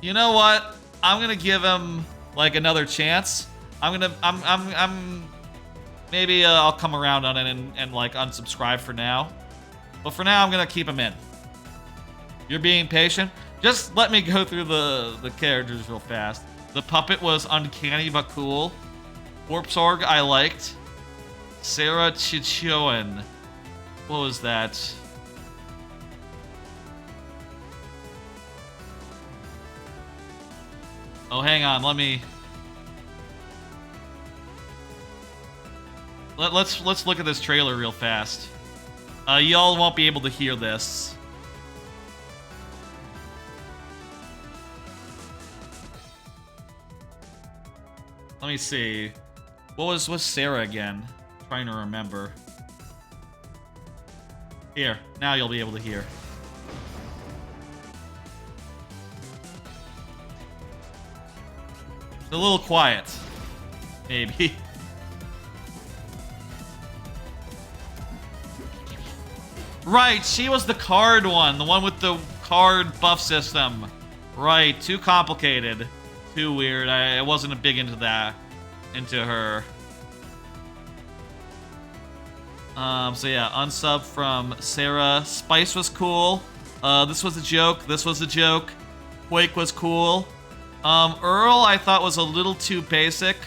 [SPEAKER 1] You know what? I'm gonna give him like another chance. Maybe I'll come around on it and like unsubscribe for now. But for now, I'm gonna keep him in. You're being patient. Just let me go through the characters real fast. The puppet was uncanny but cool. Warpsorg I liked. Sarah Chichoen. What was that? Oh, hang on. Let's look at this trailer real fast. Y'all won't be able to hear this. Let me see. What's Sarah again? I'm trying to remember. Here, now you'll be able to hear. It's a little quiet. Maybe. Right, she was the card one, the one with the card buff system. Right, too complicated. Too weird. I wasn't big into that. Into her. So yeah, unsub from Sarah. Spice was cool. This was a joke. This was a joke. Quake was cool. Earl I thought was a little too basic.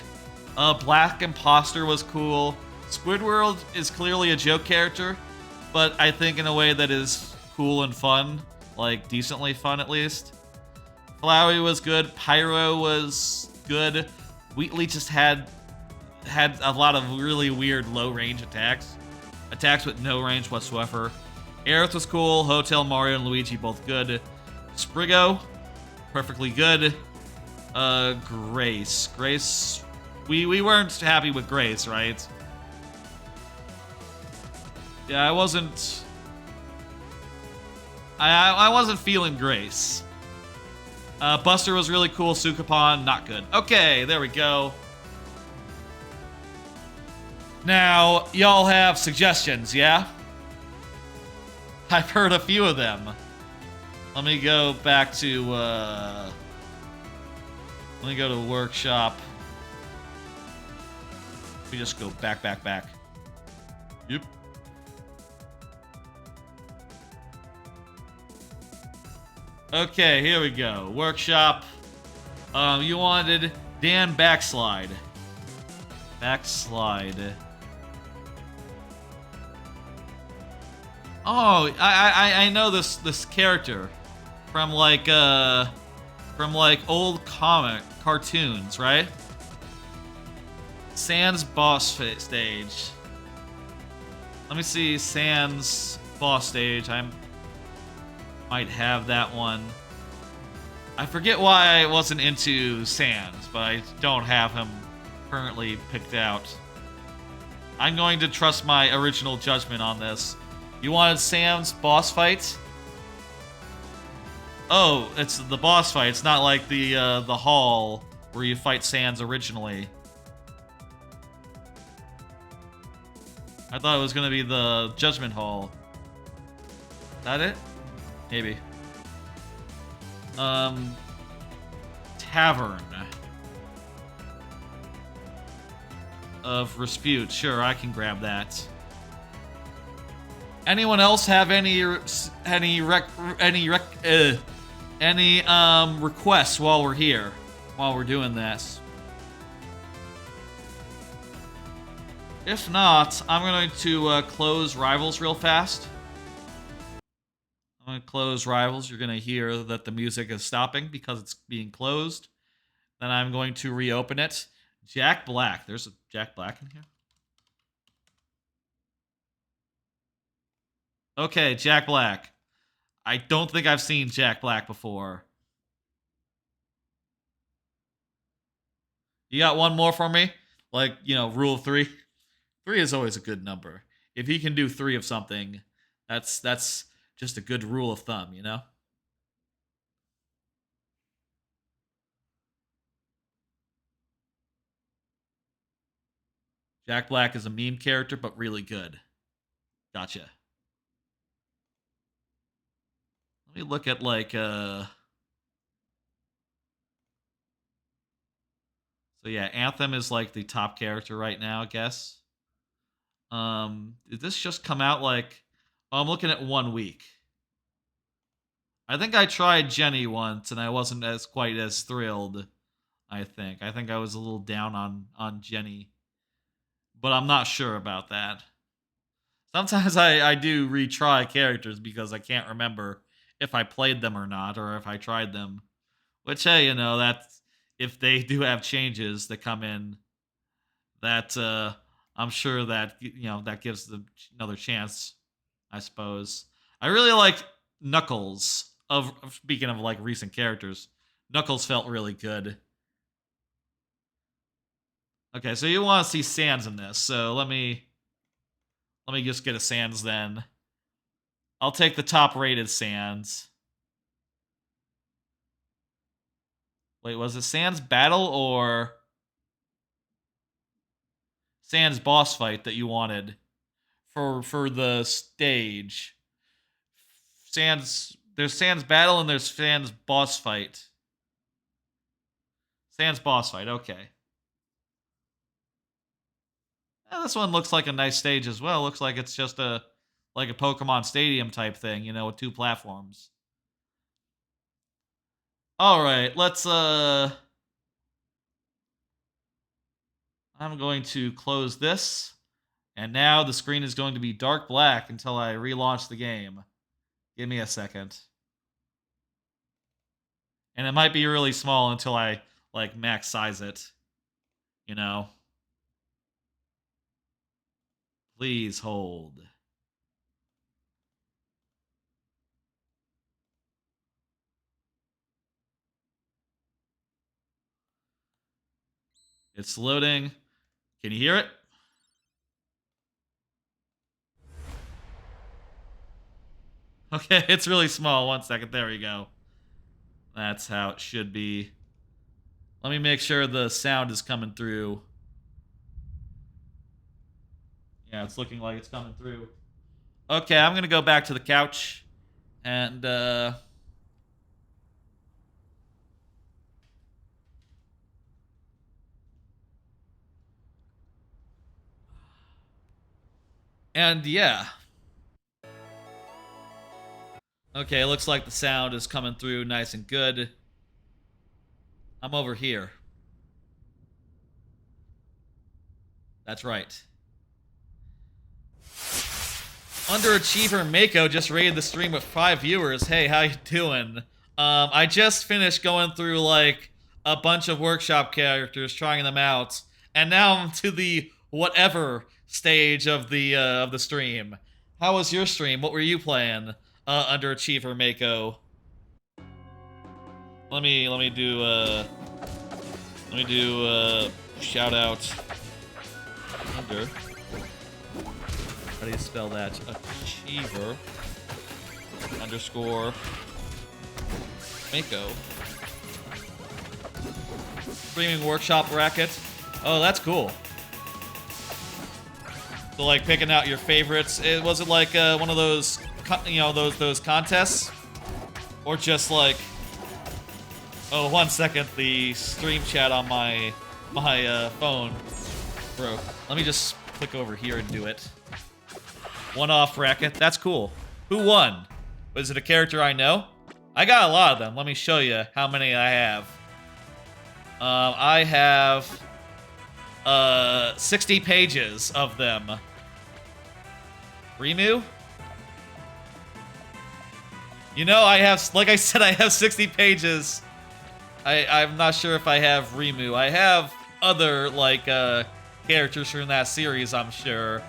[SPEAKER 1] Black Imposter was cool. Squidward is clearly a joke character, but I think in a way that is cool and fun. Like, decently fun at least. Flowey was good. Pyro was good. Wheatley just had a lot of really weird low-range attacks. Attacks with no range whatsoever. Aerith was cool. Hotel, Mario, and Luigi both good. Sprigo, perfectly good. Grace. Grace, we weren't happy with Grace, right? Yeah, I wasn't feeling Grace. Buster was really cool. Sukapon, not good. Okay, there we go. Now, y'all have suggestions, yeah? I've heard a few of them. Let me go back to, let me go to workshop. We just go back. Yep. Okay, here we go. Workshop. You wanted Dan Backslide. Backslide. Oh, I know this character from like old comic cartoons, right? Sans boss stage. Let me see Sans boss stage. I might have that one. I forget why I wasn't into Sans, but I don't have him currently picked out. I'm going to trust my original judgment on this. You wanted Sans boss fight? Oh, it's the boss fight. It's not like the hall where you fight Sans originally. I thought it was gonna be the Judgment Hall. Is that it? Maybe. Tavern of Dispute. Sure, I can grab that. Anyone else have any requests while we're here, while we're doing this? If not, I'm going to close Rivals real fast. I'm going to close Rivals. You're going to hear that the music is stopping because it's being closed. Then I'm going to reopen it. Jack Black. There's a Jack Black in here. Okay, Jack Black. I don't think I've seen Jack Black before. You got one more for me? Like, you know, rule of 3? 3 is always a good number. If he can do 3 of something, that's just a good rule of thumb, you know? Jack Black is a meme character, but really good. Gotcha. Let me look at, like, So yeah, Anthem is, like, the top character right now, I guess. Did this just come out, like... Oh, I'm looking at 1 week. I think I tried Jenny once, and I wasn't quite as thrilled, I think. I think I was a little down on Jenny. But I'm not sure about that. Sometimes I do retry characters because I can't remember if I played them or not, or if I tried them. Which, hey, you know, that's if they do have changes that come in, that I'm sure that, you know, that gives them another chance, I suppose. I really liked Knuckles. Speaking of like recent characters, Knuckles felt really good. Okay, so you want to see Sans in this, so let me just get a Sans then. I'll take the top rated Sans. Wait, was it Sans Battle or Sans Boss Fight that you wanted for the stage? Sans battle and there's Sans boss fight. Sans boss fight, okay. This one looks like a nice stage as well. Looks like it's just like a Pokemon Stadium type thing, you know, with 2 platforms. All right, let's I'm going to close this. And now the screen is going to be dark black until I relaunch the game. Give me a second. And it might be really small until I like max size it. You know. Please hold. It's loading. Can you hear it? Okay, it's really small. 1 second. There we go. That's how it should be. Let me make sure the sound is coming through. Yeah, it's looking like it's coming through. Okay, I'm going to go back to the couch. And, yeah. Okay, it looks like the sound is coming through nice and good. I'm over here. That's right. Underachiever Mako just raided the stream with 5 viewers. Hey, how you doing? I just finished going through like a bunch of workshop characters, trying them out, and now I'm to the whatever stage of the stream. How was your stream? What were you playing? Underachiever Mako. Let me do shout out under. How do you spell that? Achiever underscore Mako. Streaming workshop bracket. Oh, that's cool. So like picking out your favorites. Was it like one of those, you know, those contests, or just like? Oh, 1 second. The stream chat on my phone broke. Let me just click over here and do it. One-off bracket. That's cool. Who won? Was it a character I know? I got a lot of them. Let me show you how many I have. I have 60 pages of them. Rimu? You know, I have, like I said, I have 60 pages. I'm not sure if I have Rimu. I have other, like, characters from that series, I'm sure.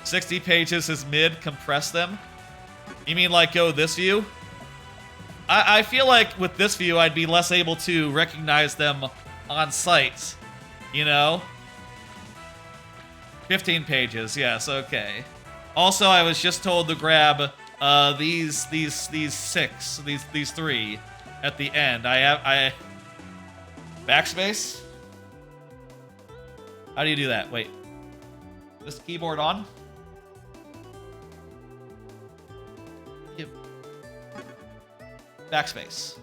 [SPEAKER 1] 60 pages is mid, compress them? You mean, like, go this view? I feel like with this view, I'd be less able to recognize them on sight, you know? 15 pages, yes, okay. Also, I was just told to grab these 3 at the end. I backspace? How do you do that? Wait. Is this keyboard on? Yep. Backspace.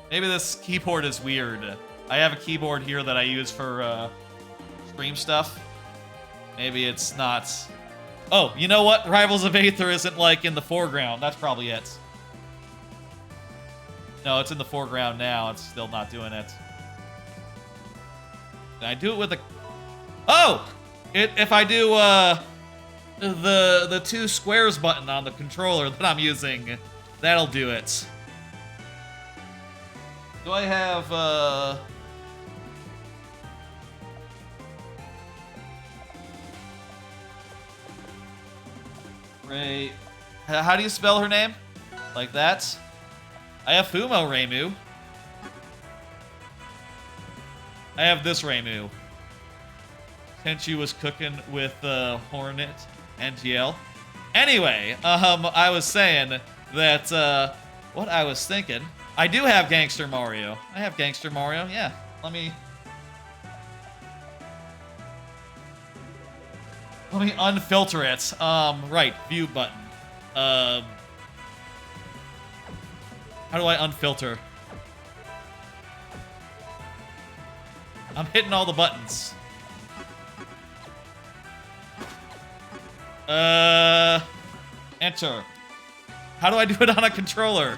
[SPEAKER 1] Maybe this keyboard is weird. I have a keyboard here that I use for stream stuff. Maybe it's not. Oh, you know what? Rivals of Aether isn't, like, in the foreground. That's probably it. No, it's in the foreground now. It's still not doing it. Can I do it with a... Oh! If I do, the 2 squares button on the controller that I'm using, that'll do it. Do I have, Ray... How do you spell her name? Like that? I have Fumo Reimu. I have this Reimu. Tenchi was cooking with Hornet and GL. Anyway, I was saying that, what I was thinking... I do have Gangster Mario. I have Gangster Mario, yeah. Let me... Let me unfilter it. Right, view button. How do I unfilter? I'm hitting all the buttons. Enter. How do I do it on a controller?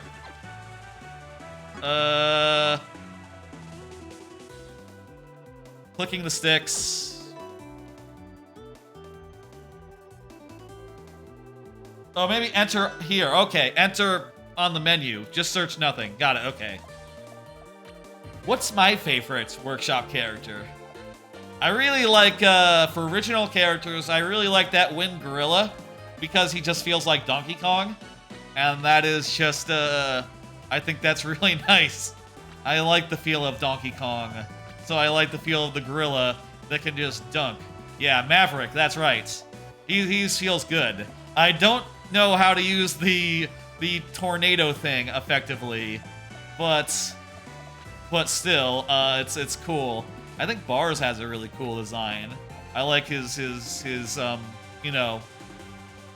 [SPEAKER 1] Clicking the sticks. Oh, maybe enter here. Okay, enter on the menu. Just search nothing. Got it, okay. What's my favorite workshop character? I really like, for original characters, I really like that Wind Gorilla because he just feels like Donkey Kong. And that is just, I think that's really nice. I like the feel of Donkey Kong. So I like the feel of the gorilla that can just dunk. Yeah, Maverick, that's right. He feels good. I don't know how to use the tornado thing effectively, but still, it's cool. I think Bars has a really cool design. I like his you know,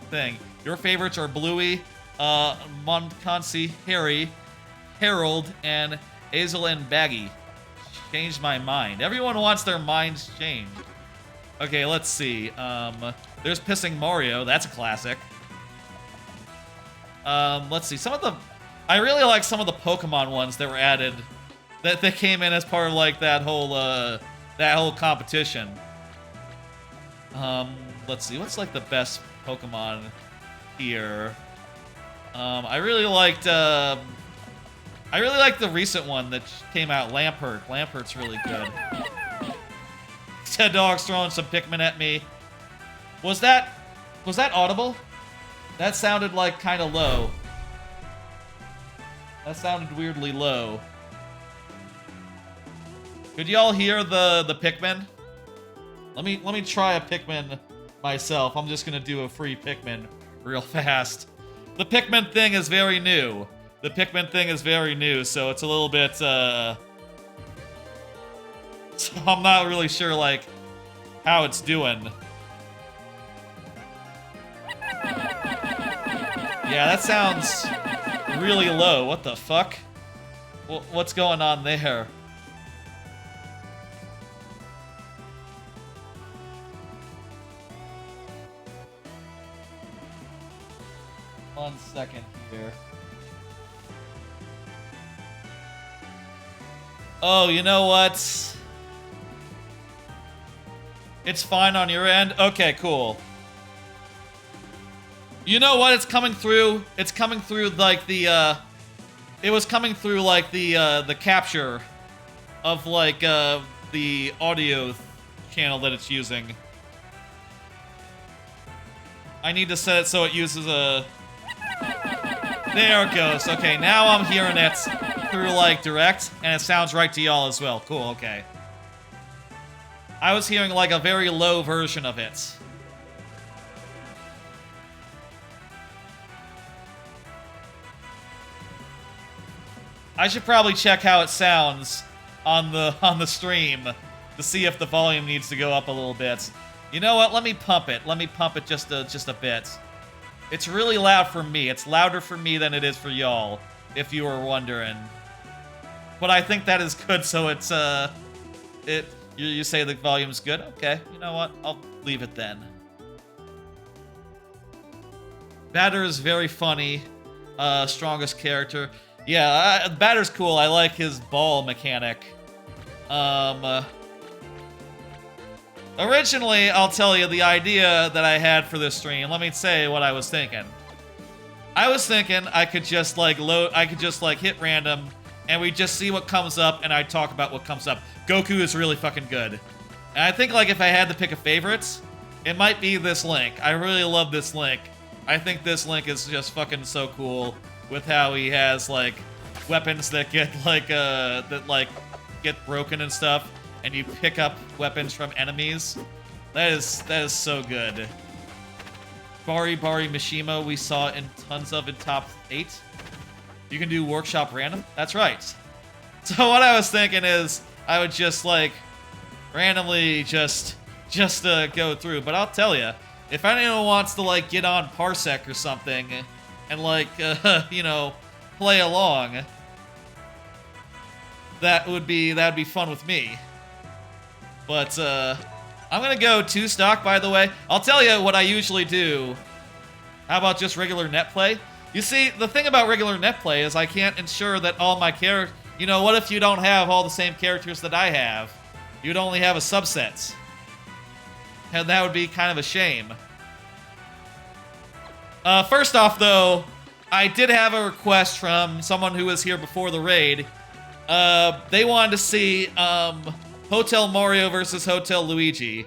[SPEAKER 1] thing. Your favorites are Bluey, Monconsi, Harry, Harold, and Hazel and Baggy. Changed my mind. Everyone wants their minds changed. Okay, let's see. There's Pissing Mario. That's a classic. Let's see. I really like some of the Pokemon ones that were added. That came in as part of like that whole competition. Let's see. What's like the best Pokemon here? I really liked the recent one that came out, Lampert. Lampert's really good. Ted Dog's throwing some Pikmin at me. Was that audible? That sounded like kind of low. That sounded weirdly low. Could y'all hear the Pikmin? Let me try a Pikmin myself. I'm just gonna do a free Pikmin real fast. The Pikmin thing is very new. The Pikmin thing is very new, so it's a little bit, so I'm not really sure, like, how it's doing. Yeah, that sounds really low. What the fuck? What's going on there? One second here. Oh, you know what? It's fine on your end? Okay, cool. You know what? It's coming through. It's coming through like the, it was coming through like the capture of like, the audio channel that it's using. I need to set it so it uses a... There it goes. Okay, now I'm hearing it through, like, direct, and it sounds right to y'all as well. Cool, okay. I was hearing, like, a very low version of it. I should probably check how it sounds on the stream to see if the volume needs to go up a little bit. You know what? Let me pump it. Let me pump it just a bit. It's really loud for me. It's louder for me than it is for y'all, if you were wondering. But I think that is good, so it's, you say the volume's good? Okay, you know what? I'll leave it then. Batter is very funny. Strongest character. Yeah, Batter's cool. I like his ball mechanic. Originally, I'll tell you the idea that I had for this stream. Let me say what I was thinking. I was thinking I could just like hit random, and we just see what comes up, and I'd talk about what comes up. Goku is really fucking good. And I think like if I had to pick a favorite, it might be this Link. I really love this Link. I think this Link is just fucking so cool with how he has like weapons that get like get broken and stuff. And you pick up weapons from enemies. That is so good. Bari Mishima we saw in tons of in top 8. You can do workshop random? That's right. So what I was thinking is I would just like randomly just just to go through. But I'll tell you, if anyone wants to like get on Parsec or something and like you know, play along, that'd be fun with me. But I'm gonna go 2 stock, by the way. I'll tell you what I usually do. How about just regular net play? You see, the thing about regular net play is I can't ensure that all my characters... You know, what if you don't have all the same characters that I have? You'd only have a subset. And that would be kind of a shame. First off, though, I did have a request from someone who was here before the raid. They wanted to see Hotel Mario versus Hotel Luigi.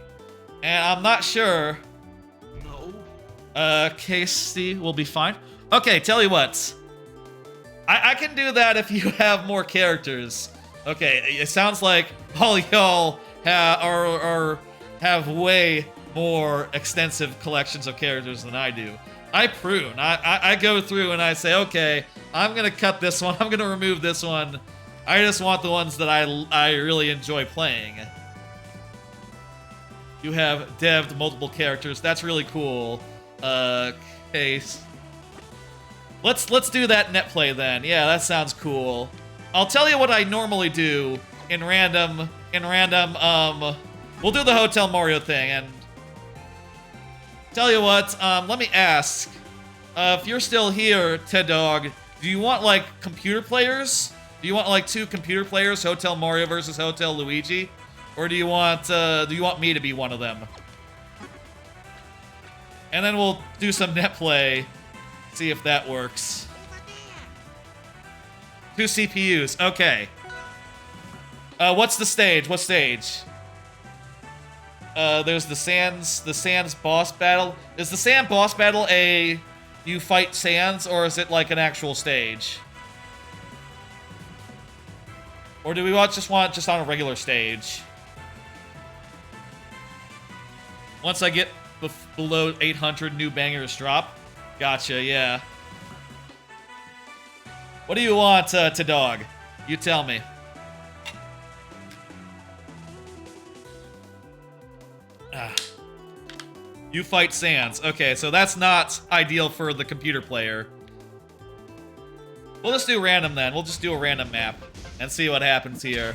[SPEAKER 1] And I'm not sure... Casey will be fine. Okay, tell you what. I can do that if you have more characters. Okay, it sounds like all y'all have way more extensive collections of characters than I do. I prune. I go through and I say, okay, I'm gonna cut this one. I'm gonna remove this one. I just want the ones that I really enjoy playing. You have dev'd multiple characters. That's really cool. Case. Let's do that net play then. Yeah, that sounds cool. I'll tell you what I normally do in random, we'll do the Hotel Mario thing, and tell you what, let me ask, if you're still here, Ted Dog, do you want, like, computer players? Do you want, like, 2 computer players, Hotel Mario versus Hotel Luigi? Or do you want me to be one of them? And then we'll do some net play, see if that works. 2 CPUs, okay. What's the stage? What stage? There's the Sans boss battle. Is the Sans boss battle you fight Sans, or is it like an actual stage? Or do we just want it on a regular stage? Once I get below 800, new bangers drop. Gotcha, yeah. What do you want, to dog? You tell me. You fight Sans. Okay, so that's not ideal for the computer player. We'll just do random then. We'll just do a random map and see what happens here.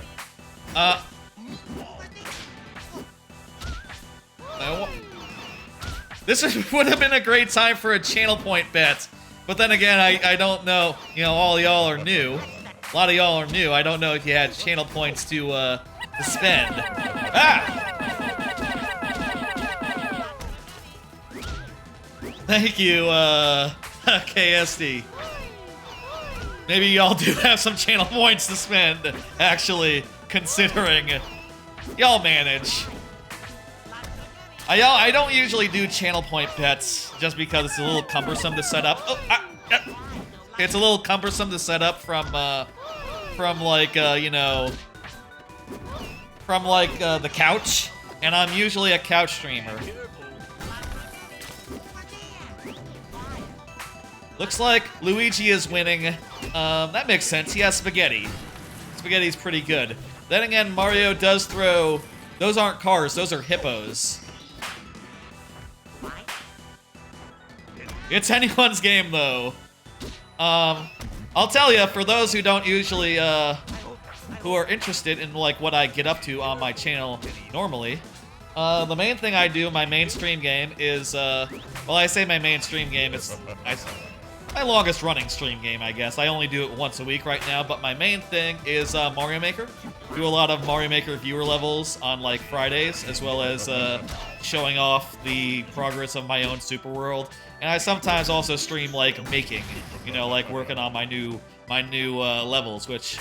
[SPEAKER 1] This would have been a great time for a channel point bet. But then again, I don't know. You know, all y'all are new. A lot of y'all are new. I don't know if you had channel points to spend. Ah! Thank you, KSD. Maybe y'all do have some channel points to spend, actually, considering. Y'all manage. I don't usually do channel point bets just because it's a little cumbersome to set up. Oh, it's a little cumbersome to set up from like, you know, from like the couch, and I'm usually a couch streamer. Looks like Luigi is winning. That makes sense. He has spaghetti. Spaghetti's pretty good. Then again, Mario does throw... Those aren't cars, those are hippos. It's anyone's game, though. I'll tell you, for those who don't usually, who are interested in, like, what I get up to on my channel normally, the main thing I do, my mainstream game, is, well, I say my mainstream game, it's my longest running stream game, I guess. I only do it once a week right now, but my main thing is Mario Maker. Do a lot of Mario Maker viewer levels on, like, Fridays, as well as showing off the progress of my own Super World. And I sometimes also stream, like, making, you know, like, working on my new levels, which,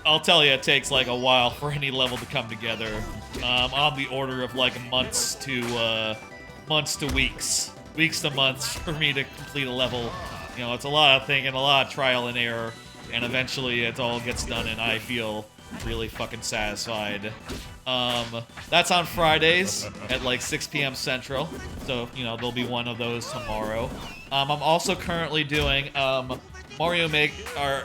[SPEAKER 1] I'll tell you, it takes, like, a while for any level to come together. On the order of, like, months to weeks. Weeks to months for me to complete a level. You know, it's a lot of thinking, a lot of trial and error, and eventually it all gets done and I feel really fucking satisfied. That's on Fridays at like 6 p.m. Central, so, you know, there'll be one of those tomorrow. I'm also currently doing Mario Maker...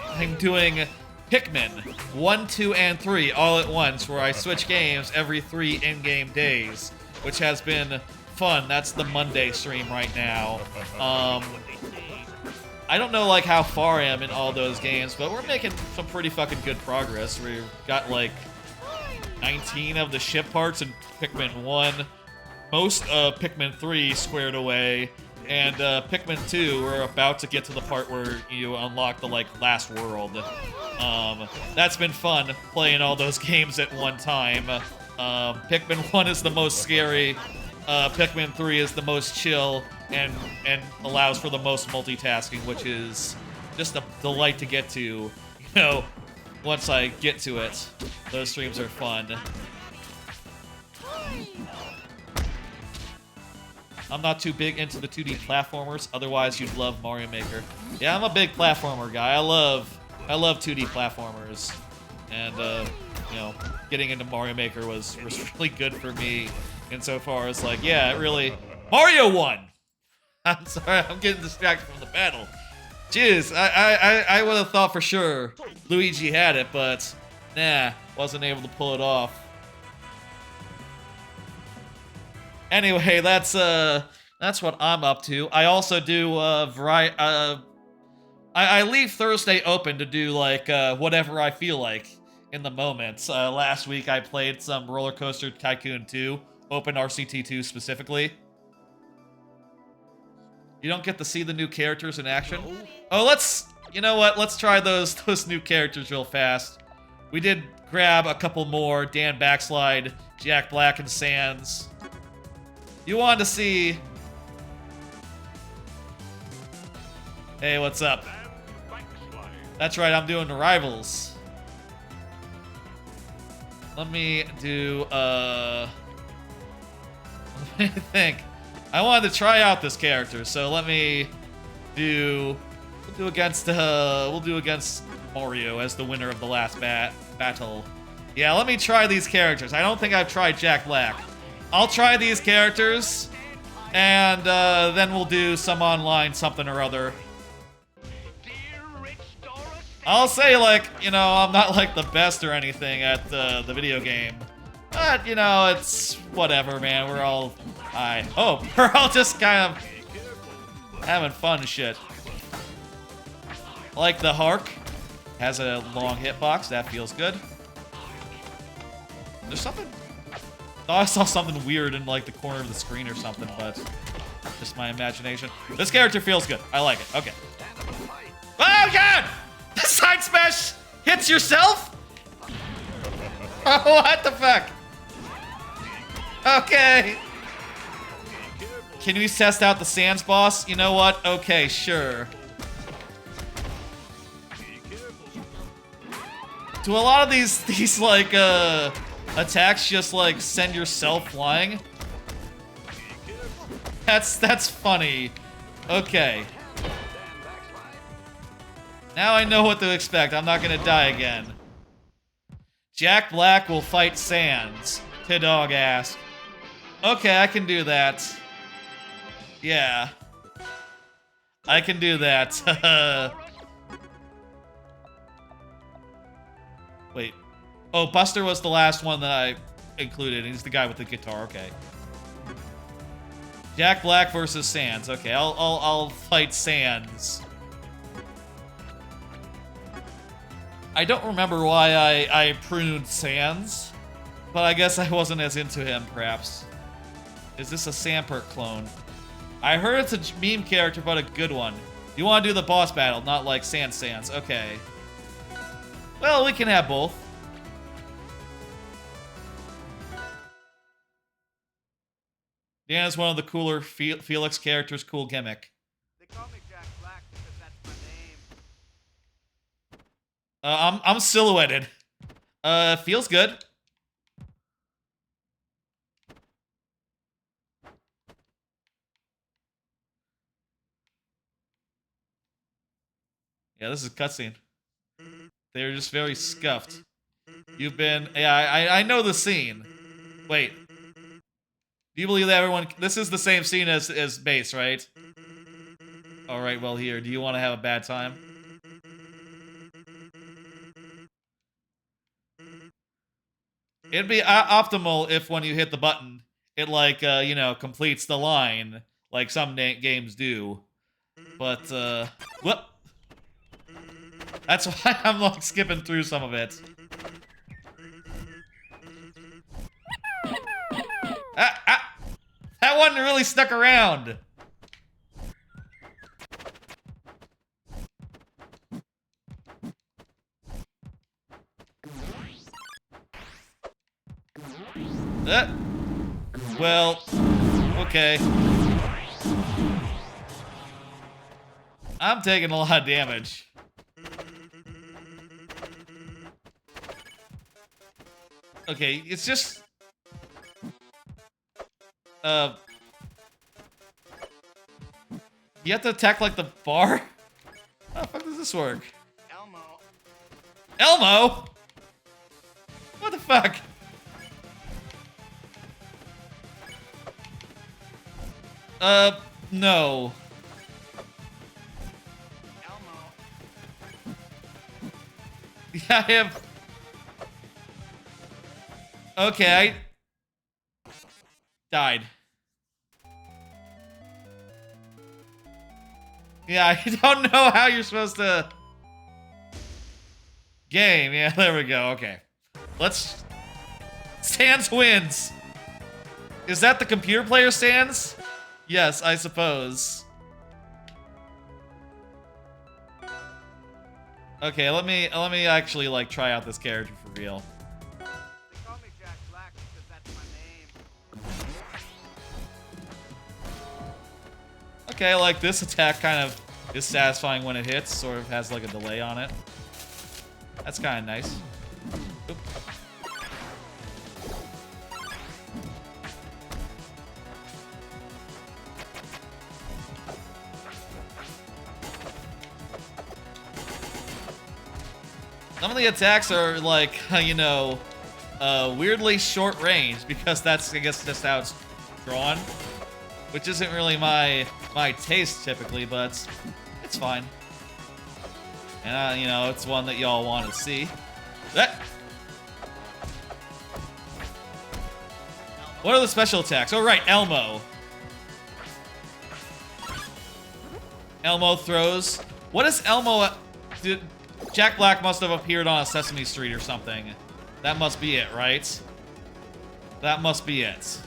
[SPEAKER 1] I'm doing Pikmin 1, 2, and 3 all at once, where I switch games every 3 in-game days, which has been fun. That's the Monday stream right now. I don't know like how far I am in all those games, but we're making some pretty fucking good progress. We've got like 19 of the ship parts in Pikmin 1, most of Pikmin 3 squared away, and Pikmin 2, we're about to get to the part where you unlock the like last world. That's been fun playing all those games at one time. Pikmin 1 is the most scary. Pikmin 3 is the most chill and allows for the most multitasking, which is just a delight to get to. You know, once I get to it, those streams are fun. I'm not too big into the 2D platformers, otherwise you'd love Mario Maker. Yeah, I'm a big platformer guy. I love 2D platformers. And, you know, getting into Mario Maker was really good for me insofar as, like, yeah, it really... Mario won! I'm sorry, I'm getting distracted from the battle. Jeez, I would have thought for sure Luigi had it, but nah, wasn't able to pull it off. Anyway, that's what I'm up to. I also do I leave Thursday open to do like whatever I feel like in the moment. Last week I played some Roller Coaster Tycoon 2, Open RCT 2 specifically. You don't get to see the new characters in action. Oh, you know what? Let's try those new characters real fast. We did grab a couple more: Dan Backslide, Jack Black, and Sans. You wanted to see... Hey, what's up? That's right, I'm doing the Rivals. Let me do, let me think. I wanted to try out this character, so let me do... We'll do against Mario as the winner of the last battle. Yeah, let me try these characters. I don't think I've tried Jack Black. I'll try these characters, and then we'll do some online something or other. I'll say, like, you know, I'm not, like, the best or anything at the video game. But, you know, it's whatever, man. We're all... we're all just kind of having fun and shit. Like the Hark. Has a long hitbox. That feels good. There's something... Oh, I saw something weird in, like, the corner of the screen or something, but just my imagination. This character feels good. I like it. Okay. Oh, God! The side smash hits yourself? Oh, what the fuck? Okay. Can we test out the Sans boss? You know what? Okay, sure. Do a lot of these like, attacks just, like, send yourself flying? That's funny. Okay. Now I know what to expect. I'm not gonna die again. Jack Black will fight Sans. T-Dog asked. Okay, I can do that. Yeah. I can do that. Wait. Oh, Buster was the last one that I included. He's the guy with the guitar. Okay. Jack Black versus Sans. Okay, I'll fight Sans. I don't remember why I pruned Sans, but I guess I wasn't as into him, perhaps. Is this a Sampert clone? I heard it's a meme character, but a good one. You want to do the boss battle, not like Sans. Okay. Well, we can have both. Dan is one of the cooler Felix characters. Cool gimmick.
[SPEAKER 3] They call me Jack Black because that's my name.
[SPEAKER 1] I'm silhouetted. Feels good. Yeah, this is a cutscene. They're just very scuffed. You've been... Yeah, I know the scene. Wait. Do you believe that everyone... This is the same scene as Base, right? Alright, well, here. Do you want to have a bad time? It'd be optimal if when you hit the button, it like, you know, completes the line like some games do. But, whoop. That's why I'm like skipping through some of it. That one really stuck around. Well, okay. I'm taking a lot of damage. Okay, it's just... You have to attack, like, the bar? How the fuck does this work?
[SPEAKER 3] Elmo.
[SPEAKER 1] Elmo? What the fuck? No.
[SPEAKER 3] Elmo.
[SPEAKER 1] Yeah, I have... Okay, I... died. Yeah, I don't know how you're supposed to... Game, yeah, there we go, okay. Let's... Sans wins! Is that the computer player Sans? Yes, I suppose. Okay, let me actually, like, try out this character for real.
[SPEAKER 3] They call me Jack Black because that's my name.
[SPEAKER 1] Okay, like, this attack kind of is satisfying when it hits, sort of has, like, a delay on it. That's kind of nice. Oop. Some of the attacks are, like, you know, weirdly short range, because that's, I guess, just how it's drawn. Which isn't really my taste, typically, but it's fine. And, you know, it's one that y'all want to see. What are the special attacks? Oh, right, Elmo. Elmo throws. What is Elmo... Jack Black must have appeared on a Sesame Street or something. That must be it, right? That must be it.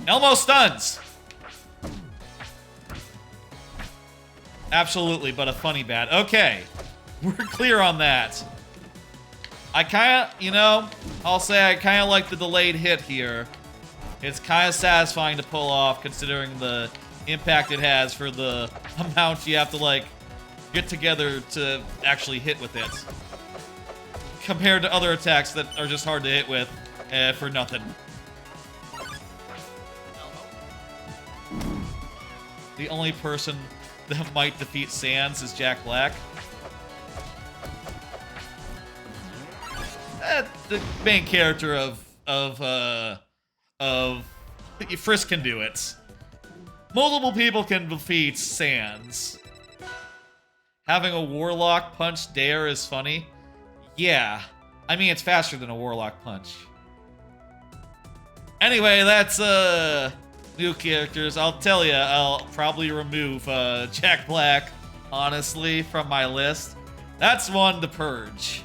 [SPEAKER 1] Elmo stuns! Absolutely, but a funny bad. Okay. We're clear on that. I kinda, you know, I'll say I kinda like the delayed hit here. It's kinda satisfying to pull off, considering the impact it has for the amount you have to, like, get together to actually hit with it. Compared to other attacks that are just hard to hit with for nothing. The only person that might defeat Sans is Jack Black. The main character of Frisk can do it. Multiple people can defeat Sans. Having a Warlock punch Dare is funny. Yeah. I mean, it's faster than a Warlock punch. Anyway, that's, new characters. I'll tell you, I'll probably remove, Jack Black, honestly, from my list. That's one to purge.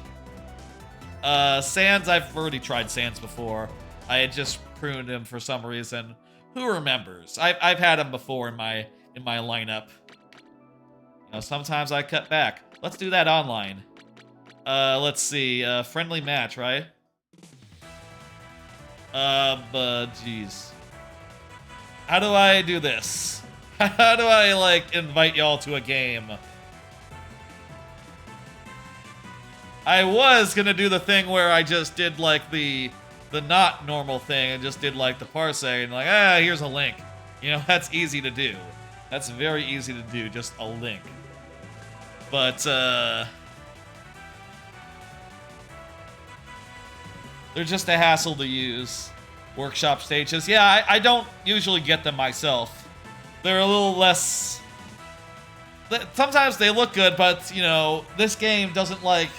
[SPEAKER 1] Sans, I've already tried Sans before. I had just pruned him for some reason. Who remembers? I've had him before in my lineup. You know, sometimes I cut back. Let's do that online. Let's see. Friendly match, right? But jeez. How do I do this? How do I, like, invite y'all to a game? I was gonna do the thing where I just did, like, the not normal thing and just did, like, the parsec and, like, here's a link. You know, that's easy to do. That's very easy to do, just a link. But, they're just a hassle to use. Workshop stages. Yeah, I don't usually get them myself. They're a little less... Sometimes they look good, but, you know, this game doesn't, like,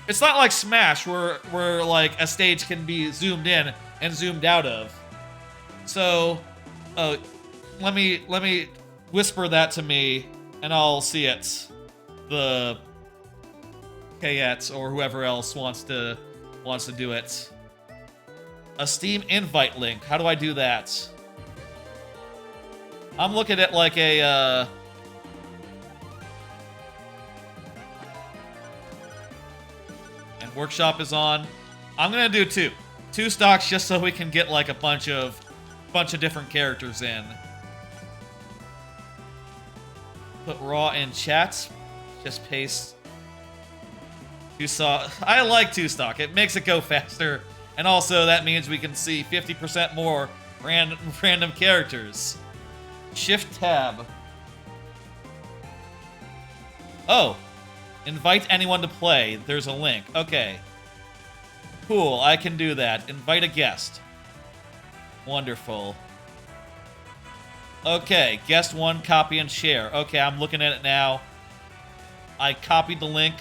[SPEAKER 1] It's not like Smash where like a stage can be zoomed in and zoomed out of. So, let me whisper that to me, and I'll see it. The Kayets or whoever else wants to do it. A Steam invite link. How do I do that? I'm looking at like a and workshop is on. I'm gonna do two stocks just so we can get like a bunch of different characters in. Put raw in chat. Just paste. Two stock. I like two stock. It makes it go faster, and also that means we can see 50% more random characters. Shift tab. Oh, invite anyone to play. There's a link. Okay. Cool. I can do that. Invite a guest. Wonderful. Okay, guest one, copy and share. Okay, I'm looking at it now. I copied the link.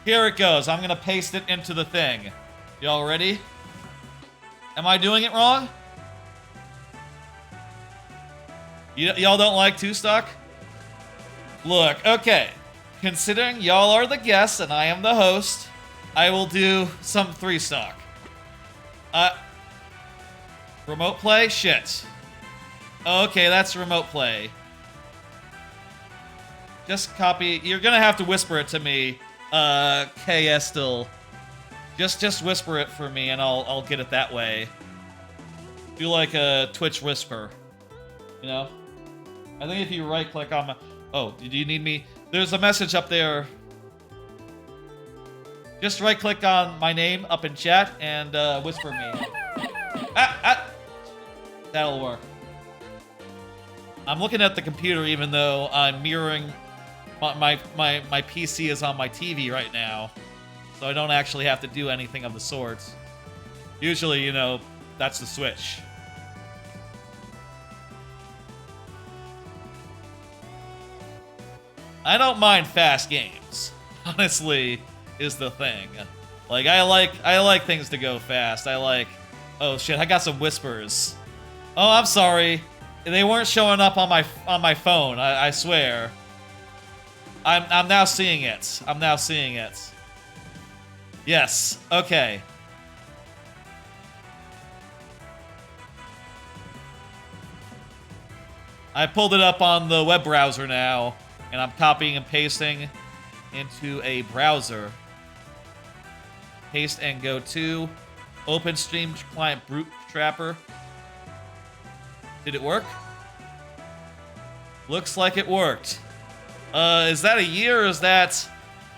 [SPEAKER 1] Here it goes. I'm gonna paste it into the thing. Y'all ready? Am I doing it wrong? Y'all don't like two stock? Look, okay. Considering y'all are the guests and I am the host, I will do some three stock. Remote play? Shit. Okay, that's remote play. Just copy. You're gonna have to whisper it to me, KS still. Just whisper it for me and I'll get it that way. Do like a Twitch whisper. You know? I think if you right click on my... Oh, do you need me? There's a message up there. Just right click on my name up in chat and whisper me. That'll work. I'm looking at the computer even though I'm mirroring my PC is on my TV right now. So I don't actually have to do anything of the sorts. Usually, you know, that's the switch. I don't mind fast games. Honestly, is the thing. Like I like things to go fast. I like... Oh shit, I got some whispers. Oh, I'm sorry. They weren't showing up on my phone. I swear. I'm now seeing it. I'm now seeing it. Yes. Okay. I pulled it up on the web browser now, and I'm copying and pasting into a browser. Paste and go to OpenStream Client Brute Trapper. Did it work? Looks like it worked. Is that a year or is that...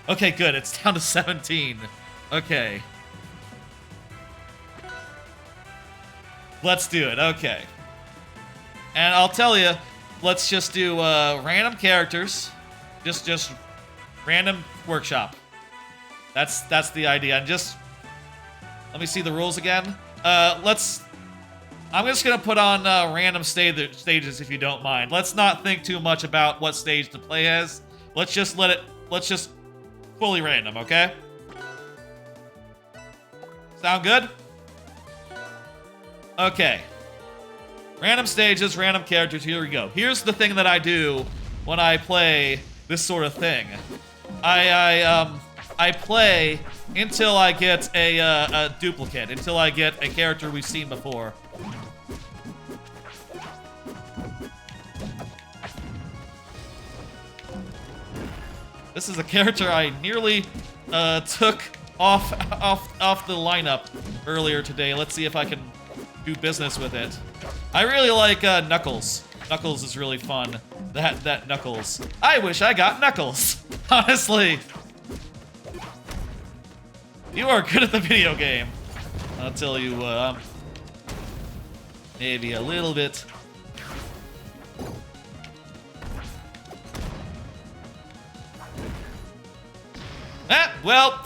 [SPEAKER 1] Okay, good. It's down to 17. Okay. Let's do it. Okay. And I'll tell you, let's just do random characters. Just random workshop. That's the idea. And just... Let me see the rules again. I'm just gonna put on random stages if you don't mind. Let's not think too much about what stage to play as. Let's just fully random, okay? Sound good? Okay. Random stages, random characters, here we go. Here's the thing that I do when I play this sort of thing. I play until I get a duplicate, until I get a character we've seen before. This is a character I nearly took off the lineup earlier today. Let's see if I can do business with it. I really like Knuckles. Knuckles is really fun. That Knuckles. I wish I got Knuckles. Honestly. You are good at the video game. I'll tell you what, maybe a little bit. Well,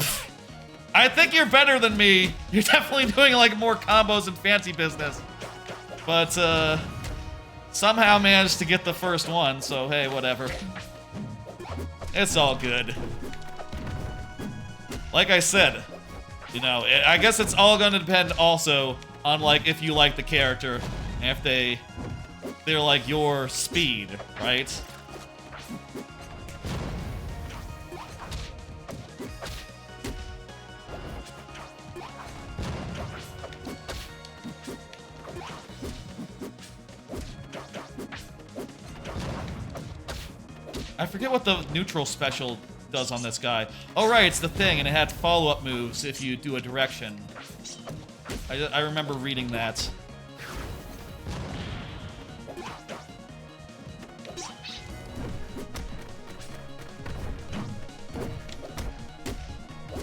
[SPEAKER 1] I think you're better than me. You're definitely doing like more combos and fancy business. But somehow managed to get the first one, so hey, whatever. It's all good. like I said, you know, I guess it's all gonna depend also on like if you like the character and if they're like your speed, right? I forget what the neutral special does on this guy. Oh right, it's the thing, and it had follow-up moves if you do a direction. I remember reading that.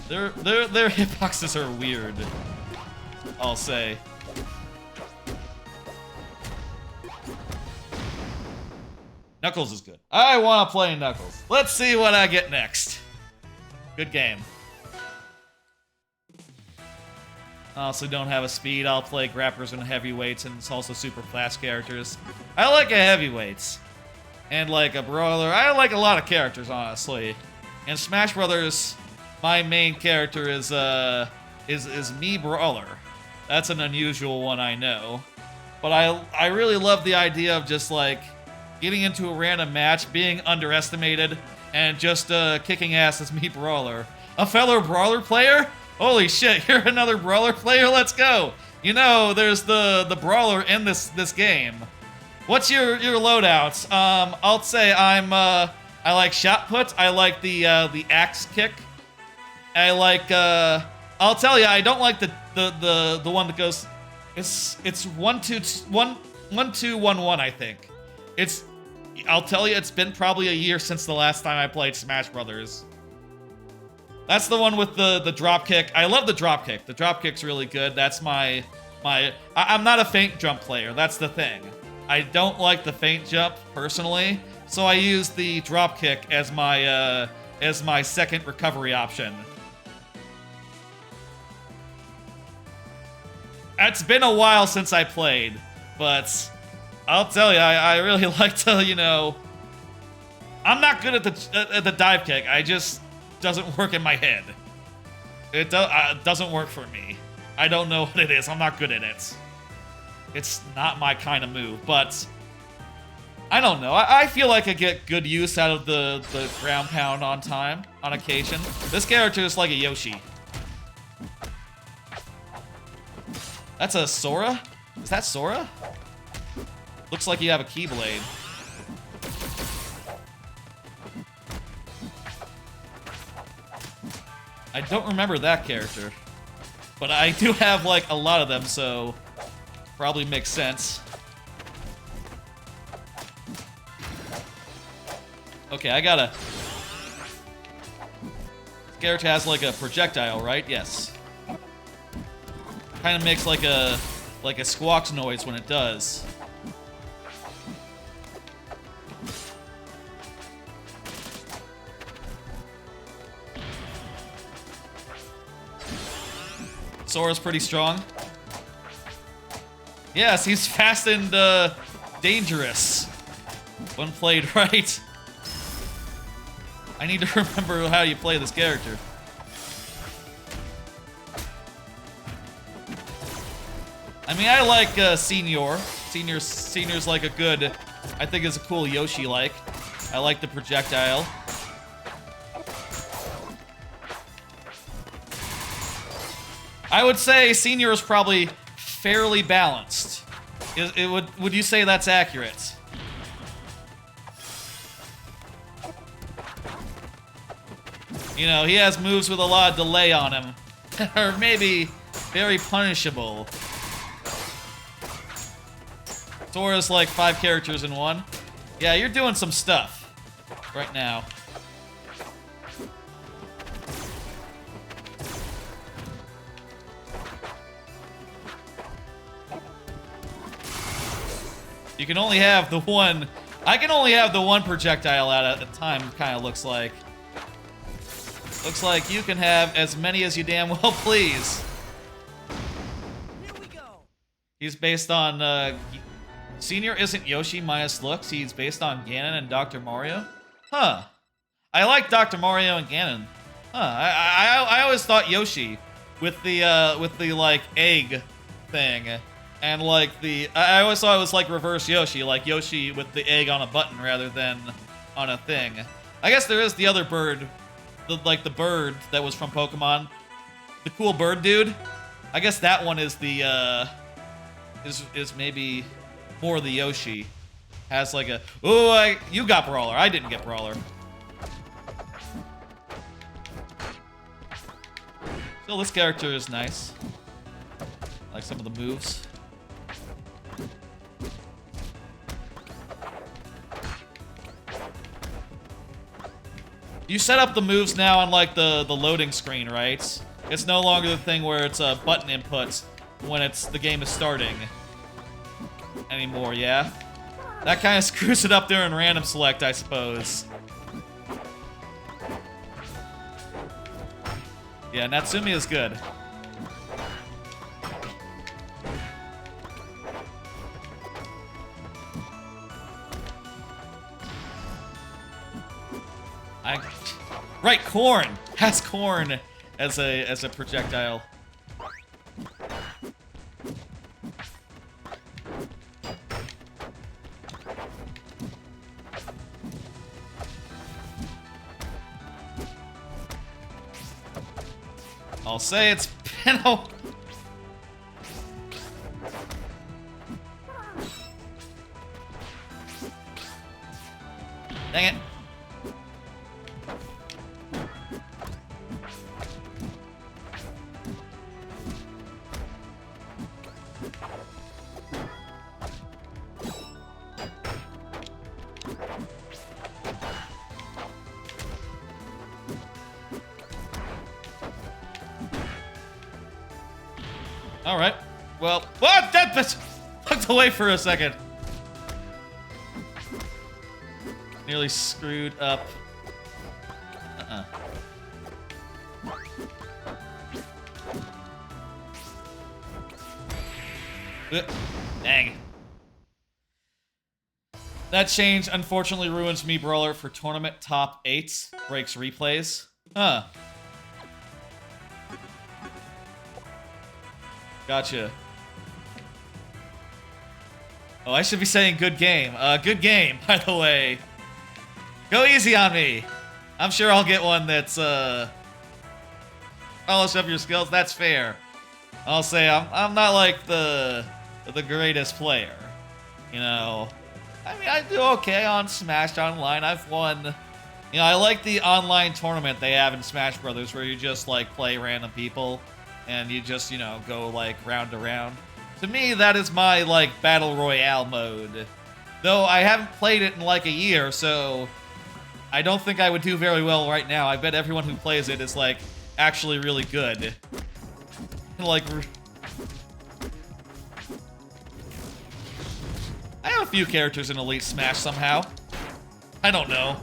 [SPEAKER 1] Their hitboxes are weird, I'll say. Knuckles is good. I want to play Knuckles. Let's see what I get next. Good game. I also don't have a speed. I'll play grapplers and heavyweights, and it's also super fast characters. I like a heavyweights. And like a brawler. I like a lot of characters, honestly. In Smash Brothers, my main character is me Brawler. That's an unusual one, I know. But I really love the idea of just like getting into a random match, being underestimated, and just kicking ass as me Brawler. A fellow Brawler player? Holy shit, you're another Brawler player? Let's go! You know, there's the Brawler in this game. What's your loadouts? I'll say I like shot put, I like the axe kick. I like I'll tell you, I don't like the one that goes it's 1-2-1-1, I think. I'll tell you, it's been probably a year since the last time I played Smash Brothers. That's the one with the drop kick. I love the drop kick. The drop kick's really good. That's I'm not a feint jump player. That's the thing. I don't like the feint jump personally, so I use the drop kick as my second recovery option. It's been a while since I played, but I'll tell you, I really like to, you know, I'm not good at the dive kick. I just doesn't work in my head. It doesn't work for me. I don't know what it is. I'm not good at it. It's not my kind of move, but I don't know. I feel like I get good use out of the ground pound on occasion. This character is like a Yoshi. That's a Sora? Is that Sora? Looks like you have a Keyblade. I don't remember that character. But I do have, like, a lot of them, so probably makes sense. Okay, I gotta... This character has, like, a projectile, right? Yes. Kind of makes, like a squawk noise when it does. Sora's pretty strong. Yes, he's fast and dangerous when played right. I need to remember how you play this character. I mean, I like Senior. Senior's like a good, I think it's a cool Yoshi-like. I like the projectile. I would say Senior is probably fairly balanced. Would you say that's accurate? You know, he has moves with a lot of delay on him. Or maybe very punishable. Sora's like 5 characters in one. Yeah, you're doing some stuff right now. You can only have the one... I can only have the one projectile out at a time, kind of looks like. Looks like you can have as many as you damn well please.
[SPEAKER 3] Here we go.
[SPEAKER 1] He's based on... Senior isn't Yoshi minus looks. He's based on Ganon and Dr. Mario. Huh. I like Dr. Mario and Ganon. I always thought Yoshi with the like egg thing, and like I always thought it was like reverse Yoshi, like Yoshi with the egg on a button rather than on a thing. I guess there is the other bird, the bird that was from Pokemon, the cool bird dude. I guess that one is the is maybe more the Yoshi. Has like a you got Brawler. I didn't get Brawler. Still, this character is nice. I like some of the moves. You set up the moves now on like the loading screen, right? It's no longer the thing where it's a button input when the game is starting anymore, yeah? That kind of screws it up there in random select, I suppose. Yeah, Natsumi is good. Right, corn has corn as a projectile. I'll say it's Pinno. Dang it. All right. Well, what? That bitch looked away for a second. Nearly screwed up. Dang. That change unfortunately ruins me Brawler for tournament top 8. Breaks replays. Huh. Gotcha. Oh, I should be saying good game. Good game, by the way. Go easy on me. I'm sure I'll get one that's, polish up your skills. That's fair. I'll say I'm not like the greatest player. You know, I mean, I do okay on Smash Online. I've won. You know, I like the online tournament they have in Smash Brothers where you just, like, play random people. And you just, you know, go, like, round to round. To me, that is my, like, Battle Royale mode. Though I haven't played it in, like, a year, so I don't think I would do very well right now. I bet everyone who plays it is, like, actually really good. Like, I have a few characters in Elite Smash somehow. I don't know.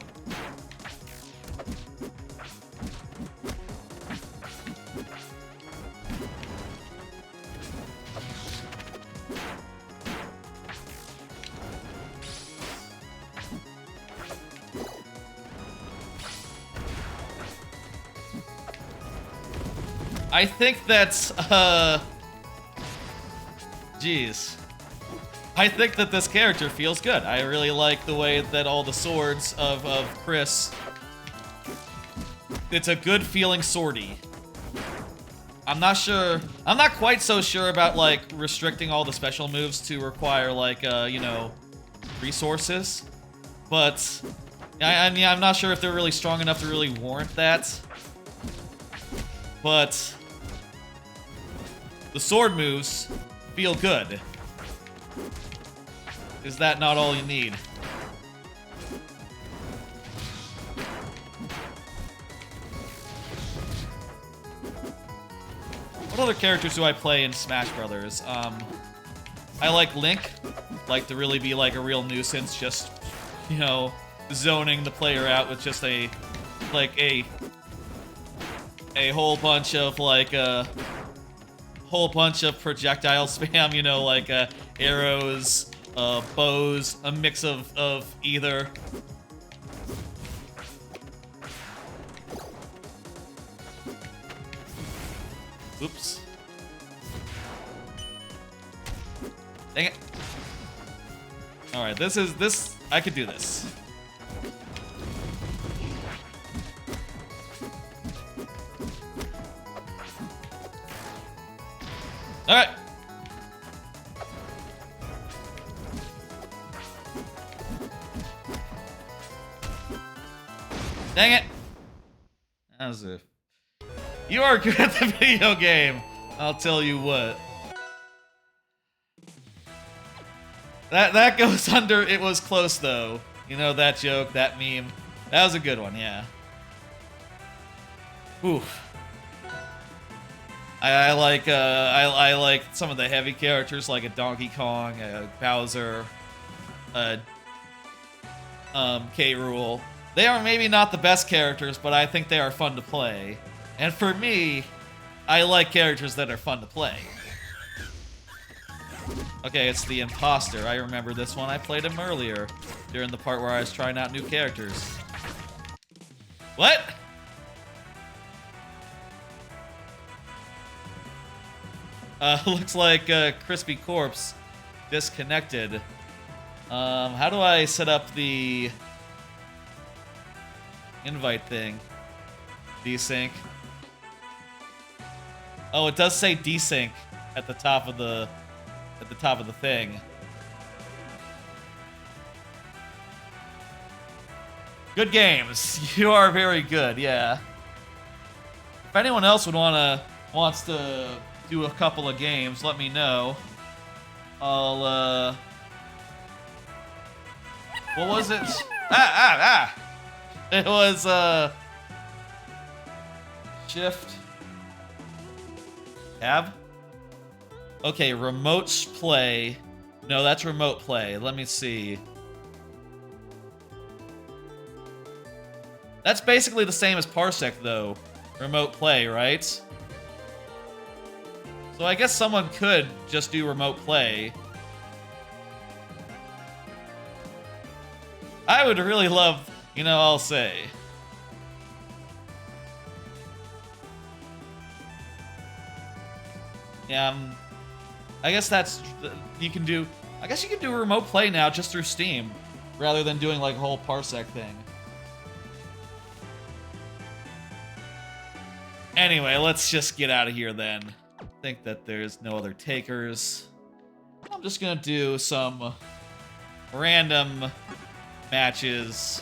[SPEAKER 1] I think that's, Jeez. I think that this character feels good. I really like the way that all the swords of Chris... It's a good feeling swordy. I'm not sure... I'm not quite so sure about, like, restricting all the special moves to require, like, you know, resources. But, I mean, I'm not sure if they're really strong enough to really warrant that. But the sword moves feel good. Is that not all you need? What other characters do I play in Smash Brothers? I like Link. Like to really be like a real nuisance, just, you know, zoning the player out with just a whole bunch of like whole bunch of projectile spam, you know, like arrows, bows, a mix of either. Oops. Dang it. Alright, this, I could do this. Alright. Dang it. That was a... You are good at the video game. I'll tell you what. That goes under, it was close though. You know, that joke, that meme. That was a good one, yeah. Oof. I like some of the heavy characters like a Donkey Kong, a Bowser, K. Rool. They are maybe not the best characters, but I think they are fun to play. And for me, I like characters that are fun to play. Okay, it's the Imposter. I remember this one. I played him earlier, during the part where I was trying out new characters. What? Looks like Crispy Corpse disconnected. How do I set up the invite thing? Desync. Oh, it does say desync at the top of the thing. Good games. You are very good. Yeah. If anyone else wants to do a couple of games, let me know. I'll what was it? It was Shift Tab. Okay, remote play. No, that's remote play. Let me see. That's basically the same as Parsec, though. Remote play, right? So I guess someone could just do remote play. I would really love, you know, I'll say. Yeah, I guess that's, you can do, I guess you can do remote play now just through Steam, rather than doing like a whole Parsec thing. Anyway, let's just get out of here then. I think that there's no other takers. I'm just gonna do some random matches.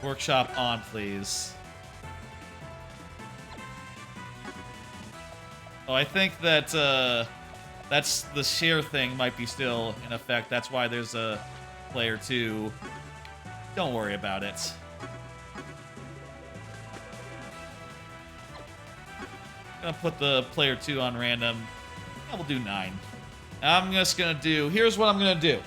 [SPEAKER 1] Workshop on, please. Oh, I think that that's the share thing might be still in effect. That's why there's a player 2. Don't worry about it. Gonna put the player 2 on random. I will do 9. I'm just gonna do. Here's what I'm gonna do.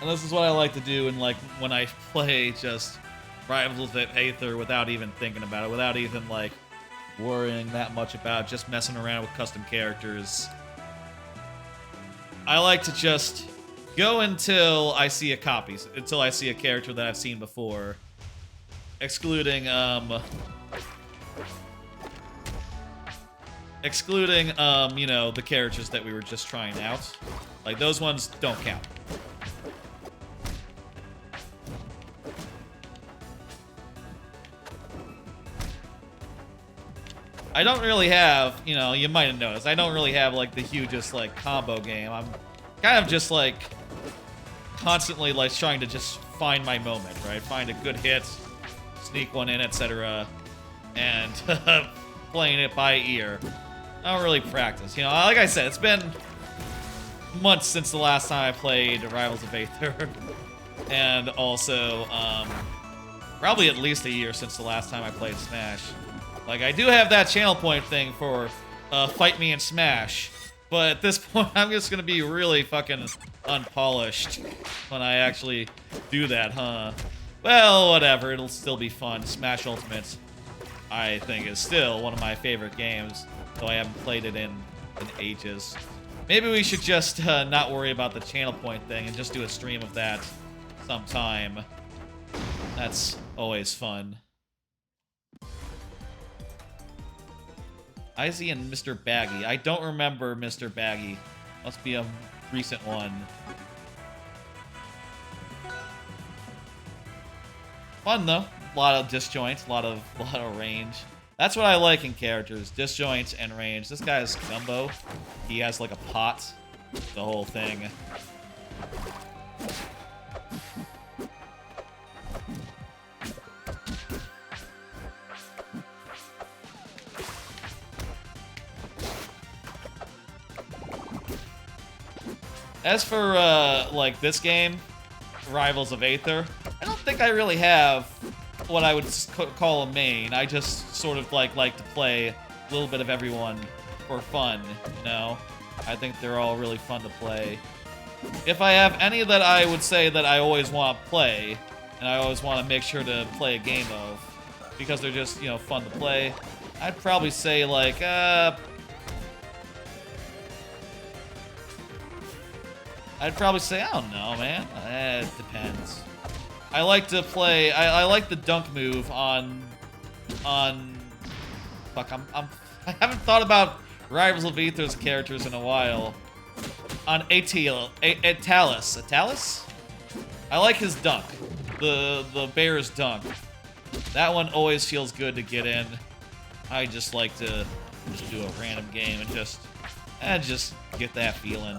[SPEAKER 1] And this is what I like to do in, like, when I play just Rivals of Aether without even thinking about it, without even like worrying that much about it, just messing around with custom characters. I like to just go until I see a copy, until I see a character that I've seen before, excluding you know, the characters that we were just trying out. Like, those ones don't count. I don't really have, you know, you might have noticed, I don't really have, like, the hugest, like, combo game. I'm kind of just, like, constantly, like, trying to just find my moment, right? Find a good hit, sneak one in, etc. And playing it by ear. I don't really practice. You know, like I said, it's been months since the last time I played Rivals of Aether. And also, probably at least a year since the last time I played Smash. Like, I do have that channel point thing for Fight Me in Smash, but at this point, I'm just gonna be really fucking unpolished when I actually do that, huh? Well, whatever, it'll still be fun. Smash Ultimate, I think, is still one of my favorite games, though I haven't played it in ages. Maybe we should just not worry about the channel point thing and just do a stream of that sometime. That's Always fun. Izzy and Mr. Baggy. I don't remember Mr. Baggy. Must be a recent one. Fun though. A lot of disjoints, a lot of range. That's what I like in characters, disjoints and range. This guy's Gumbo. He has like a pot. The whole thing. As for, like, this game, Rivals of Aether, I don't think I really have what I would call a main. I just sort of, like to play a little bit of everyone for fun, you know? I think they're all really fun to play. If I have any that I would say that I always want to play, and I always want to make sure to play a game of, because they're just, you know, fun to play, I'd probably say, like, I'd probably say, I don't know, man. It depends. I like to play. I like the dunk move on. Fuck, I haven't thought about Rivals of Aether's characters in a while. On Atalis. I like his dunk. The bear's dunk. That one always feels good to get in. I just like to just do a random game and just get that feeling.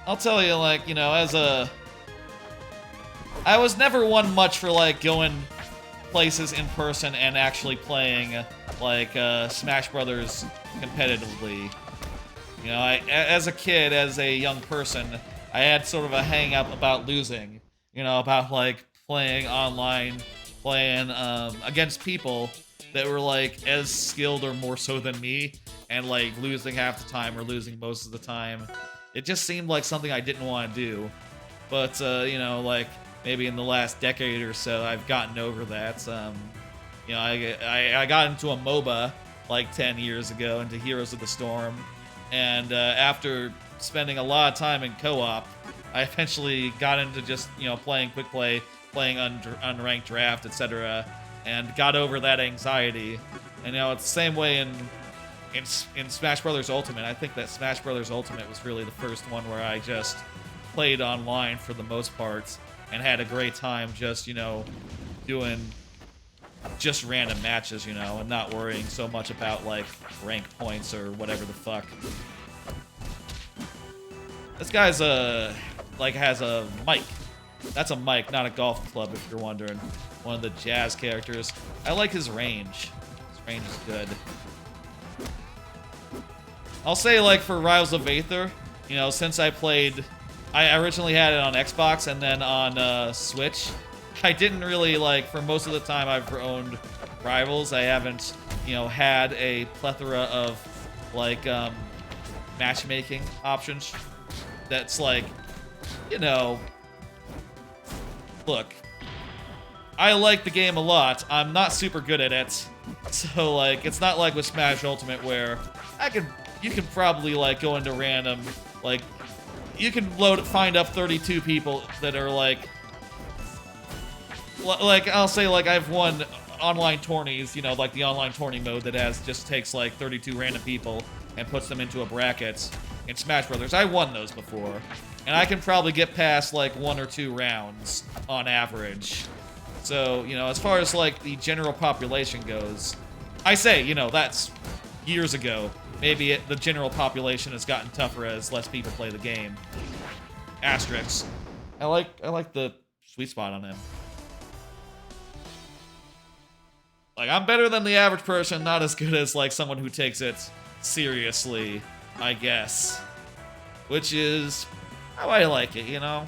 [SPEAKER 1] I'll tell you, like, you know, I was never one much for, like, going places in person and actually playing, like, Smash Brothers competitively. You know, as a kid, as a young person, I had sort of a hang-up about losing. You know, about, like, playing online, playing, against people that were, like, as skilled or more so than me, and, like, losing half the time or losing most of the time. It just seemed like something I didn't want to do. But, you know, like, maybe in the last decade or so, I've gotten over that. You know, I got into a MOBA, like, 10 years ago, into Heroes of the Storm. And after spending a lot of time in co-op, I eventually got into just, you know, playing quick play, playing unranked draft, etc. And got over that anxiety. And, you know, it's the same way in Smash Brothers Ultimate. I think that Smash Brothers Ultimate was really the first one where I just played online for the most part and had a great time just, you know, doing just random matches, you know, and not worrying so much about, like, rank points or whatever the fuck. This guy's has a mic. That's a mic, not a golf club, if you're wondering. One of the jazz characters. I like his range. His range is good. I'll say, like, for Rivals of Aether, you know, since I originally had it on Xbox and then on Switch, I didn't really, like, for most of the time I've owned Rivals, I haven't, you know, had a plethora of, like, matchmaking options that's, like, you know, look, I like the game a lot. I'm not super good at it, so, like, it's not like with Smash Ultimate where you can probably, like, go into random, like, you can find up 32 people that are, like, I'll say, like, I've won online tourneys, you know, like the online tourney mode that just takes, like, 32 random people and puts them into a bracket in Smash Brothers. I won those before, and I can probably get past, like, 1 or 2 rounds on average. So, you know, as far as, like, the general population goes, I say, you know, that's years ago. Maybe the general population has gotten tougher as less people play the game. Asterisks. I like the sweet spot on him. Like, I'm better than the average person, not as good as, like, someone who takes it seriously, I guess. Which is how I like it, you know?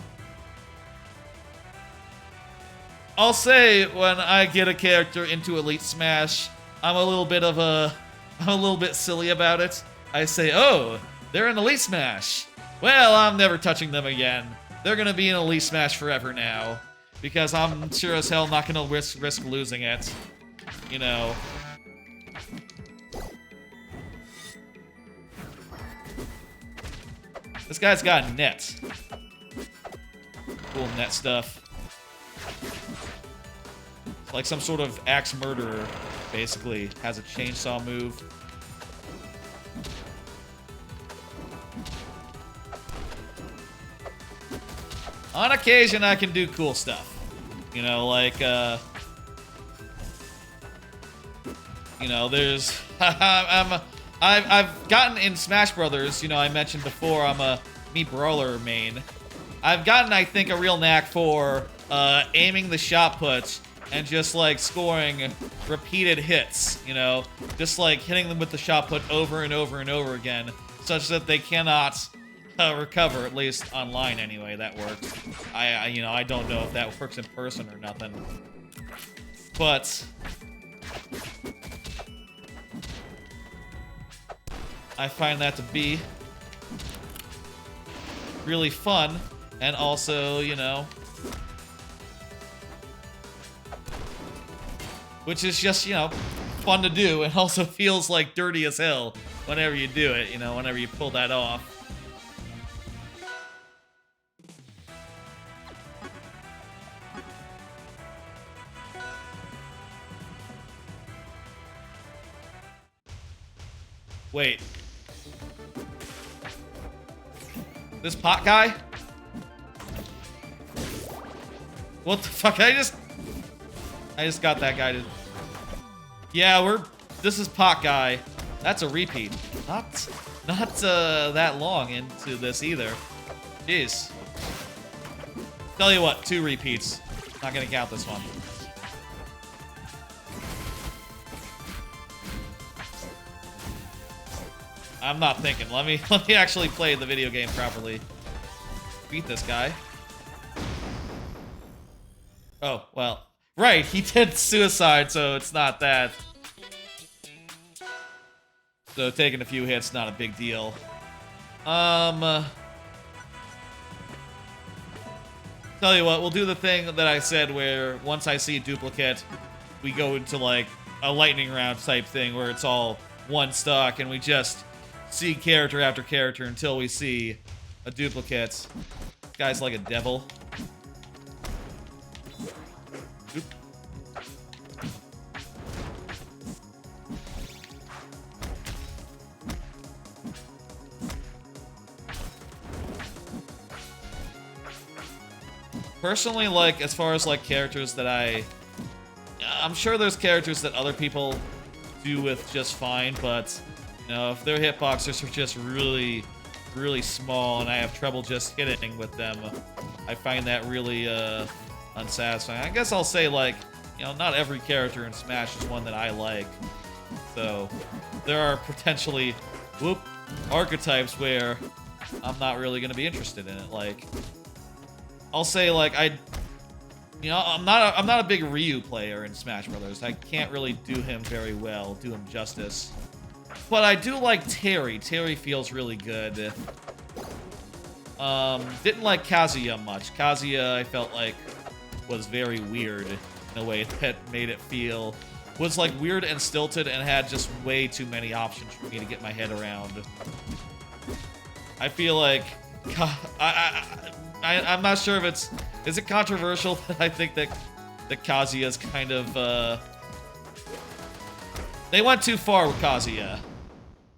[SPEAKER 1] I'll say when I get a character into Elite Smash, I'm a little bit silly about it. I say, oh, they're in Elite Smash. Well, I'm never touching them again. They're gonna be in Elite Smash forever now. Because I'm sure as hell not gonna risk losing it. You know. This guy's got net. Cool net stuff. It's like some sort of axe murderer, basically. Has a chainsaw move. On occasion, I can do cool stuff. You know, like, you know, there's... I've gotten in Smash Brothers, you know, I mentioned before, I'm a Meat Brawler main. I've gotten, I think, a real knack for aiming the shot puts and just, like, scoring repeated hits, you know? Just, like, hitting them with the shot put over and over and over again, such that they cannot recover, at least online anyway. That works. You know, I don't know if that works in person or nothing. But I find that to be really fun, and also, you know, which is just, you know, fun to do, and also feels like dirty as hell whenever you do it, you know, whenever you pull that off. Wait. This pot guy? What the fuck? I just got that guy to... Yeah, this is pot guy. That's a repeat. Not that long into this either. Jeez. Tell you what, 2 repeats. Not gonna count this one. I'm not thinking. Let me actually play the video game properly. Beat this guy. Oh, well. Right, he did suicide, so it's not that. So taking a few hits, not a big deal. Tell you what, we'll do the thing that I said where once I see a duplicate, we go into like a lightning round type thing where it's all one stock and we just see character after character until we see a duplicate. This guy's like a devil. Oop. Personally, like, as far as, like, characters that I'm sure there's characters that other people do with just fine, but, you know, if their hitboxes are just really, really small and I have trouble just hitting with them, I find that really, unsatisfying. I guess I'll say, like, you know, not every character in Smash is one that I like. So, there are potentially, archetypes where I'm not really going to be interested in it, like... I'll say, like, I'm not a big Ryu player in Smash Brothers. I can't really do him very well, do him justice. But I do like Terry. Terry feels really good. Didn't like Kazuya much. Kazuya, I felt like, was very weird in a way that made it feel... Was, like, weird and stilted and had just way too many options for me to get my head around. I feel like... I'm not sure if it's... Is it controversial that I think that Kazuya's kind of, They went too far with Kazuya.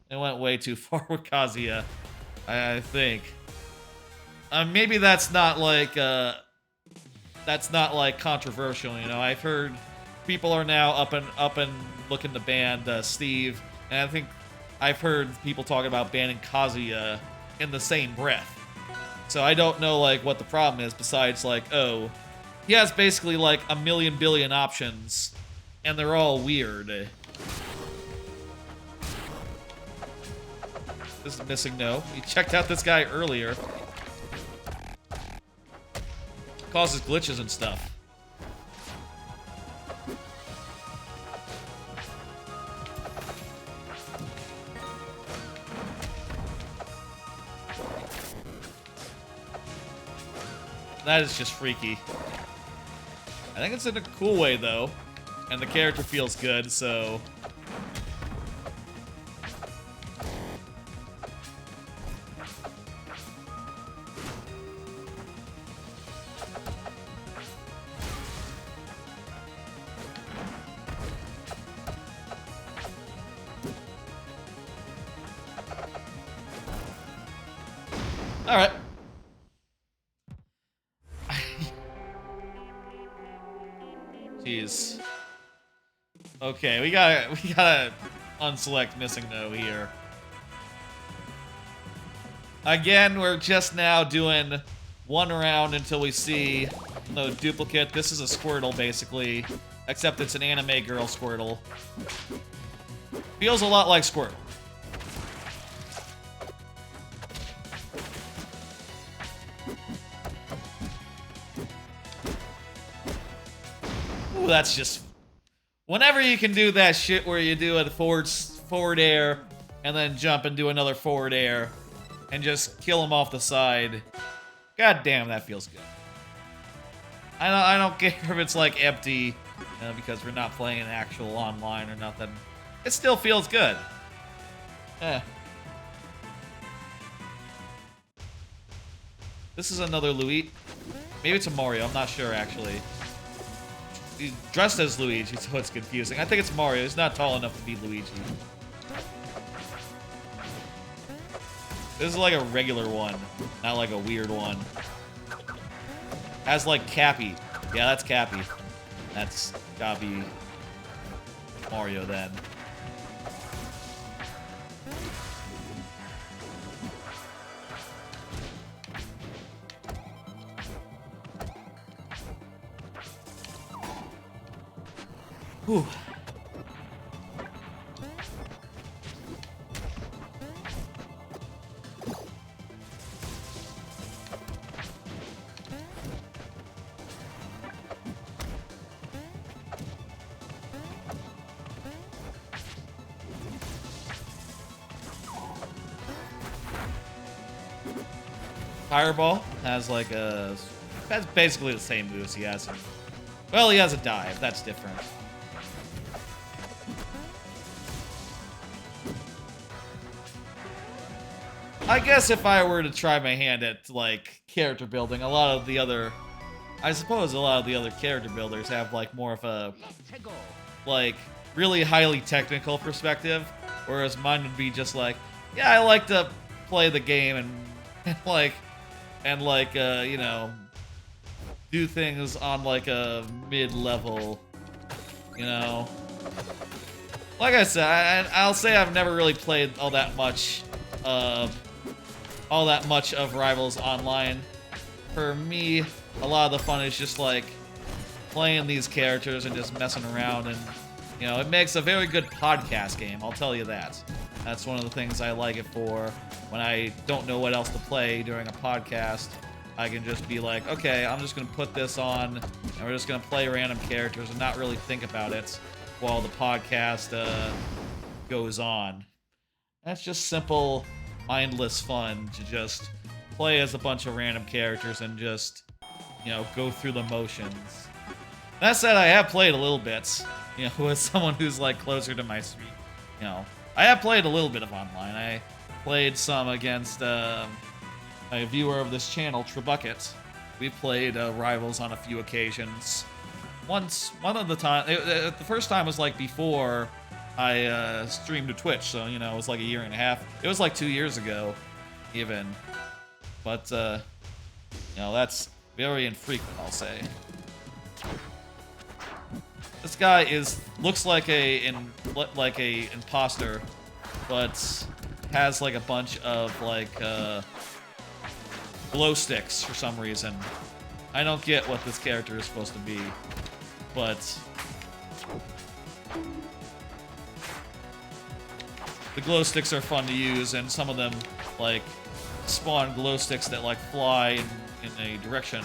[SPEAKER 1] They went way too far with Kazuya, I think. Maybe that's not like, controversial, you know? I've heard people are now up and looking to ban Steve, and I think I've heard people talking about banning Kazuya in the same breath. So I don't know, like, what the problem is besides, like, oh, he has basically, like, a million billion options, and they're all weird. This is missing no. We checked out this guy earlier. Causes glitches and stuff. That is just freaky. I think it's in a cool way, though. And the character feels good, so... Jeez. Okay, we gotta unselect missing no here. Again, we're just now doing one round until we see no duplicate. This is a Squirtle, basically, except it's an anime girl Squirtle. Feels a lot like Squirtle. Ooh, that's just... Whenever you can do that shit where you do a forward air and then jump and do another forward air and just kill him off the side, god damn, that feels good. I don't care if it's like empty because we're not playing an actual online or nothing. It still feels good. This is another Luigi. Maybe it's a Mario. I'm not sure actually. He's dressed as Luigi, so it's confusing. I think it's Mario. He's not tall enough to be Luigi. This is like a regular one, not like a weird one. Has like Cappy. Yeah, that's Cappy. That's gotta be Mario then. Whew. Fireball has like a... That's basically the same moves he has. Well, he has a dive. That's different. I guess if I were to try my hand at, like, character building, I suppose a lot of the other character builders have, like, more of a, like, really highly technical perspective, whereas mine would be just like, yeah, I like to play the game and you know, do things on, like, a mid-level, you know. Like I said, I'll say I've never really played all that much of Rivals online. For me, a lot of the fun is just like playing these characters and just messing around, and you know, it makes a very good podcast game, I'll tell you that. That's one of the things I like it for. When I don't know what else to play during a podcast, I can just be like, okay, I'm just gonna put this on and we're just gonna play random characters and not really think about it while the podcast goes on. That's just simple, mindless fun to just play as a bunch of random characters and just, you know, go through the motions. That said, I have played a little bit, you know, with someone who's like closer to my street. You know, I have played a little bit of online. I played some against a viewer of this channel, Trebucket. We played Rivals on a few occasions. One of the time, the first time was like before I streamed to Twitch, so, you know, it was like a year and a half. It was like 2 years ago, even. But, you know, that's very infrequent, I'll say. This guy looks like a imposter, but has like a bunch of like glow sticks for some reason. I don't get what this character is supposed to be, but the glow sticks are fun to use, and some of them like spawn glow sticks that like fly in a direction,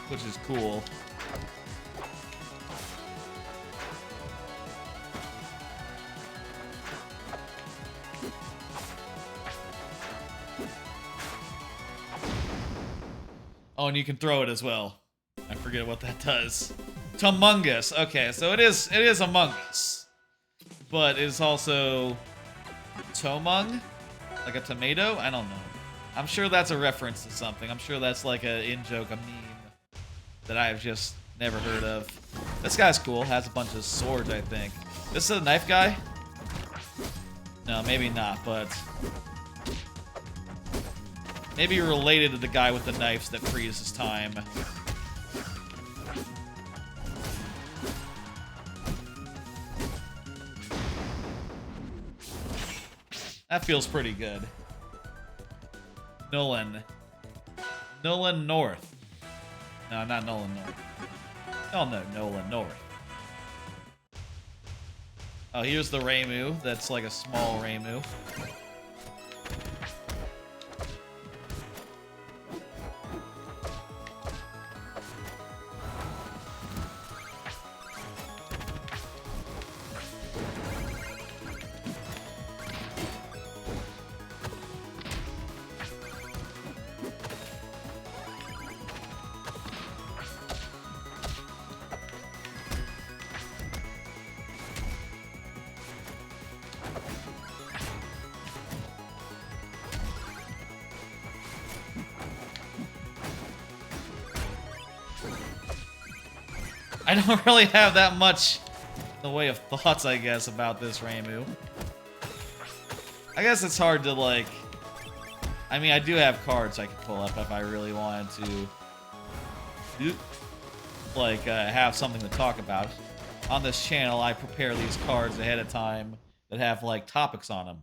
[SPEAKER 1] which is cool. Oh, and you can throw it as well. I forget what that does. Tomungus. Okay, so it is Among Us, but it's also Tomung, like a tomato. I don't know. I'm sure that's a reference to something. I'm sure that's like a in-joke, a meme that I've just never heard of. This guy's cool. Has a bunch of swords, I think. This is a knife guy? No, maybe not, but Maybe related to the guy with the knives that freezes time. That feels pretty good. Nolan. Nolan North. No, not Nolan North. Oh no, Nolan North. Oh, here's the Reimu. That's like a small Reimu. I don't really have that much in the way of thoughts, I guess, about this Reimu. I guess it's hard to, like... I mean, I do have cards I can pull up if I really wanted to... like, have something to talk about. On this channel, I prepare these cards ahead of time that have, like, topics on them.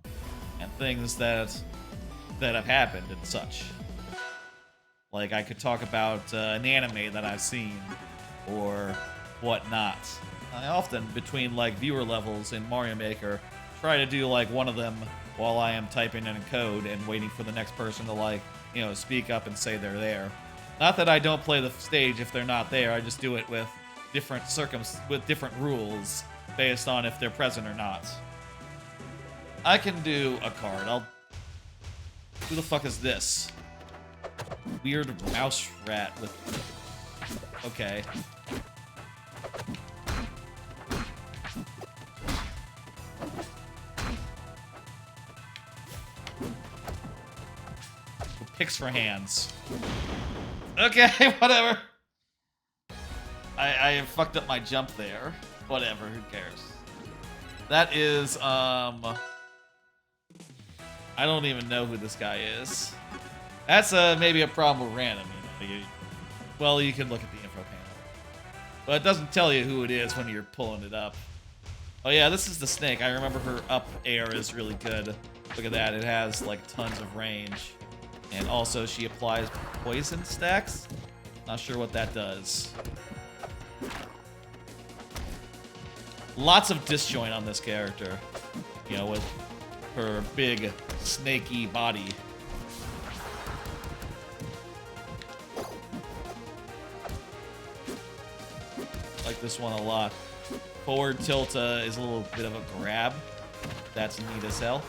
[SPEAKER 1] And things that have happened and such. Like, I could talk about an anime that I've seen, or whatnot. I often, between like viewer levels in Mario Maker, try to do like one of them while I am typing in code and waiting for the next person to like, you know, speak up and say they're there. Not that I don't play the stage if they're not there, I just do it with different different rules based on if they're present or not. I can do a card. Who the fuck is this? Weird mouse rat with... Okay. Picks for hands. Okay, whatever. I fucked up my jump there. Whatever, who cares? That is, I don't even know who this guy is. That's maybe a problem with random, you know. Well, you can look at the info panel. But it doesn't tell you who it is when you're pulling it up. Oh yeah, this is the snake. I remember her up air is really good. Look at that, it has like tons of range. And also she applies poison stacks. Not sure what that does. Lots of disjoint on this character. You know, with her big snaky body. Like this one a lot. Forward tilt is a little bit of a grab. That's neat as hell.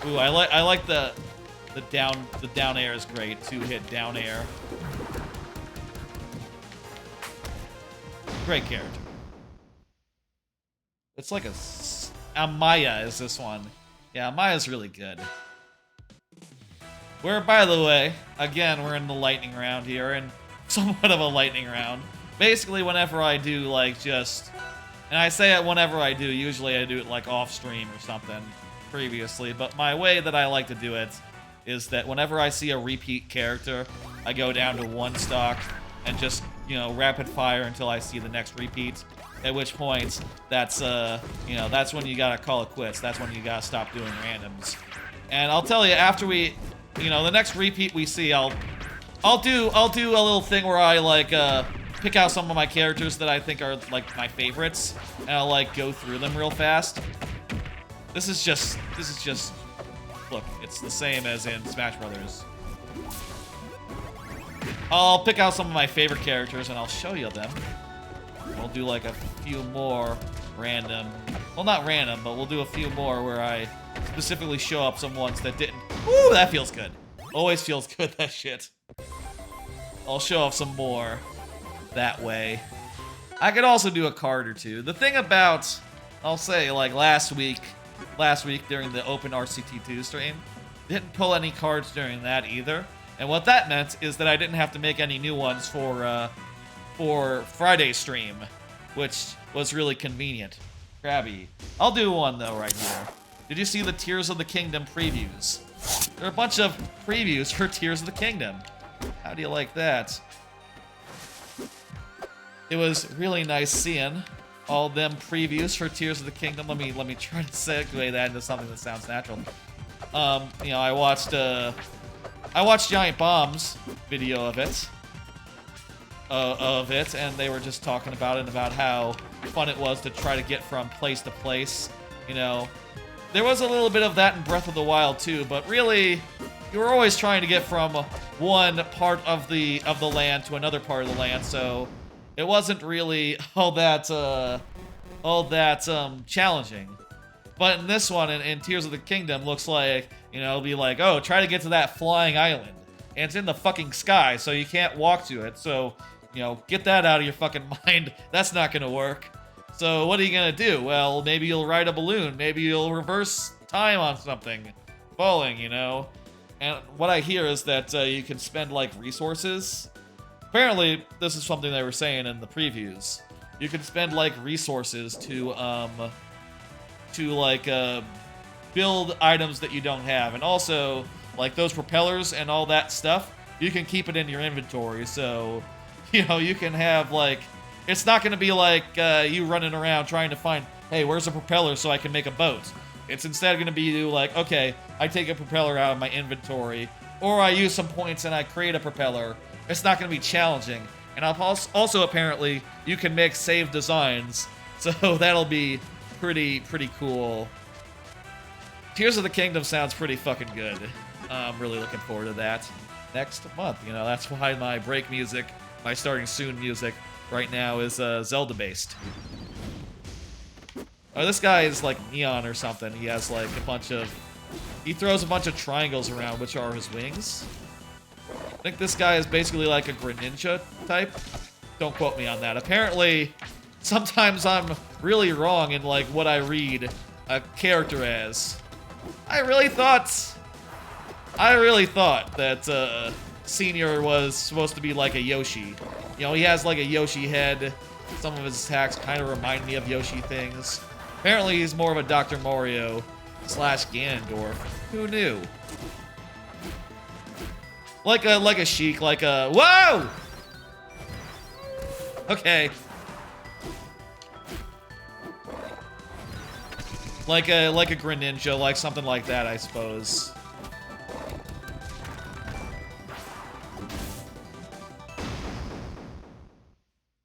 [SPEAKER 1] Ooh, I like the down air is great. 2-hit down air. Great character. It's like a Amaya is this one. Yeah, Amaya's really good. We're, by the way, again, we're in the lightning round here, and somewhat of a lightning round. Basically, whenever I do, like, just... And I say it whenever I do. Usually I do it, like, off-stream or something previously. But my way that I like to do it is that whenever I see a repeat character, I go down to 1 stock and just, you know, rapid fire until I see the next repeat. At which point, that's, you know, that's when you gotta call it quits. That's when you gotta stop doing randoms. And I'll tell you, after we... You know, the next repeat we see, I'll do a little thing where I like pick out some of my characters that I think are like my favorites, and I'll like go through them real fast. This is just look, it's the same as in Smash Brothers. I'll pick out some of my favorite characters and I'll show you them. We'll do like a few more random, well not random, but we'll do a few more where I specifically show up some ones that didn't. Woo, that feels good. Always feels good, that shit. I'll show off some more that way. I could also do a card or two. The thing about, I'll say, like last week during the Open RCT2 stream, didn't pull any cards during that either. And what that meant is that I didn't have to make any new ones for Friday's stream, which was really convenient. Crabby. I'll do one though right here. Did you see the Tears of the Kingdom previews? There are a bunch of previews for Tears of the Kingdom. How do you like that? It was really nice seeing all them previews for Tears of the Kingdom. Let me try to segue that into something that sounds natural. You know, I watched Giant Bomb's video of it, and they were just talking about it and about how fun it was to try to get from place to place. You know, there was a little bit of that in Breath of the Wild too, but really, you were always trying to get from one part of the land to another part of the land, so it wasn't really all that challenging. But in this one, in Tears of the Kingdom, looks like, you know, it'll be like, oh, try to get to that flying island. And it's in the fucking sky, so you can't walk to it. So, you know, get that out of your fucking mind. That's not gonna work. So what are you gonna do? Well, maybe you'll ride a balloon. Maybe you'll reverse time on something. Falling, you know? And what I hear is that you can spend, like, resources. Apparently, this is something they were saying in the previews. You can spend, like, resources to build items that you don't have. And also, like, those propellers and all that stuff, you can keep it in your inventory. So, you know, you can have, like, it's not going to be like you running around trying to find, hey, where's a propeller so I can make a boat? It's instead going to be you like, okay, I take a propeller out of my inventory, or I use some points and I create a propeller. It's not going to be challenging. And also apparently, you can make save designs, so that'll be pretty cool. Tears of the Kingdom sounds pretty fucking good. I'm really looking forward to that next month. You know, that's why my break music, my starting soon music right now is Zelda based. Oh, this guy is like neon or something. He has like he throws a bunch of triangles around, which are his wings. I think this guy is basically like a Greninja type. Don't quote me on that. Apparently, sometimes I'm really wrong in like what I read a character as. I really thought that Senior was supposed to be like a Yoshi. You know, he has like a Yoshi head. Some of his attacks kind of remind me of Yoshi things. Apparently, he's more of a Dr. Mario / Ganondorf. Who knew? Like a Sheik, like a whoa. Okay. Like a Greninja, like something like that, I suppose.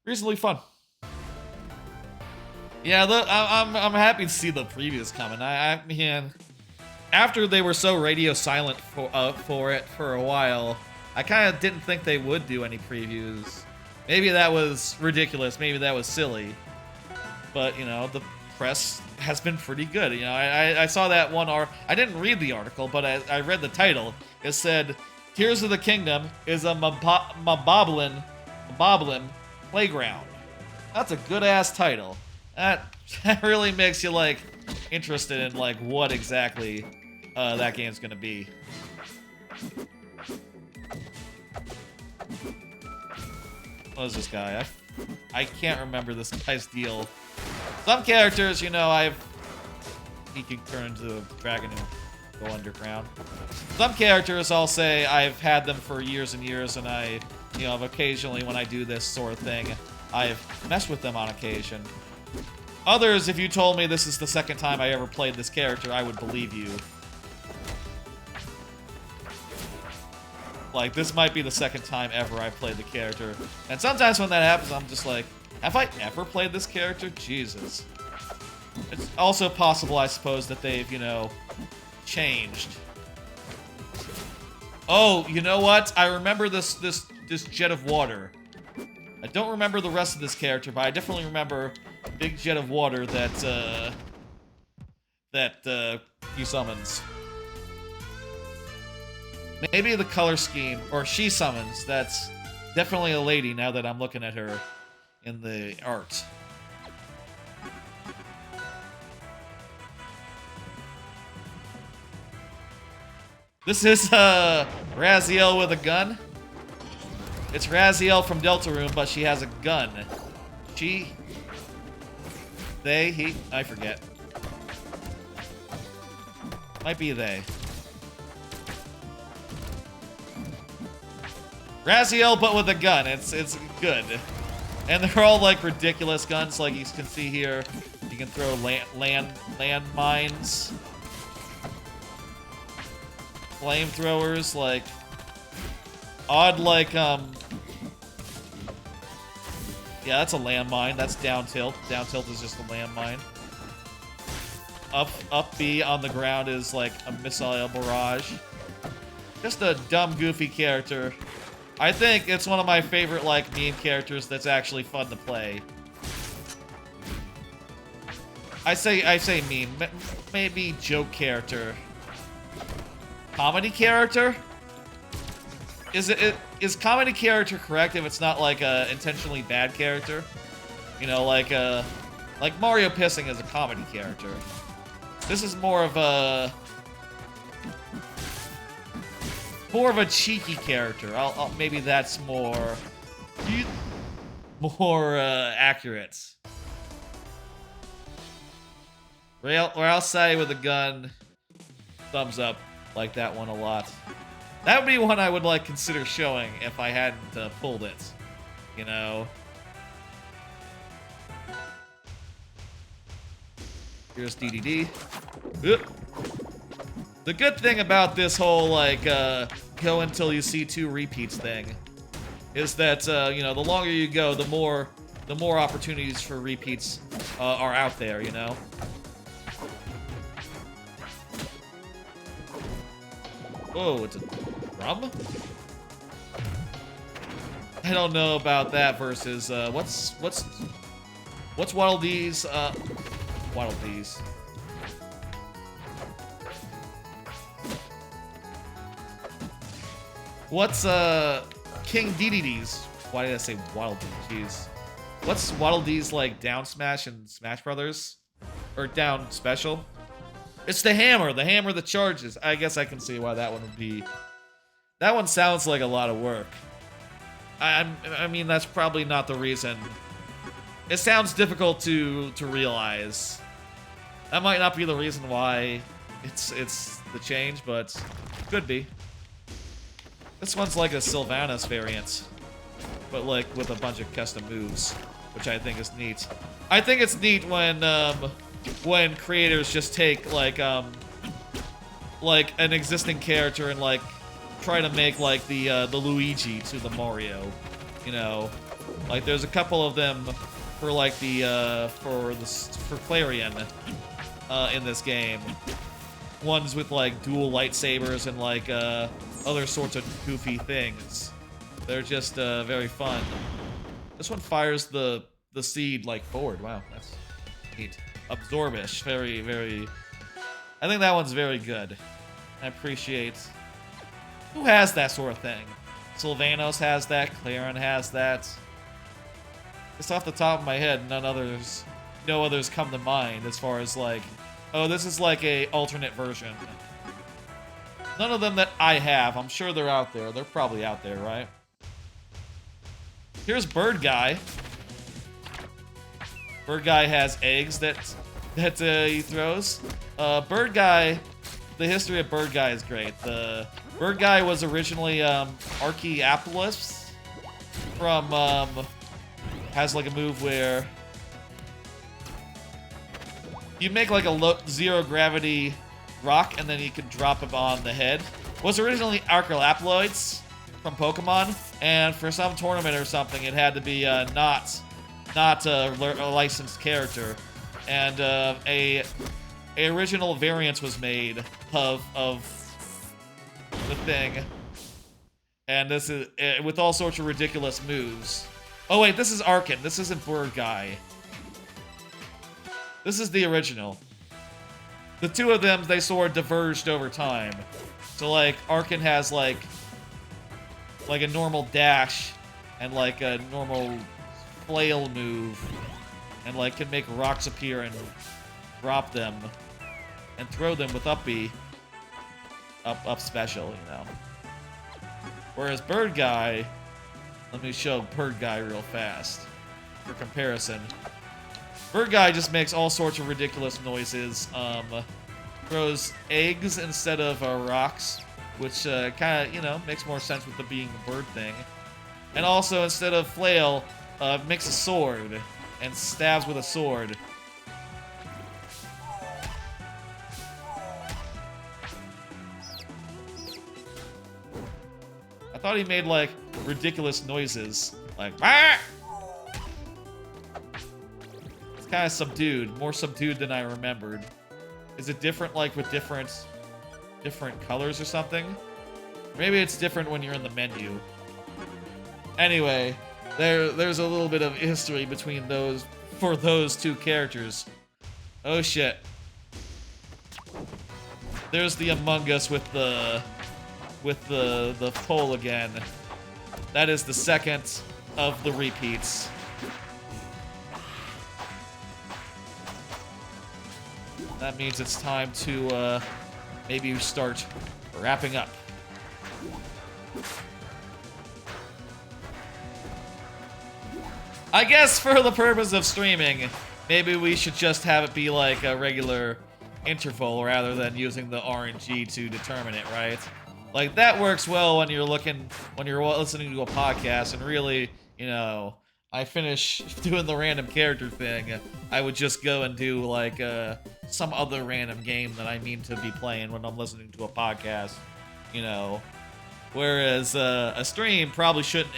[SPEAKER 1] Reasonably fun. Yeah, I'm happy to see the previews coming. I mean, after they were so radio silent for it for a while, I kind of didn't think they would do any previews. Maybe that was ridiculous. Maybe that was silly. But you know, the press has been pretty good. You know, I saw that one I didn't read the article, but I read the title. It said, "Tears of the Kingdom is a Moboblin playground." That's a good ass title. That really makes you like interested in like what exactly that game's gonna be. What is this guy? I can't remember this guy's deal. Some characters, you know, he can turn into a dragon and go underground. Some characters, I'll say, I've had them for years and years, and you know, occasionally when I do this sort of thing, I've messed with them on occasion. Others, if you told me this is the second time I ever played this character, I would believe you. Like, this might be the second time ever I played the character. And sometimes when that happens, I'm just like, have I ever played this character? Jesus. It's also possible, I suppose, that they've, you know, changed. Oh, you know what? I remember this jet of water. I don't remember the rest of this character, but I definitely remember a big jet of water that he summons. Maybe the color scheme, or she summons. That's definitely a lady now that I'm looking at her in the art. This is Raziel with a gun. It's Raziel from Deltarune, but she has a gun. They, he, I forget. Might be they. Raziel, but with a gun. It's good. And they're all like ridiculous guns, like you can see here. You can throw land mines, flamethrowers, like odd, like yeah, that's a landmine. That's down tilt. Down tilt is just a landmine. Up B on the ground is like a missile barrage. Just a dumb, goofy character. I think it's one of my favorite, like, meme characters that's actually fun to play. I say meme. Maybe joke character. Comedy character? Is comedy character correct if it's not, like, a intentionally bad character? You know, like Mario pissing is a comedy character. This is more of a cheeky character. Maybe that's more accurate. Or I'll say with a gun, thumbs up, like that one a lot. That would be one I would like consider showing if I hadn't pulled it, you know. Here's DDD. Oop. The good thing about this whole, like, go until you see 2 repeats thing is that, you know, the longer you go, the more opportunities for repeats are out there, you know? Oh, it's a drum? I don't know about that versus, what's Waddle Dee's, Waddle Dee's? What's, King DDD's? Why did I say Waddle Dee? Jeez. What's Waddle Dee's, like, down smash in Smash Brothers? Or down special? It's the hammer that charges. I guess I can see why that one would be... That one sounds like a lot of work. I mean, that's probably not the reason. It sounds difficult to realize. That might not be the reason why it's the change, but could be. This one's like a Sylvanas variant, but like with a bunch of custom moves, which I think is neat. I think it's neat when creators just take like an existing character and like try to make like the Luigi to the Mario, you know. Like there's a couple of them for like for Clarion in this game. Ones with like dual lightsabers and like other sorts of goofy things. They're just very fun. This one fires the seed like forward. Wow, that's neat. Absorbish, very, very. I think that one's very good. I appreciate. Who has that sort of thing? Sylvanos has that. Clarion has that. Just off the top of my head, no others come to mind as far as like, oh, this is like a alternate version. None of them that I have. I'm sure they're out there. They're probably out there, right? Here's Bird Guy. Bird Guy has eggs that he throws. Bird Guy, the history of Bird Guy is great. The Bird Guy was originally Archaeopolis from has like a move where you make like a zero gravity rock and then you can drop him on the head. It was originally Archaeoploids from Pokemon, and for some tournament or something, it had to be not a licensed character, and a original variant was made of the thing, and this is with all sorts of ridiculous moves. Oh wait, this is Arkin. This isn't Bird Guy. This is the original. The two of them, they sort of diverged over time. So like Arkin has like a normal dash and like a normal flail move, and like can make rocks appear and drop them and throw them with up B, up special, you know. Whereas Bird Guy, let me show Bird Guy real fast for comparison. Bird guy just makes all sorts of ridiculous noises. Throws eggs instead of rocks, which kind of, you know, makes more sense with the being a bird thing. And also, instead of flail, makes a sword and stabs with a sword. I thought he made, like, ridiculous noises. Like, ah! It's kind of subdued. More subdued than I remembered. Is it different, like, with different colors or something? Maybe it's different when you're in the menu. Anyway, there's a little bit of history between for those two characters. Oh shit. There's the Among Us with the pole again. That is the second of the repeats. That means it's time to maybe start wrapping up. I guess for the purpose of streaming, maybe we should just have it be like a regular interval rather than using the RNG to determine it, right? Like, that works well when you're listening to a podcast, and really, you know, I finish doing the random character thing, I would just go and do, like, some other random game that I mean to be playing when I'm listening to a podcast, you know. Whereas, a stream probably shouldn't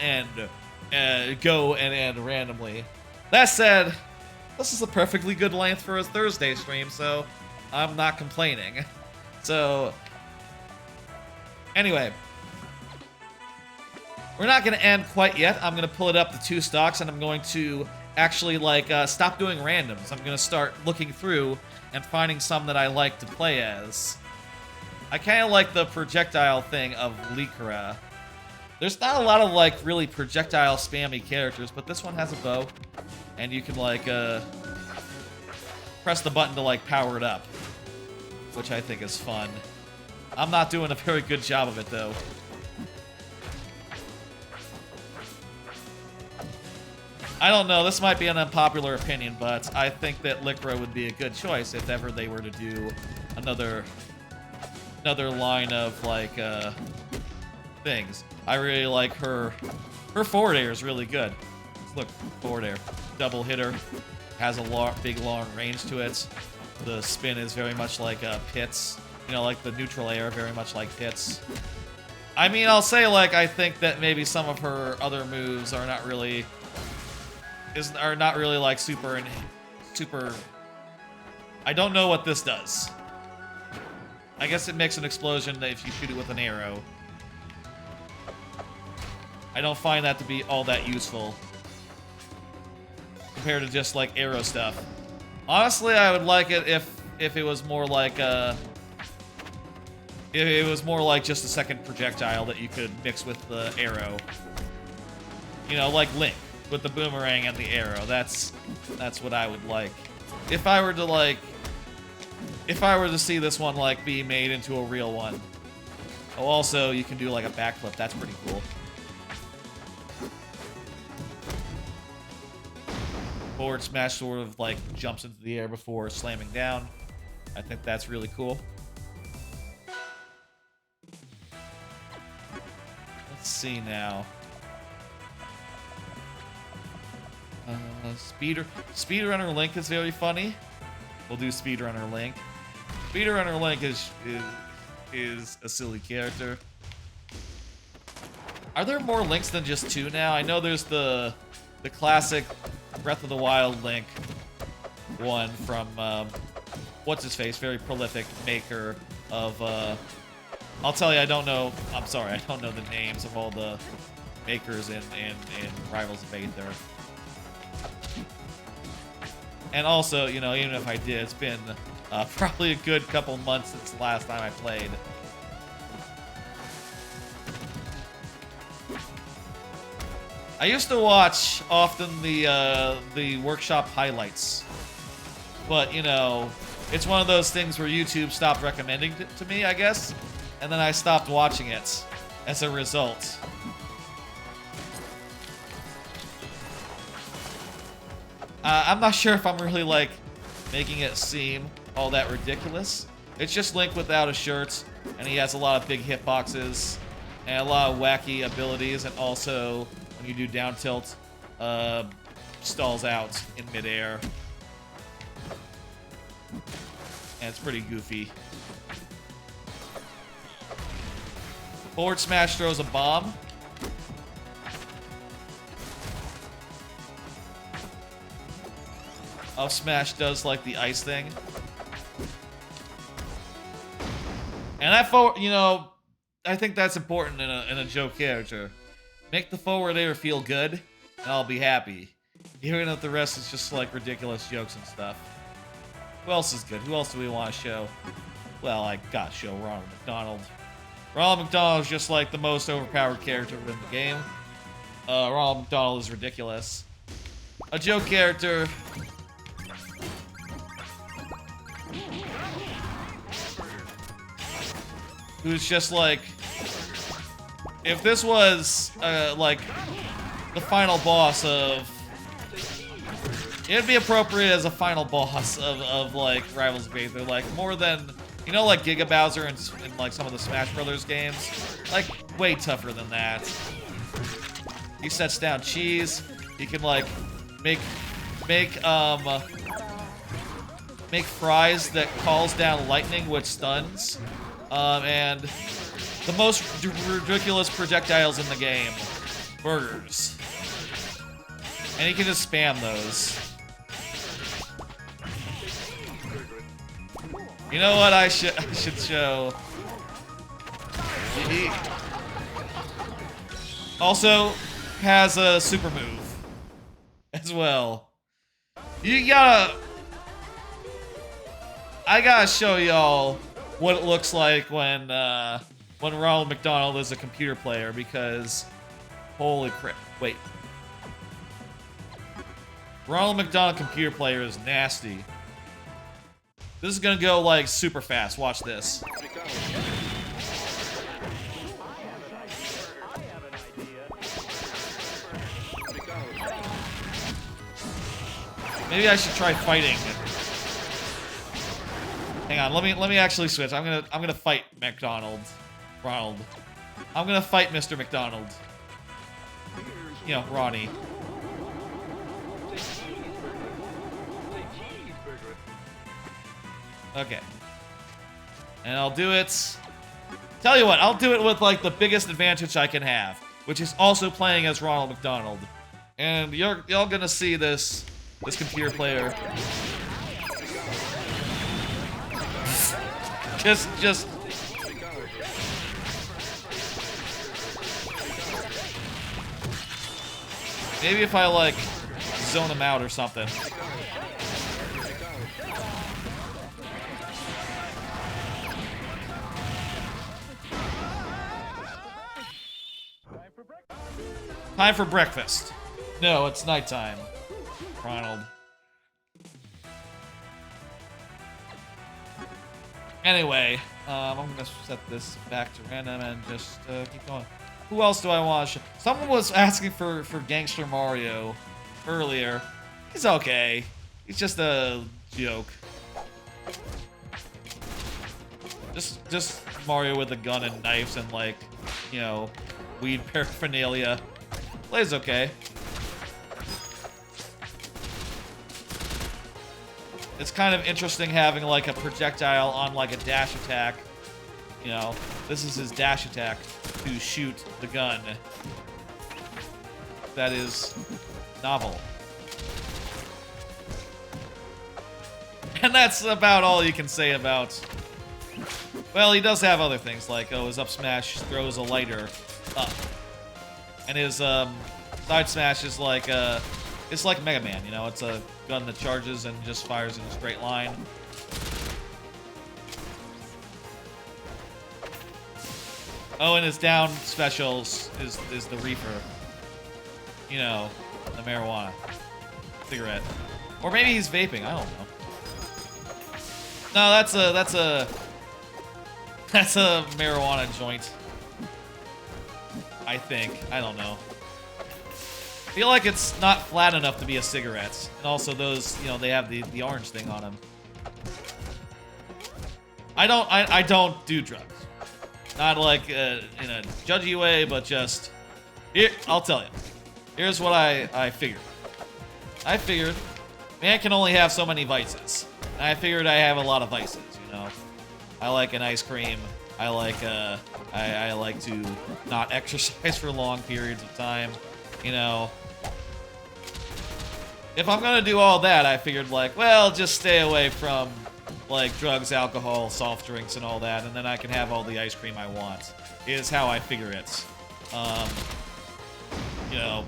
[SPEAKER 1] go and end randomly. That said, this is a perfectly good length for a Thursday stream, so I'm not complaining. So, anyway, we're not going to end quite yet. I'm going to pull it up to 2 stocks, and I'm going to actually, like, stop doing randoms. I'm going to start looking through and finding some that I like to play as. I kind of like the projectile thing of Lycra. There's not a lot of, like, really projectile spammy characters, but this one has a bow, and you can, like, press the button to, like, power it up, which I think is fun. I'm not doing a very good job of it, though. I don't know, this might be an unpopular opinion, but I think that Lycra would be a good choice if ever they were to do another line of, like, things. I really like her. Her forward air is really good. Look, forward air. Double hitter. Has a big, long range to it. The spin is very much like Pit's. You know, like the neutral air, very much like Pit's. I mean, I'll say, like, I think that maybe some of her other moves are not really... like, super... I don't know what this does. I guess it makes an explosion if you shoot it with an arrow. I don't find that to be all that useful compared to just, like, arrow stuff. Honestly, I would like it if it was more like just a second projectile that you could mix with the arrow. You know, like Link with the boomerang and the arrow. That's what I would like. If I were to see this one, like, be made into a real one. Oh, also, you can do, like, a backflip. That's pretty cool. Forward smash sort of, like, jumps into the air before slamming down. I think that's really cool. Let's see now. Speedrunner Link is very funny. We'll do Speedrunner Link. Speedrunner Link is a silly character. Are there more Links than just 2 now? I know there's the classic Breath of the Wild Link one from what's-his-face, very prolific maker of I'll tell you, I don't know the names of all the makers in Rivals of Aether. And also, you know, even if I did, it's been probably a good couple months since the last time I played. I used to watch often the workshop highlights, but, you know, it's one of those things where YouTube stopped recommending it to me, I guess, and then I stopped watching it as a result. I'm not sure if I'm really like making it seem all that ridiculous. It's just Link without a shirt, and he has a lot of big hitboxes and a lot of wacky abilities, and also when you do down tilt, stalls out in midair. And it's pretty goofy. Forward smash throws a bomb. Up smash does like the ice thing. And that forward, you know, I think that's important in a joke character. Make the forward air feel good, and I'll be happy. Even if the rest is just like ridiculous jokes and stuff. Who else is good? Who else do we want to show? Well, I gotta show Ronald McDonald. Ronald McDonald is just like the most overpowered character in the game. Ronald McDonald is ridiculous. A joke character. Who's just like, if this was like the final boss of, it'd be appropriate as a final boss of like Rivals of Aether, like more than, you know, like Giga Bowser in like some of the Smash Brothers games, like way tougher than that. He sets down cheese. He can like make fries that calls down lightning, which stuns. And the most ridiculous projectiles in the game. Burgers. And he can just spam those. You know what I should show? He also has a super move as well. I gotta show y'all what it looks like when Ronald McDonald is a computer player, because holy crap. Wait. Ronald McDonald computer player is nasty. This is gonna go like super fast. Watch this. Maybe I should try fighting. Hang on, let me actually switch. I'm gonna fight McDonald. Ronald. I'm gonna fight Mr. McDonald. You know, Ronnie. Okay. And I'll do it. Tell you what, I'll do it with like the biggest advantage I can have, which is also playing as Ronald McDonald. And y'all gonna see this computer player. Just maybe if I like zone him out or something. Time for breakfast. No, it's nighttime, Ronald. Anyway, I'm gonna set this back to random and just keep going. Who else do I want to show? Someone was asking for Gangster Mario earlier. He's okay. He's just a joke. Just Mario with a gun and knives and like, you know, weed paraphernalia. Plays okay. It's kind of interesting having like a projectile on like a dash attack. You know, this is his dash attack to shoot the gun. That is novel. And that's about all you can say about... Well, he does have other things, like, oh, his up smash throws a lighter up. And his side smash is like, it's like Mega Man, you know? It's a gun that charges and just fires in a straight line. Oh, and his down specials is the Reaper. You know, the marijuana. Cigarette. Or maybe he's vaping, I don't know. No, that's a marijuana joint. I think. I don't know. feel like it's not flat enough to be a cigarette. And also those, you know, they have the orange thing on them. I don't do drugs. Not like in a judgy way, but just here, I'll tell you. Here's what I figured. I figured man can only have so many vices. And I figured I have a lot of vices, you know. I like an ice cream. I like I like to not exercise for long periods of time, you know. If I'm gonna do all that, I figured like, well, just stay away from like drugs, alcohol, soft drinks, and all that, and then I can have all the ice cream I want. Is how I figure it. You know,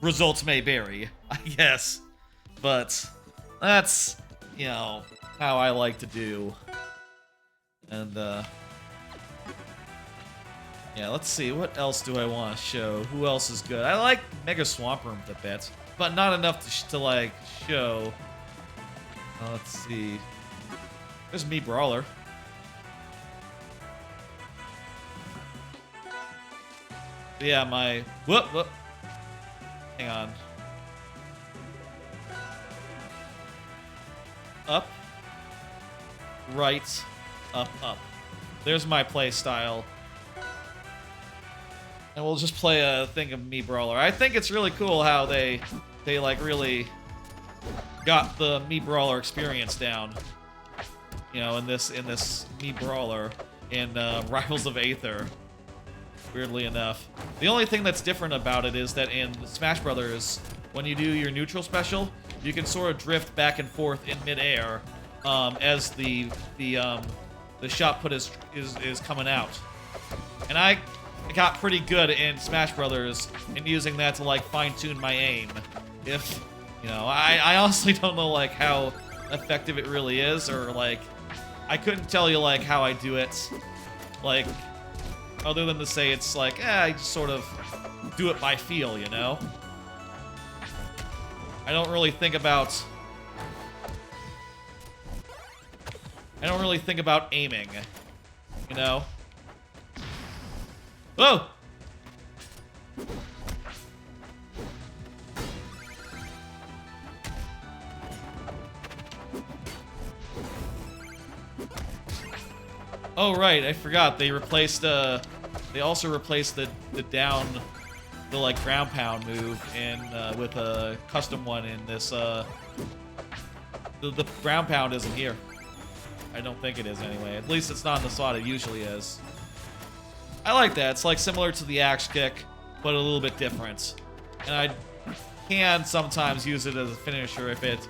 [SPEAKER 1] results may vary, I guess, but that's, you know, how I like to do. And yeah, let's see, what else do I want to show? Who else is good? I like Mega Swamp Room a bit, but not enough to like show. Let's see. There's me Brawler. Yeah, my whoop. Hang on. Up. Right. Up. There's my play style. And we'll just play a thing of me Brawler. I think it's really cool how they like really got the me Brawler experience down. You know, in this me Brawler in Rivals of Aether. Weirdly enough, the only thing that's different about it is that in Smash Brothers, when you do your neutral special, you can sort of drift back and forth in midair as the shot put is coming out. And I got pretty good in Smash Brothers in using that to like fine-tune my aim. If you know, I honestly don't know like how effective it really is, or like I couldn't tell you like how I do it, like other than to say it's like I just sort of do it by feel, you know. I don't really think about aiming, you know. Whoa! Oh right, I forgot. They replaced they also replaced the like ground pound move in with a custom one in this the ground pound isn't here. I don't think it is anyway. At least it's not in the slot it usually is. I like that. It's like similar to the axe kick, but a little bit different. And I can sometimes use it as a finisher if it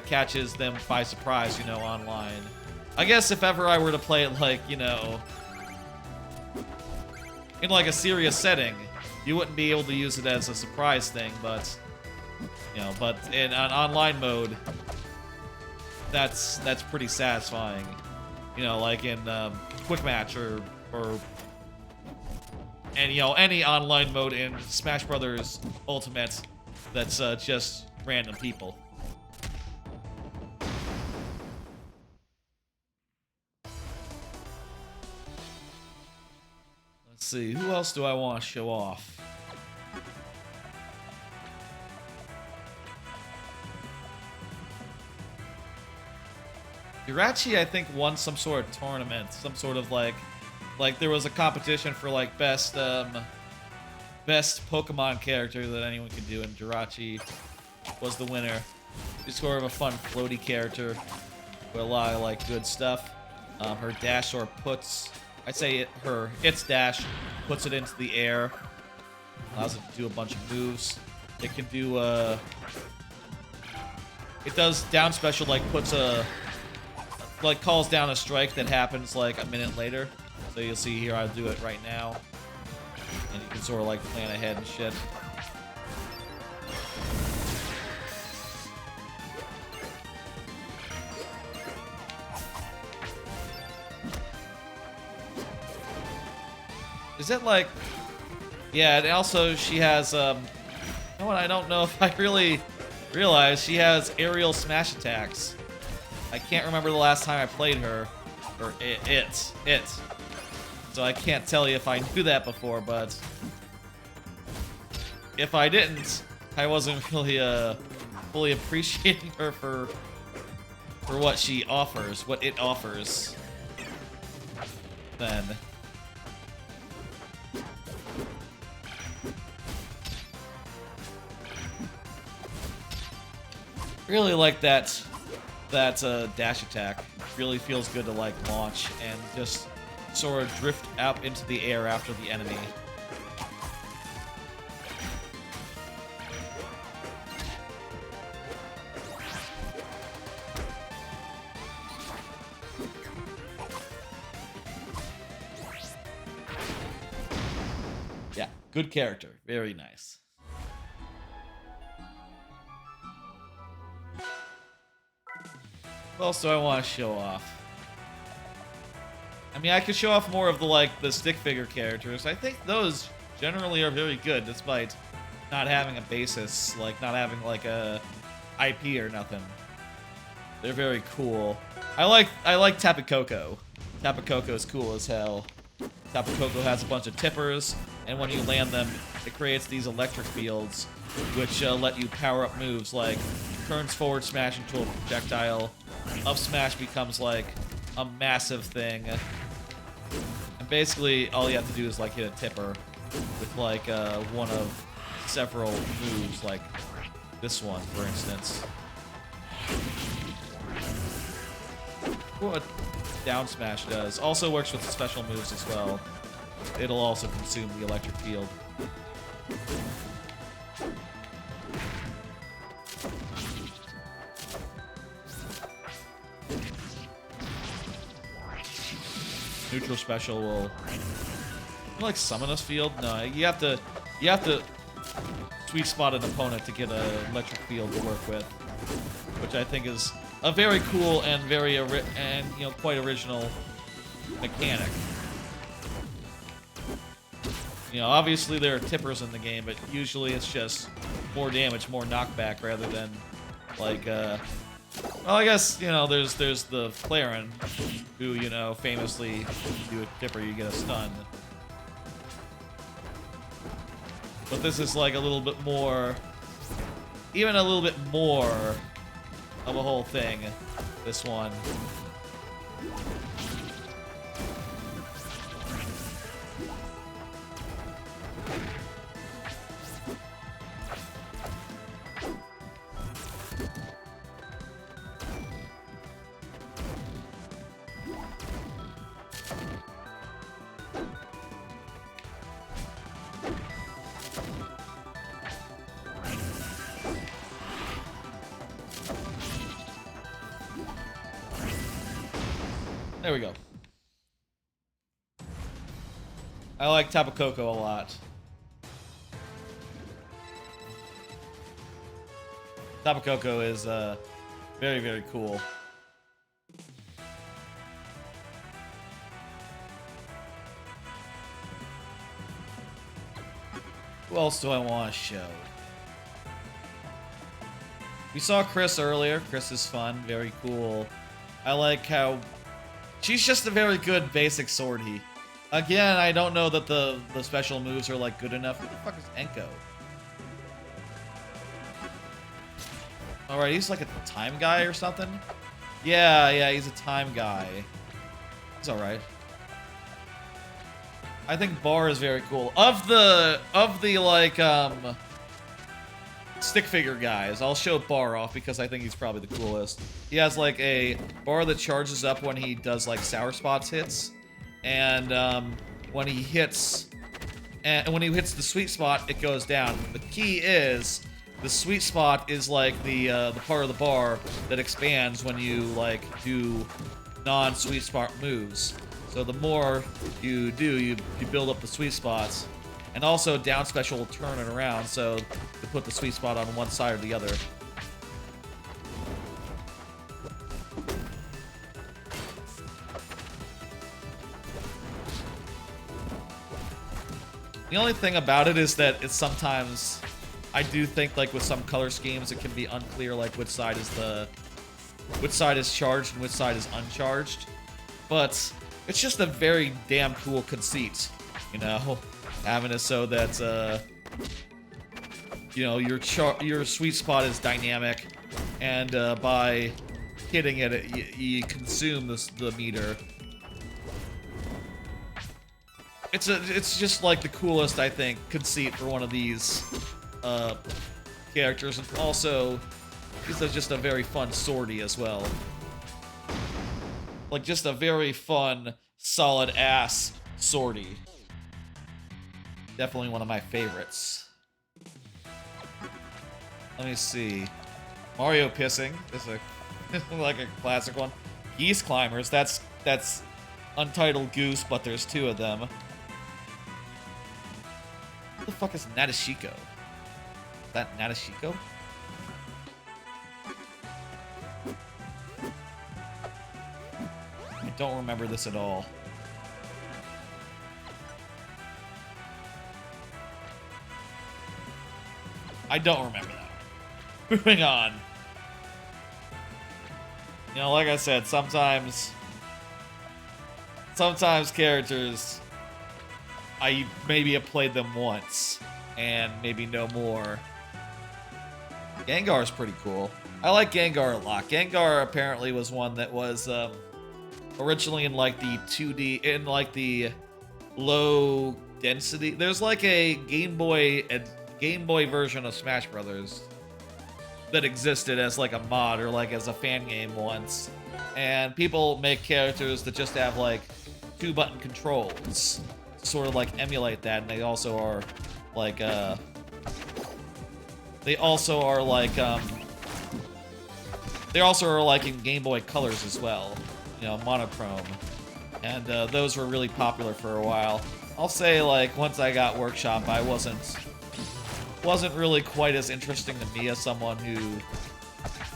[SPEAKER 1] catches them by surprise, you know, online. I guess if ever I were to play it like, you know, in like a serious setting, you wouldn't be able to use it as a surprise thing, but you know, but in an online mode, that's pretty satisfying. You know, like in quick match or and you know, any online mode in Smash Brothers Ultimate that's just random people. Let's see, who else do I want to show off? Jirachi, I think, won some sort of tournament, some sort of like there was a competition for like best Pokemon character that anyone could do, and Jirachi was the winner. She's sort of a fun floaty character with a lot of like good stuff. Her dash sort of puts, I'd say its dash puts it into the air, allows it to do a bunch of moves. It can do it does down special, like puts like calls down a strike that happens like a minute later. So you'll see here I'll do it right now, and you can sort of like plan ahead and shit. Is it like, yeah, and also she has you know what, I don't know if I really realized she has aerial smash attacks. I can't remember the last time I played her, or it. So I can't tell you if I knew that before, but if I didn't, I wasn't really fully appreciating her for what she offers, what it offers. Then. Really like that dash attack. Really feels good to like launch and just sort of drift out into the air after the enemy. Yeah, good character. Very nice. What else do I want to show off? I mean, I could show off more of the stick figure characters. I think those generally are very good, despite not having a basis, like not having like a IP or nothing. They're very cool. I like Tapu Koko. Tapu Koko is cool as hell. Tapu Koko has a bunch of tippers, and when you land them, it creates these electric fields, which let you power up moves like turns forward smash into a projectile. Up smash becomes like a massive thing. And basically, all you have to do is like hit a tipper with like one of several moves, like this one, for instance. What down smash does. Also works with special moves as well. It'll also consume the electric field. Neutral special will like summon a field. No, you have to sweet spot an opponent to get an electric field to work with, which I think is a very cool and quite original mechanic. You know, obviously there are tippers in the game, but usually it's just more damage, more knockback, rather than like well, I guess, you know, there's the Clarin, who, you know, famously, do a tipper, you get a stun. But this is like a little bit more, even a little bit more of a whole thing, this one. There we go. I like Tapu Koko a lot. Tapu Koko is very, very cool. Who else do I want to show? We saw Chris earlier. Chris is fun, very cool. I like how she's just a very good basic swordie. Again, I don't know that the special moves are like good enough. Who the fuck is Enko? Alright, he's like a time guy or something? Yeah, he's a time guy. He's alright. I think Bar is very cool. Of the like stick figure guys, I'll show Bar off because I think he's probably the coolest. He has like a bar that charges up when he does like Sour Spots hits, and when he hits the sweet spot, it goes down. The key is the sweet spot is like the part of the bar that expands when you like do non-sweet spot moves. So the more you do, you build up the sweet spots. And also, down special will turn it around, so to put the sweet spot on one side or the other. The only thing about it is that it's sometimes, I do think like with some color schemes, it can be unclear like which side is charged and which side is uncharged. But it's just a very damn cool conceit, you know? Having it so that you know, your sweet spot is dynamic, and by hitting it, you consume the meter. It's just like the coolest, I think, conceit for one of these characters, and also he's just a very fun sortie as well. Like just a very fun, solid ass sortie. Definitely one of my favorites. Let me see. Mario pissing is like a classic one. Geese climbers, that's Untitled Goose, but there's two of them. What the fuck is Natashiko? Is that Natashiko? I don't remember this at all. I don't remember that. Moving on. You know, like I said, sometimes characters, I maybe have played them once and maybe no more. Gengar's pretty cool. I like Gengar a lot. Gengar apparently was one that was originally in like the 2D, in like the low density. There's like a Game Boy version of Smash Brothers that existed as like a mod or like as a fan game once, and people make characters that just have like 2-button controls, sort of like emulate that, and they also are like in Game Boy Colors as well, you know, monochrome, and those were really popular for a while. I'll say like once I got Workshop, I wasn't really quite as interesting to me as someone who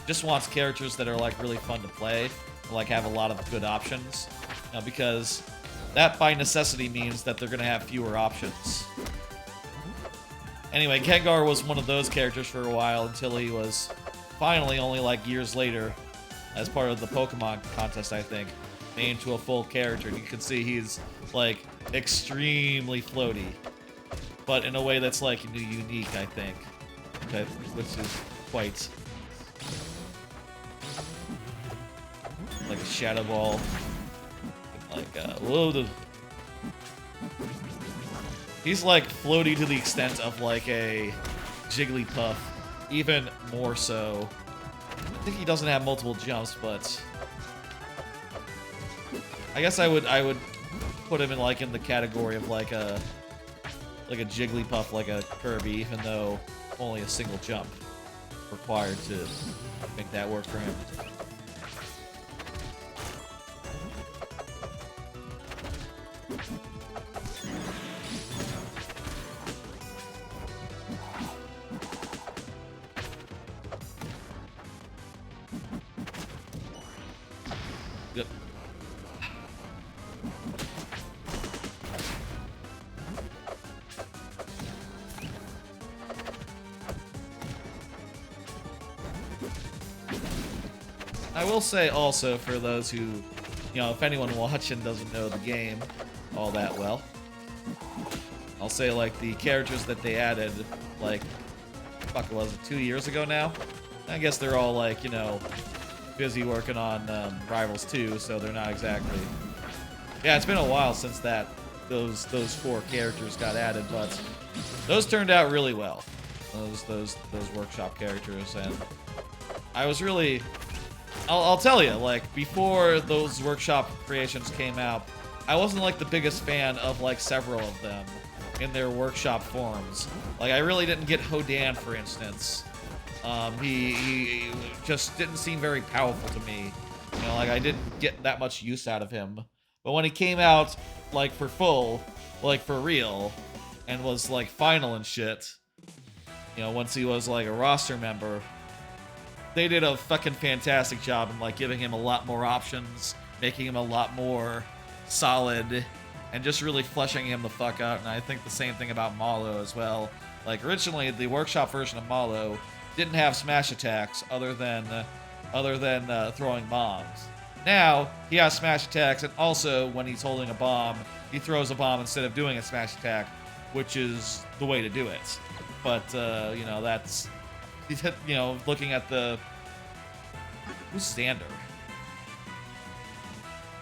[SPEAKER 1] just wants characters that are like really fun to play, like have a lot of good options, you know, because that by necessity means that they're gonna have fewer options. Anyway, Gengar was one of those characters for a while until he was finally, only like years later, as part of the Pokemon contest, I think, made into a full character. And you can see he's like extremely floaty, but in a way that's like unique, I think, okay, which is quite like a Shadow Ball, like whoa, he's like floaty to the extent of like a Jigglypuff, even more so. I think he doesn't have multiple jumps, but I guess I would put him in like in the category of like a Jigglypuff, like a Kirby, even though only a single jump required to make that work for him. Yep. I will say also, for those who, you know, if anyone watching doesn't know the game all that well, I'll say like the characters that they added, like, fuck, was it 2 years ago now? I guess they're all like, you know, busy working on Rivals 2, so they're not exactly. Yeah, it's been a while since those 4 characters got added, but those turned out really well. Those Workshop characters, and I was really. I'll tell you, like, before those Workshop creations came out, I wasn't like the biggest fan of like several of them in their Workshop forms. Like, I really didn't get Hodan, for instance. He just didn't seem very powerful to me. You know, like, I didn't get that much use out of him. But when he came out, like, for full, like, for real, and was, like, final and shit, you know, once he was, like, a roster member, they did a fucking fantastic job in, like, giving him a lot more options, making him a lot more solid, and just really fleshing him the fuck out. And I think the same thing about Malo as well. Like, originally, the Workshop version of Malo didn't have smash attacks other than throwing bombs. Now, he has smash attacks, and also, when he's holding a bomb, he throws a bomb instead of doing a smash attack, which is the way to do it. but you know, that's, you know, looking at the, who's Xander?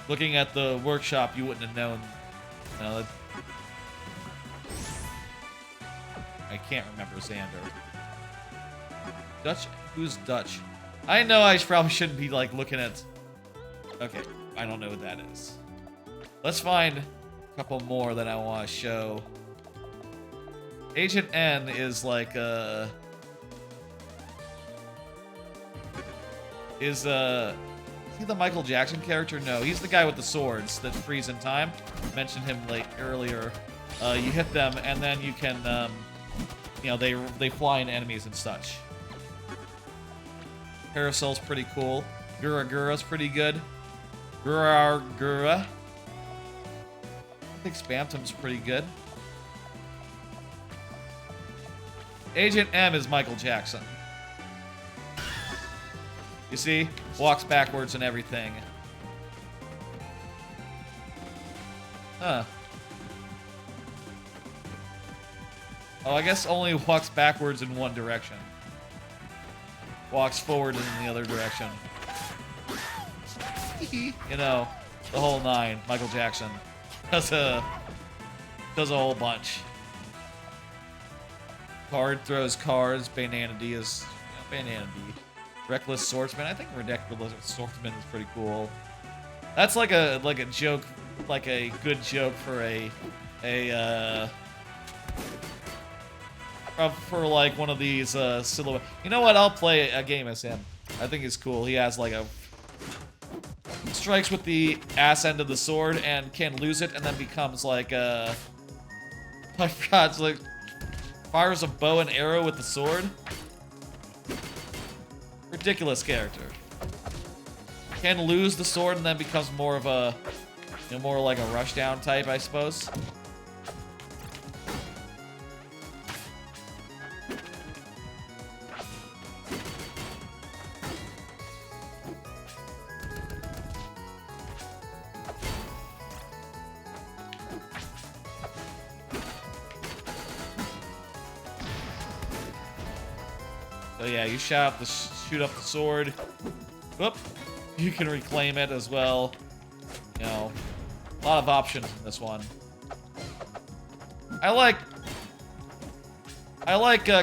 [SPEAKER 1] Looking at the workshop, you wouldn't have known. You know, I can't remember Xander. Dutch? Who's Dutch? I know I probably shouldn't be like looking at. Okay, I don't know what that is. Let's find a couple more that I want to show. Agent N is like is he the Michael Jackson character? No, he's the guy with the swords that freeze in time. Mentioned him like earlier. You hit them and then you can you know, they fly into enemies and such. Parasol's pretty cool. Gura's pretty good. Gura. I think Spamtum's pretty good. Agent M is Michael Jackson. You see? Walks backwards and everything. Huh. Oh, I guess only walks backwards in one direction. Walks forward in the other direction. You know, the whole nine. Michael Jackson does a whole bunch. Throws cards. Banana D is Banana D. Reckless Swordsman. I think Reckless Swordsman is pretty cool. That's like a joke, like a good joke for for like one of these silhouette. You know what? I'll play a game as him. I think he's cool. He has like a strikes with the ass end of the sword and can lose it, and then becomes like I forgot. It's like fires a bow and arrow with the sword. Ridiculous character. Can lose the sword and then becomes more of a, you know, more like a rushdown type, I suppose. So yeah, you shoot up the sword. Whoop! You can reclaim it as well. You know, a lot of options in this one. I like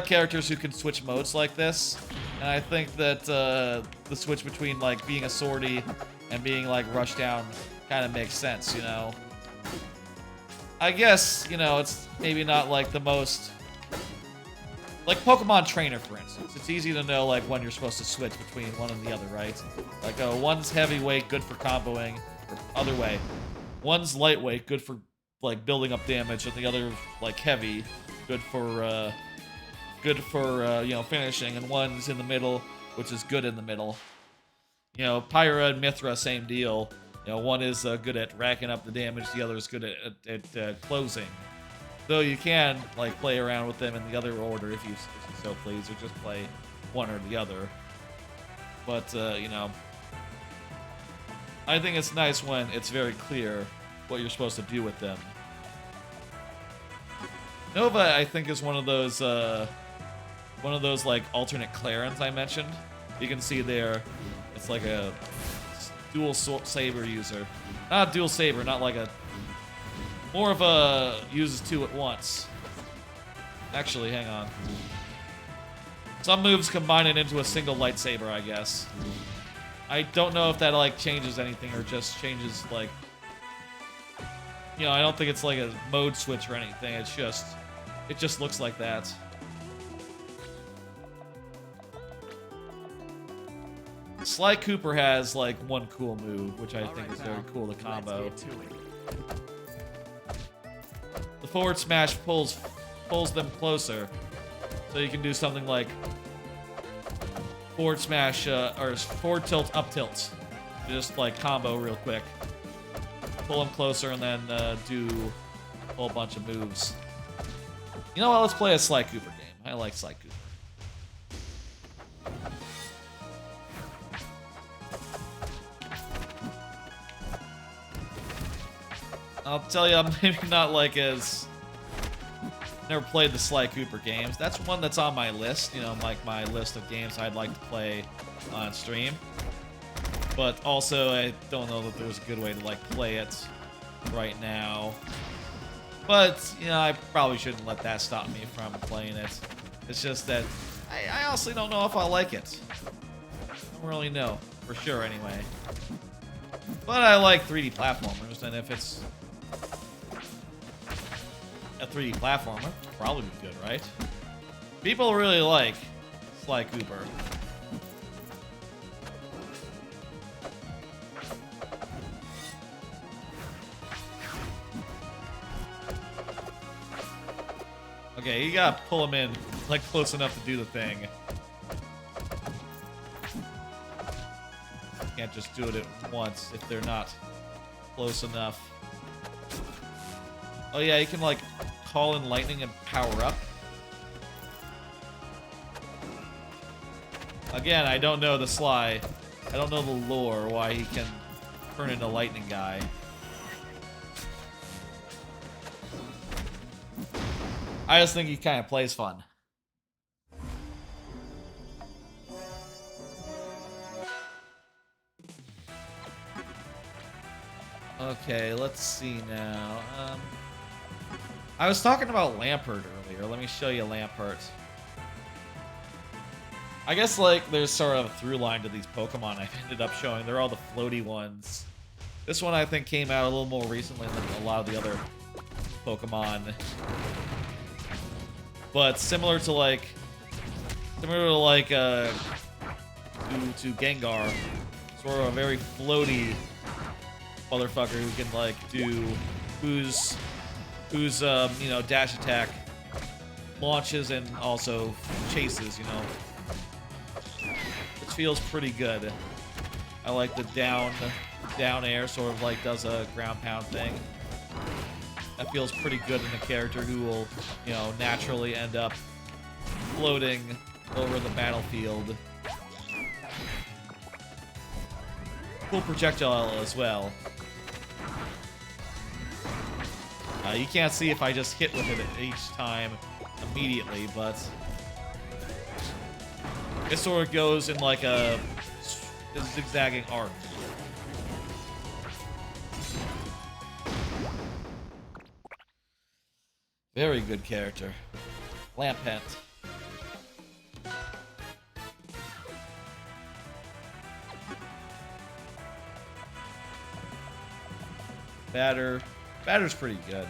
[SPEAKER 1] characters who can switch modes like this, and I think that the switch between like being a swordie and being like rushdown kind of makes sense. You know, I guess, you know, it's maybe not like the most. Like Pokemon Trainer, for instance. It's easy to know like when you're supposed to switch between one and the other, right? Like, one's heavyweight, good for comboing, or other way. One's lightweight, good for like building up damage, and the other like heavy, good for you know, finishing. And one's in the middle, which is good in the middle. You know, Pyra and Mithra, same deal. You know, one is good at racking up the damage, the other is good at closing. Though you can like play around with them in the other order if you so please, or just play one or the other. But you know, I think it's nice when it's very clear what you're supposed to do with them. Nova, I think, is one of those like alternate Clarins I mentioned. You can see there, it's like a dual saber user, not a dual saber, not like a. More of a uses two at once. Actually, hang on. Some moves combine it into a single lightsaber, I guess. I don't know if that like changes anything or just changes like, you know, I don't think it's like a mode switch or anything. It just looks like that. Sly Cooper has like one cool move, which I think is very cool to combo. The forward smash pulls them closer, so you can do something like forward smash or forward tilt, up tilt. Just like combo real quick, pull them closer, and then do a whole bunch of moves. You know what? Let's play a Sly Cooper game. I like Sly Cooper. I'll tell you, I'm maybe not like as Never played the Sly Cooper games. That's one that's on my list, you know, like my list of games I'd like to play on stream. But also, I don't know that there's a good way to, like, play it right now. But, you know, I probably shouldn't let that stop me from playing it. It's just that I honestly don't know if I'll like it. I don't really know, for sure anyway. But I like 3D platformers, and if it's a 3D platformer, it'll probably be good, right? People really like Sly Cooper. Okay, you gotta pull him in, like, close enough to do the thing. Can't just do it at once if they're not close enough. Oh yeah, you can, like, call in lightning and power up. Again, I don't know the Sly. I don't know the lore, why he can turn into lightning guy. I just think he kind of plays fun. Okay, let's see now. I was talking about Lampert earlier. Let me show you Lampert. I guess, like, there's sort of a through line to these Pokemon I've ended up showing. They're all the floaty ones. This one, I think, came out a little more recently than a lot of the other Pokemon. But similar to, like, to Gengar, sort of a very floaty motherfucker who can, like, do whose you know, dash attack launches and also chases, you know. It feels pretty good. I like the down air, sort of like does a ground pound thing. That feels pretty good in a character who will, you know, naturally end up floating over the battlefield. Cool projectile as well. You can't see if I just hit with it each time immediately, but it sort of goes in like a zigzagging arc. Very good character. Lampent. Batter's pretty good.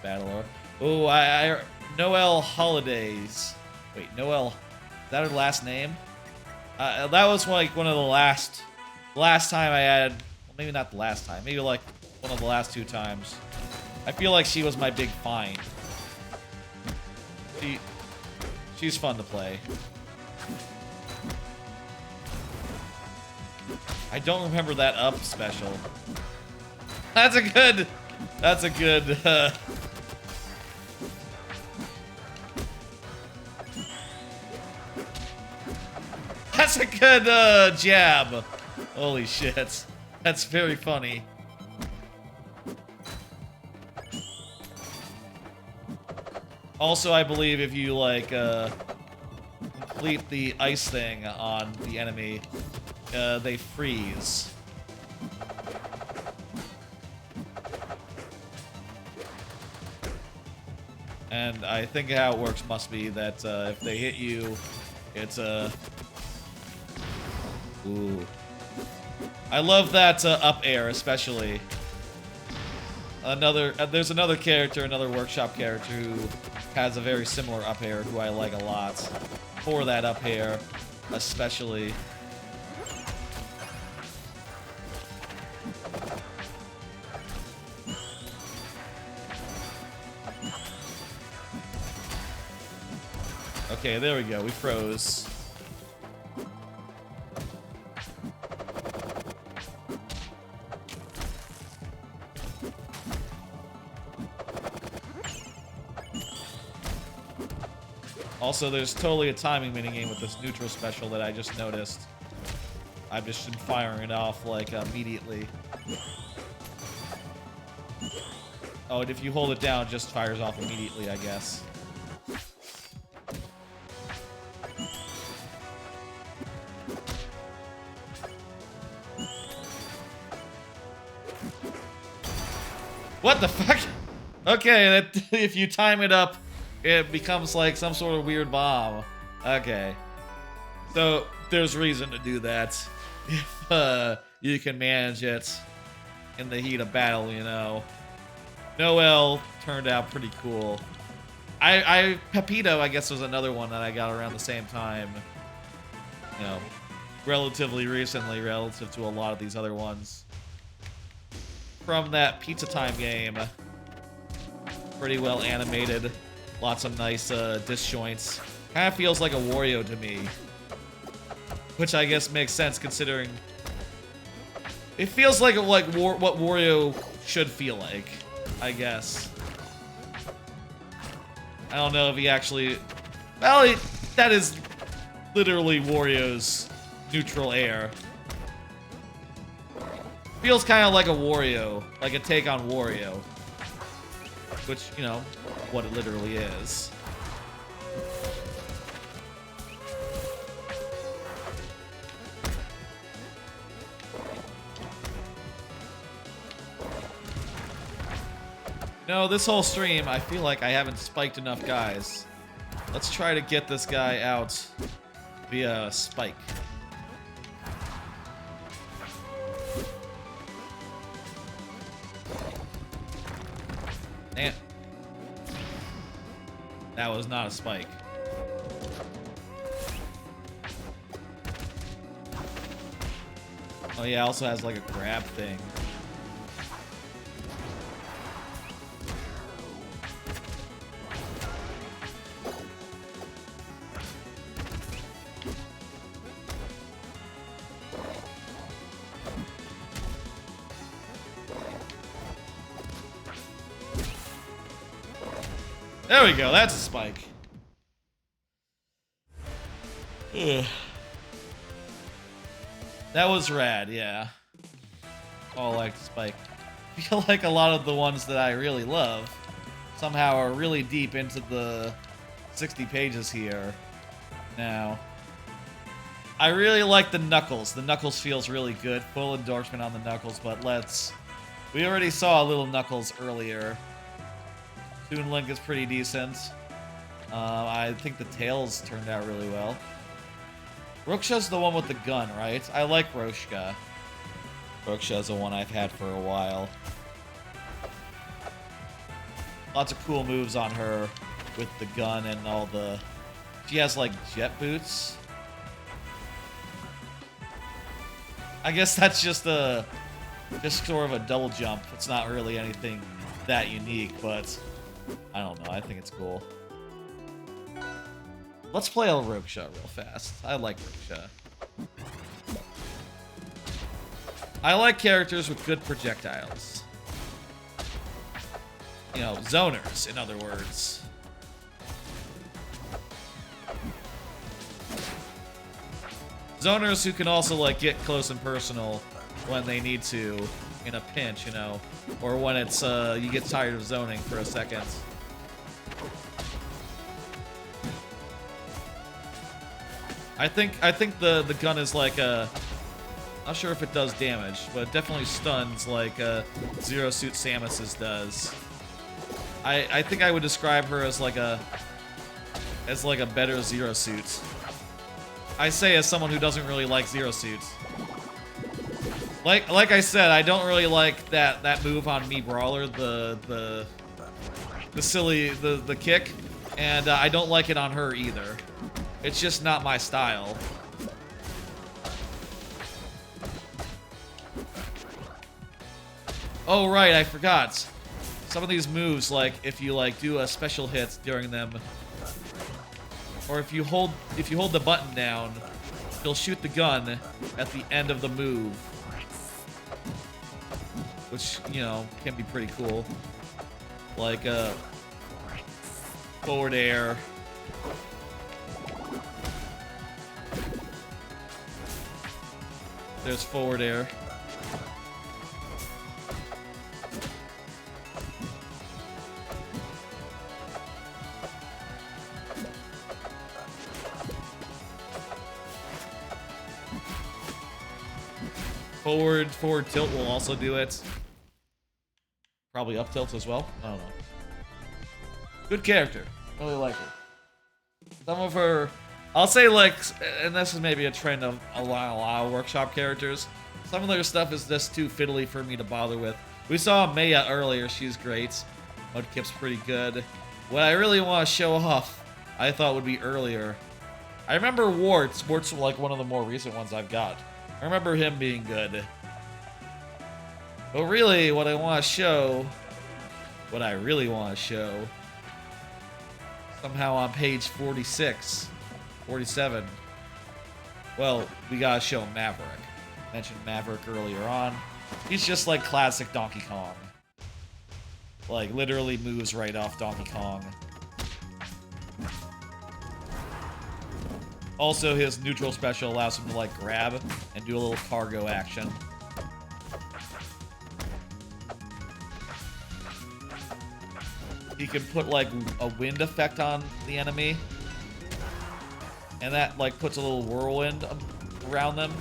[SPEAKER 1] Battler. Oh, Noelle Holidays. Wait, Noelle. Is that her last name? That was like one of the last time I had. Well, maybe not the last time. Maybe like one of the last 2 times. I feel like she was my big find. She's fun to play. I don't remember that up special. That's a good. That's a good jab. Holy shit. That's very funny. Also, I believe if you, like, complete the ice thing on the enemy, they freeze. And I think how it works must be that if they hit you, it's a... Ooh. I love that up air, especially. There's another character, another workshop character who has a very similar up air who I like a lot. For that up air, especially. Okay, there we go. We froze. Also, there's totally a timing minigame with this neutral special that I just noticed. I've just been firing it off, like, immediately. Oh, and if you hold it down, it just fires off immediately, I guess. What the fuck? Okay, that if you time it up, it becomes like some sort of weird bomb. Okay. So, there's reason to do that. If you can manage it in the heat of battle, you know. Noel turned out pretty cool. Pepito, I guess, was another one that I got around the same time. You know, relatively recently, relative to a lot of these other ones. From that Pizza Time game. Pretty well animated. Lots of nice disjoints. Kind of feels like a Wario to me. Which I guess makes sense considering... It feels like what Wario should feel like, I guess. I don't know if he actually... Well, that is literally Wario's neutral air. Feels kind of like a Wario, like a take on Wario. Which, you know, what it literally is. No, this whole stream, I feel like I haven't spiked enough guys. Let's try to get this guy out via spike. And that was not a spike. Oh yeah, also has like a grab thing. There we go, that's a spike. Ugh. That was rad, yeah. All like spike. I feel like a lot of the ones that I really love somehow are really deep into the 60 pages here now. I really like the Knuckles. The Knuckles feels really good. Full endorsement on the Knuckles, but we already saw a little Knuckles earlier. Toon Link is pretty decent. I think the Tails turned out really well. Roksha's the one with the gun, right? I like Roshka. Roksha's the one I've had for a while. Lots of cool moves on her with the gun and all the... She has, like, jet boots. I guess that's just sort of a double jump. It's not really anything that unique, but... I don't know, I think it's cool. Let's play a Roksha real fast. I like Roksha. I like characters with good projectiles. You know, zoners, in other words. Zoners who can also, like, get close and personal when they need to in a pinch, you know, or when it's, you get tired of zoning for a second. I think the gun is like not sure if it does damage, but it definitely stuns like Zero Suit Samus's does. I think I would describe her as like a better Zero Suit. I say as someone who doesn't really like Zero Suit. Like I said, I don't really like that move on Me Brawler, the silly the kick, and I don't like it on her either. It's just not my style. Oh right, I forgot. Some of these moves, like if you like do a special hit during them, or if you hold the button down, you'll shoot the gun at the end of the move, which, you know, can be pretty cool. Like forward air. There's forward air. Forward tilt will also do it. Probably up tilt as well. I don't know. Good character. Really like her. Some of her, I'll say like, and this is maybe a trend of a lot of workshop characters. Some of their stuff is just too fiddly for me to bother with. We saw Maya earlier. She's great. Mudkip's pretty good. What I really want to show off, I thought would be earlier. I remember Warts. Warts was like one of the more recent ones I've got. I remember him being good. But really, what I really want to show, somehow on page 46, 47, well, we gotta show Maverick. I mentioned Maverick earlier on. He's just like classic Donkey Kong. Like, literally moves right off Donkey Kong. Also, his neutral special allows him to, like, grab and do a little cargo action. He can put, like, a wind effect on the enemy. And that, like, puts a little whirlwind around them.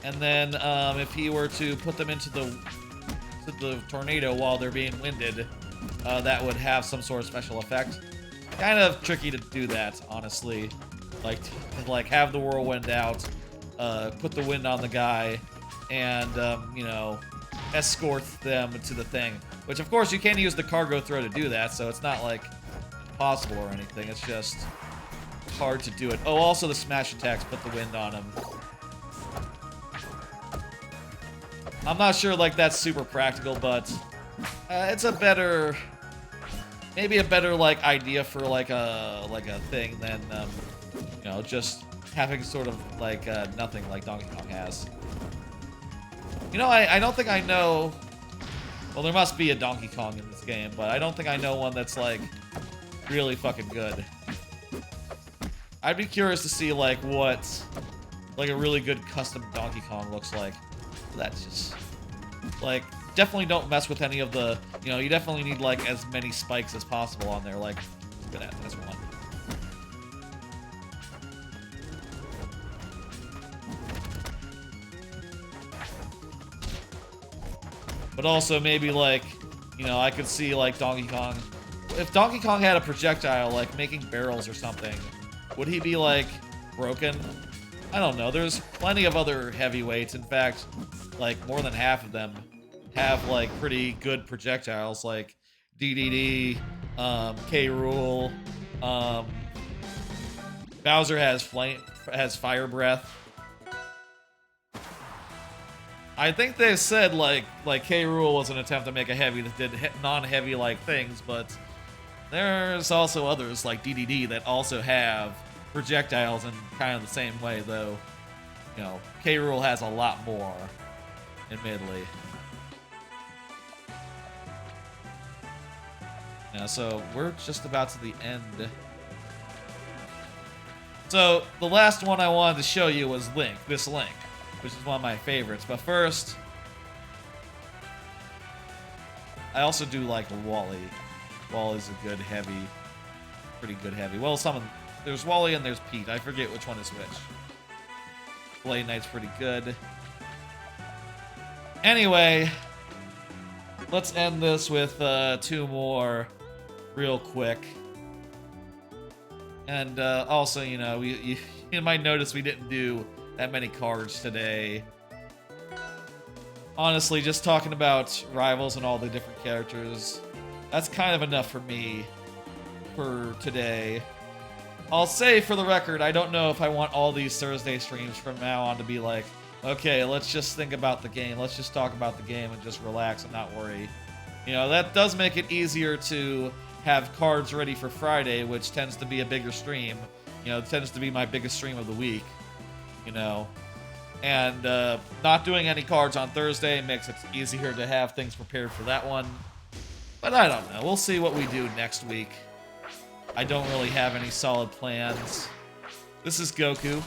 [SPEAKER 1] And then, if he were to put them into the tornado while they're being winded, that would have some sort of special effect. Kind of tricky to do that, honestly. Like have the whirlwind out, put the wind on the guy, and you know, escort them to the thing. Which of course you can't use the cargo throw to do that, so it's not like impossible or anything. It's just hard to do it. Oh, also the smash attacks put the wind on him. I'm not sure like that's super practical, but it's a better, maybe a better like idea for like a thing than you know, just having sort of like nothing like Donkey Kong has. You know, I don't think I know. Well, there must be a Donkey Kong in this game, but I don't think I know one that's like really fucking good. I'd be curious to see like what like a really good custom Donkey Kong looks like. That's just like, definitely don't mess with any of the, you know, you definitely need like as many spikes as possible on there. Like, look at that, that's one. But also maybe like, you know, I could see like Donkey Kong, if Donkey Kong had a projectile like making barrels or something, would he be like broken? I don't know. There's plenty of other heavyweights. In fact, like more than half of them have like pretty good projectiles, like DDD, K. Rool, Bowser has fire breath. I think they said like K. Rool was an attempt to make a heavy that did non-heavy like things, but there's also others like DDD that also have projectiles in kind of the same way, though. You know, K. Rool has a lot more, admittedly. Yeah, so we're just about to the end. So the last one I wanted to show you was Link, which is one of my favorites. But first, I also do like Wally. Wally's a good heavy, pretty good heavy. Well, there's Wally and there's Pete. I forget which one is which. Blade Knight's pretty good. Anyway, let's end this with two more real quick. And also, you know, you might notice we didn't do that many cards today. Honestly, just talking about Rivals and all the different characters, that's kind of enough for me for today. I'll say for the record, I don't know if I want all these Thursday streams from now on to be like, okay, let's just think about the game. Let's just talk about the game and just relax and not worry. You know, that does make it easier to have cards ready for Friday, which tends to be a bigger stream. You know, it tends to be my biggest stream of the week, you know. And not doing any cards on Thursday makes it easier to have things prepared for that one. But I don't know. We'll see what we do next week. I don't really have any solid plans. This is Goku.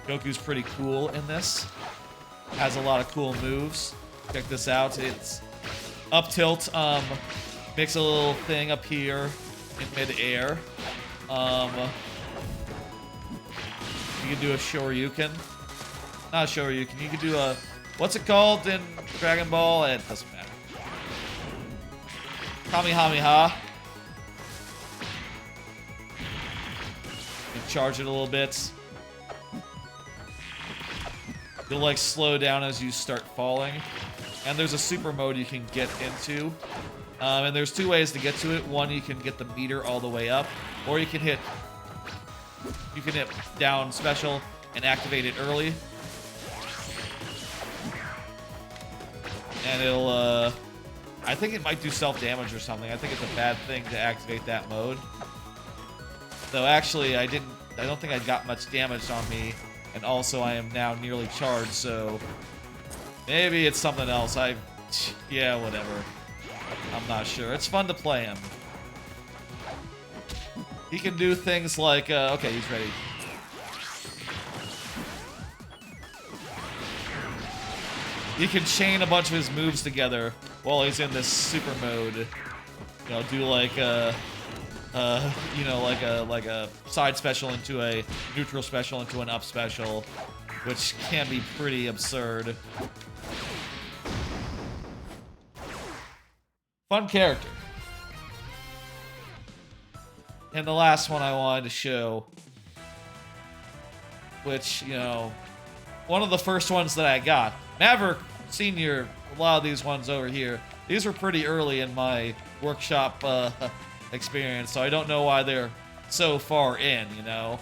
[SPEAKER 1] Goku's pretty cool in this. Has a lot of cool moves. Check this out. It's up tilt. Makes a little thing up here in mid-air. You can do a Shoryuken. Not sure you can do a, what's it called in Dragon Ball? It doesn't matter. Kamehameha. You charge it a little bit. You'll like slow down as you start falling. And there's a super mode you can get into. And there's two ways to get to it. One, you can get the meter all the way up, or you can hit down special and activate it early. And it'll, I think it might do self-damage or something. I think it's a bad thing to activate that mode. Though actually, I don't think I got much damage on me. And also, I am now nearly charged, so maybe it's something else. Yeah, whatever. I'm not sure. It's fun to play him. He can do things like, okay, he's ready. He can chain a bunch of his moves together while he's in this super mode. You know, do like you know, like a side special into a neutral special into an up special, which can be pretty absurd. Fun character. And the last one I wanted to show, which, you know, one of the first ones that I got. Maverick Senior, a lot of these ones over here, these were pretty early in my workshop experience, so I don't know why they're so far in, you know?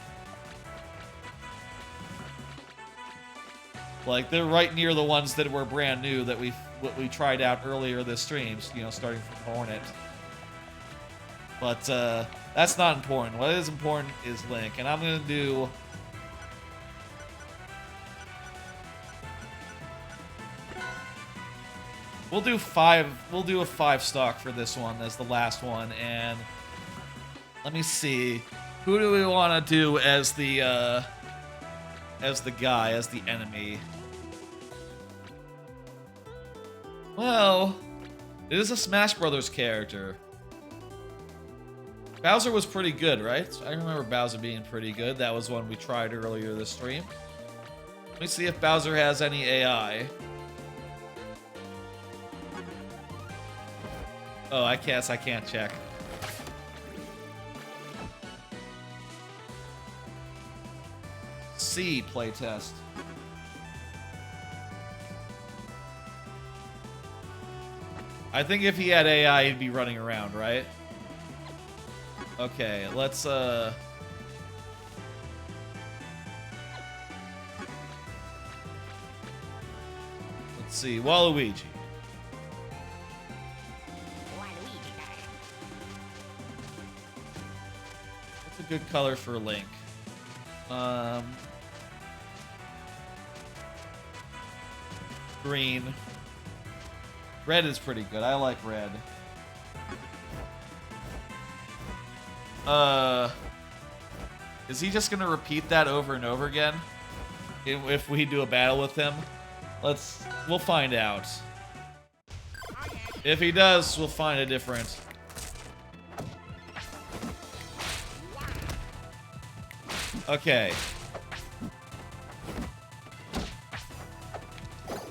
[SPEAKER 1] Like, they're right near the ones that were brand new that we tried out earlier this stream, you know, starting from Hornet. But, that's not important. What is important is Link, and I'm gonna do... We'll do a 5 stock for this one as the last one, and let me see. Who do we want to do as the guy, as the enemy? Well, it is a Smash Brothers character. Bowser was pretty good, right? I remember Bowser being pretty good. That was one we tried earlier this stream. Let me see if Bowser has any AI. Oh, I guess I can't check. C playtest. I think if he had AI, he'd be running around, right? Okay, let's let's see, Waluigi. What's a good color for Link? Green. Red is pretty good. I like red. Is he just gonna repeat that over and over again? If we do a battle with him? We'll find out. If he does, we'll find a different. Okay.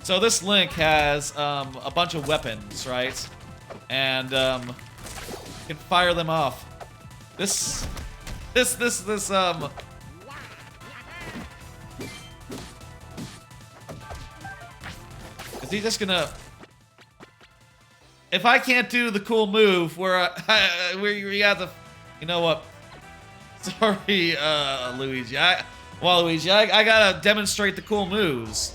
[SPEAKER 1] So this Link has a bunch of weapons, right? And can fire them off. Is he just gonna? If I can't do the cool move where you have to, you know what? Sorry, Luigi. Waluigi, I gotta demonstrate the cool moves.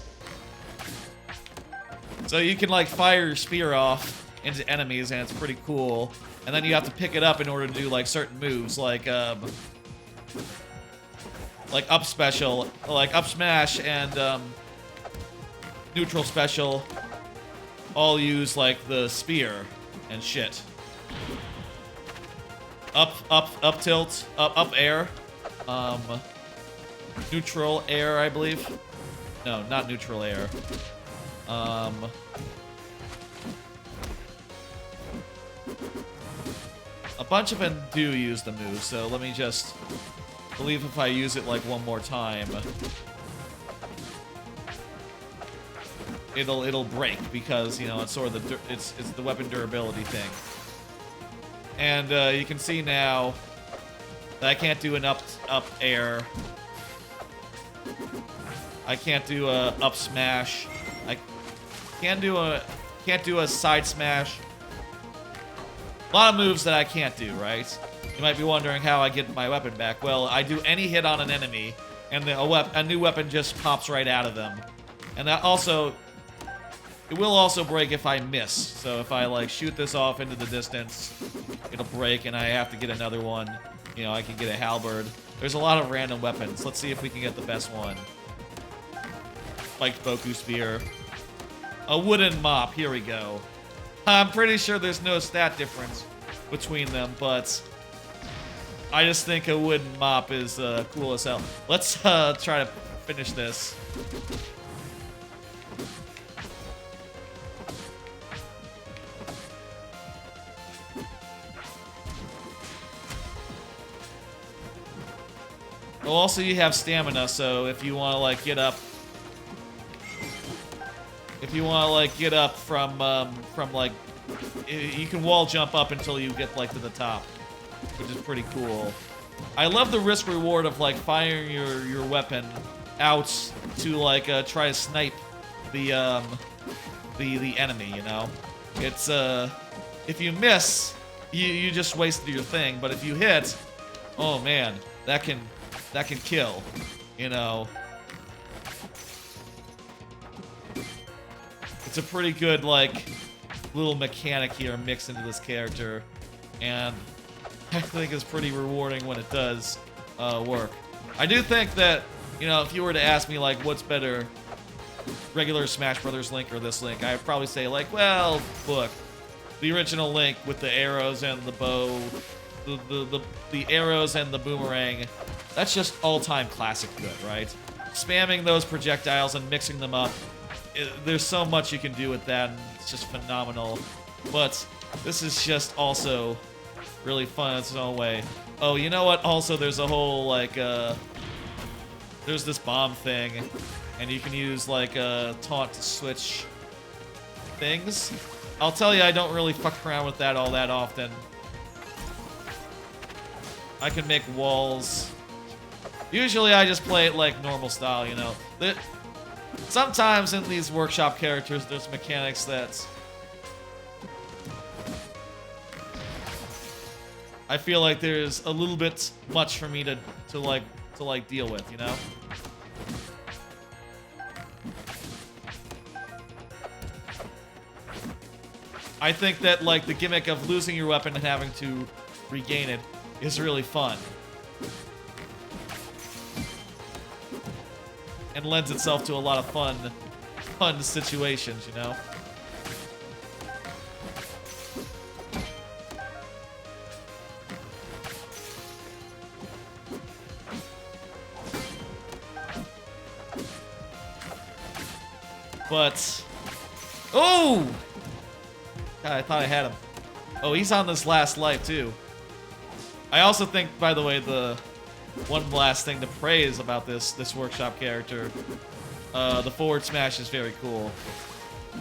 [SPEAKER 1] So you can like fire your spear off into enemies, and it's pretty cool. And then you have to pick it up in order to do like certain moves, like up special, like up smash and neutral special. All use like the spear and shit. Up tilt, up air, neutral air, I believe. No, not neutral air. A bunch of them do use the move, so let me just believe if I use it like one more time. it'll break because, you know, it's sort of it's the weapon durability thing. And you can see now that I can't do an up air. I can't do a up smash. I can't do a side smash. A lot of moves that I can't do, right? You might be wondering how I get my weapon back. Well, I do any hit on an enemy, and a new weapon just pops right out of them. And that also, it will also break if I miss. So if I like shoot this off into the distance, it'll break, and I have to get another one. You know, I can get a halberd. There's a lot of random weapons. Let's see if we can get the best one. Spiked Boku Spear. A wooden mop. Here we go. I'm pretty sure there's no stat difference between them, but I just think a wooden mop is cool as hell. Let's try to finish this. Well, also you have stamina, so if you want to like get up, from like, you can wall jump up until you get like to the top, which is pretty cool. I love the risk reward of like firing your weapon out to like try to snipe the enemy. You know, it's if you miss, you just wasted your thing, but if you hit, oh man, that can kill, you know. It's a pretty good, like, little mechanic here mixed into this character, and I think it's pretty rewarding when it does work. I do think that, you know, if you were to ask me, like, what's better, regular Smash Brothers Link or this Link, I'd probably say, like, well, look, the original Link with the arrows and the bow, the arrows and the boomerang, that's just all-time classic good, right? Spamming those projectiles and mixing them up, there's so much you can do with that, and it's just phenomenal. But this is just also really fun in its own way. Oh, you know what? Also, there's a whole, like, there's this bomb thing, and you can use, like, taunt to switch things. I'll tell you, I don't really fuck around with that all that often. I can make walls. Usually I just play it like normal style, you know. Sometimes in these workshop characters, there's mechanics that I feel like there's a little bit much for me to deal with, you know. I think that like the gimmick of losing your weapon and having to regain it is really fun. And lends itself to a lot of fun situations, you know? But... oh! God, I thought I had him. Oh, he's on this last life, too. I also think, by the way, the one last thing to praise about this workshop character, the forward smash is very cool.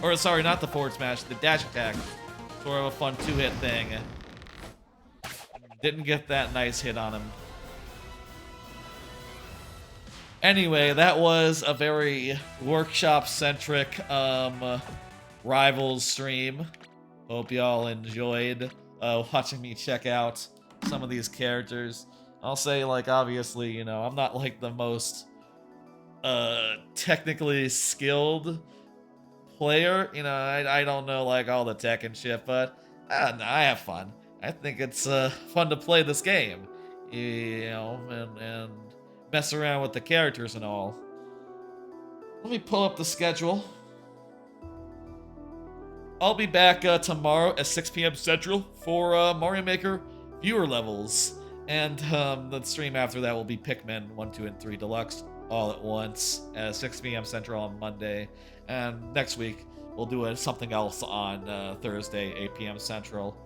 [SPEAKER 1] Or, sorry, not the forward smash, the dash attack. Sort of a fun two-hit thing. Didn't get that nice hit on him. Anyway, that was a very workshop-centric Rivals stream. Hope y'all enjoyed watching me check out some of these characters. I'll say, like, obviously, you know, I'm not, like, the most technically skilled player. You know, I don't know, like, all the tech and shit, but I have fun. I think it's fun to play this game, you know, and mess around with the characters and all. Let me pull up the schedule. I'll be back tomorrow at 6 p.m. Central for Mario Maker viewer levels. And the stream after that will be Pikmin 1, 2, and 3 Deluxe all at once at 6 p.m. Central on Monday. And next week, we'll do something else on Thursday, 8 p.m. Central.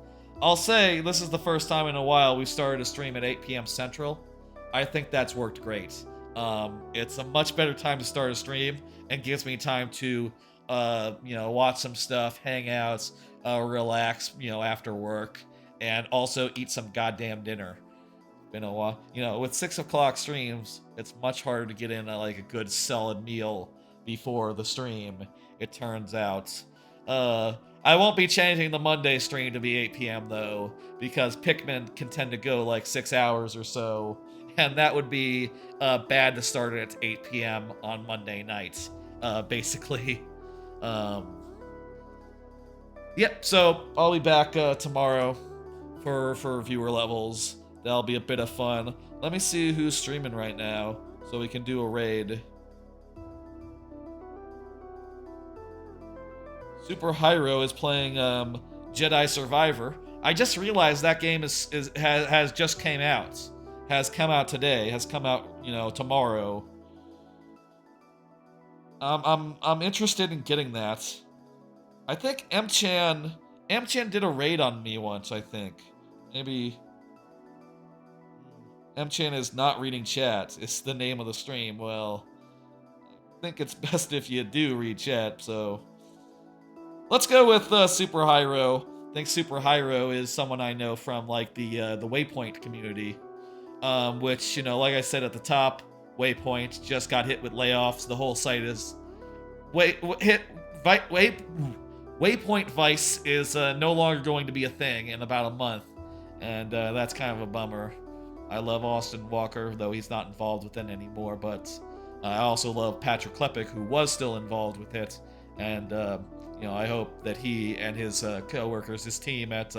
[SPEAKER 1] I'll say this is the first time in a while we started a stream at 8 p.m. Central. I think that's worked great. It's a much better time to start a stream and gives me time to watch some stuff, hang out, relax, after work, and also eat some goddamn dinner. Been a while. With 6 o'clock streams, it's much harder to get in a good solid meal before the stream, it turns out. I won't be changing the Monday stream to be 8 p.m. though, because Pikmin can tend to go 6 hours or so, and that would be bad to start it at 8 p.m. on Monday night, basically. Yep, so I'll be back tomorrow for viewer levels. That'll be a bit of fun. Let me see who's streaming right now so we can do a raid. Super Hyro is playing Jedi Survivor. I just realized that game has just came out. Has come out today. Has come out, tomorrow. I'm interested in getting that. I think M-Chan did a raid on me once, I think. Maybe M-Chan is not reading chat. It's the name of the stream. Well, I think it's best if you do read chat, so let's go with Super Hyro. I think Super Hyro is someone I know from the Waypoint community, which like I said at the top, Waypoint just got hit with layoffs. The whole site is Waypoint Vice is no longer going to be a thing in about a month, and that's kind of a bummer. I love Austin Walker, though he's not involved with it anymore, but I also love Patrick Klepek, who was still involved with it, and I hope that he and his co-workers, his team at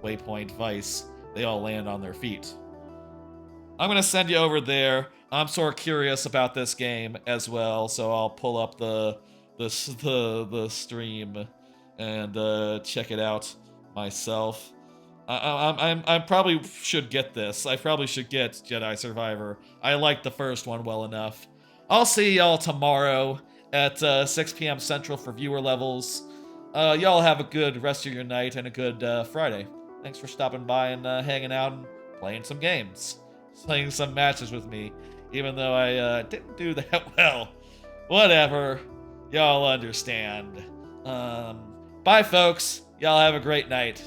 [SPEAKER 1] Waypoint Vice, they all land on their feet. I'm going to send you over there. I'm sort of curious about this game as well, so I'll pull up the stream and check it out myself. I probably should get this. I probably should get Jedi Survivor. I liked the first one well enough. I'll see y'all tomorrow at 6 p.m. Central for viewer levels. Y'all have a good rest of your night and a good Friday. Thanks for stopping by and hanging out and playing some games. Playing some matches with me, even though I didn't do that well. Whatever. Y'all understand. Bye, folks. Y'all have a great night.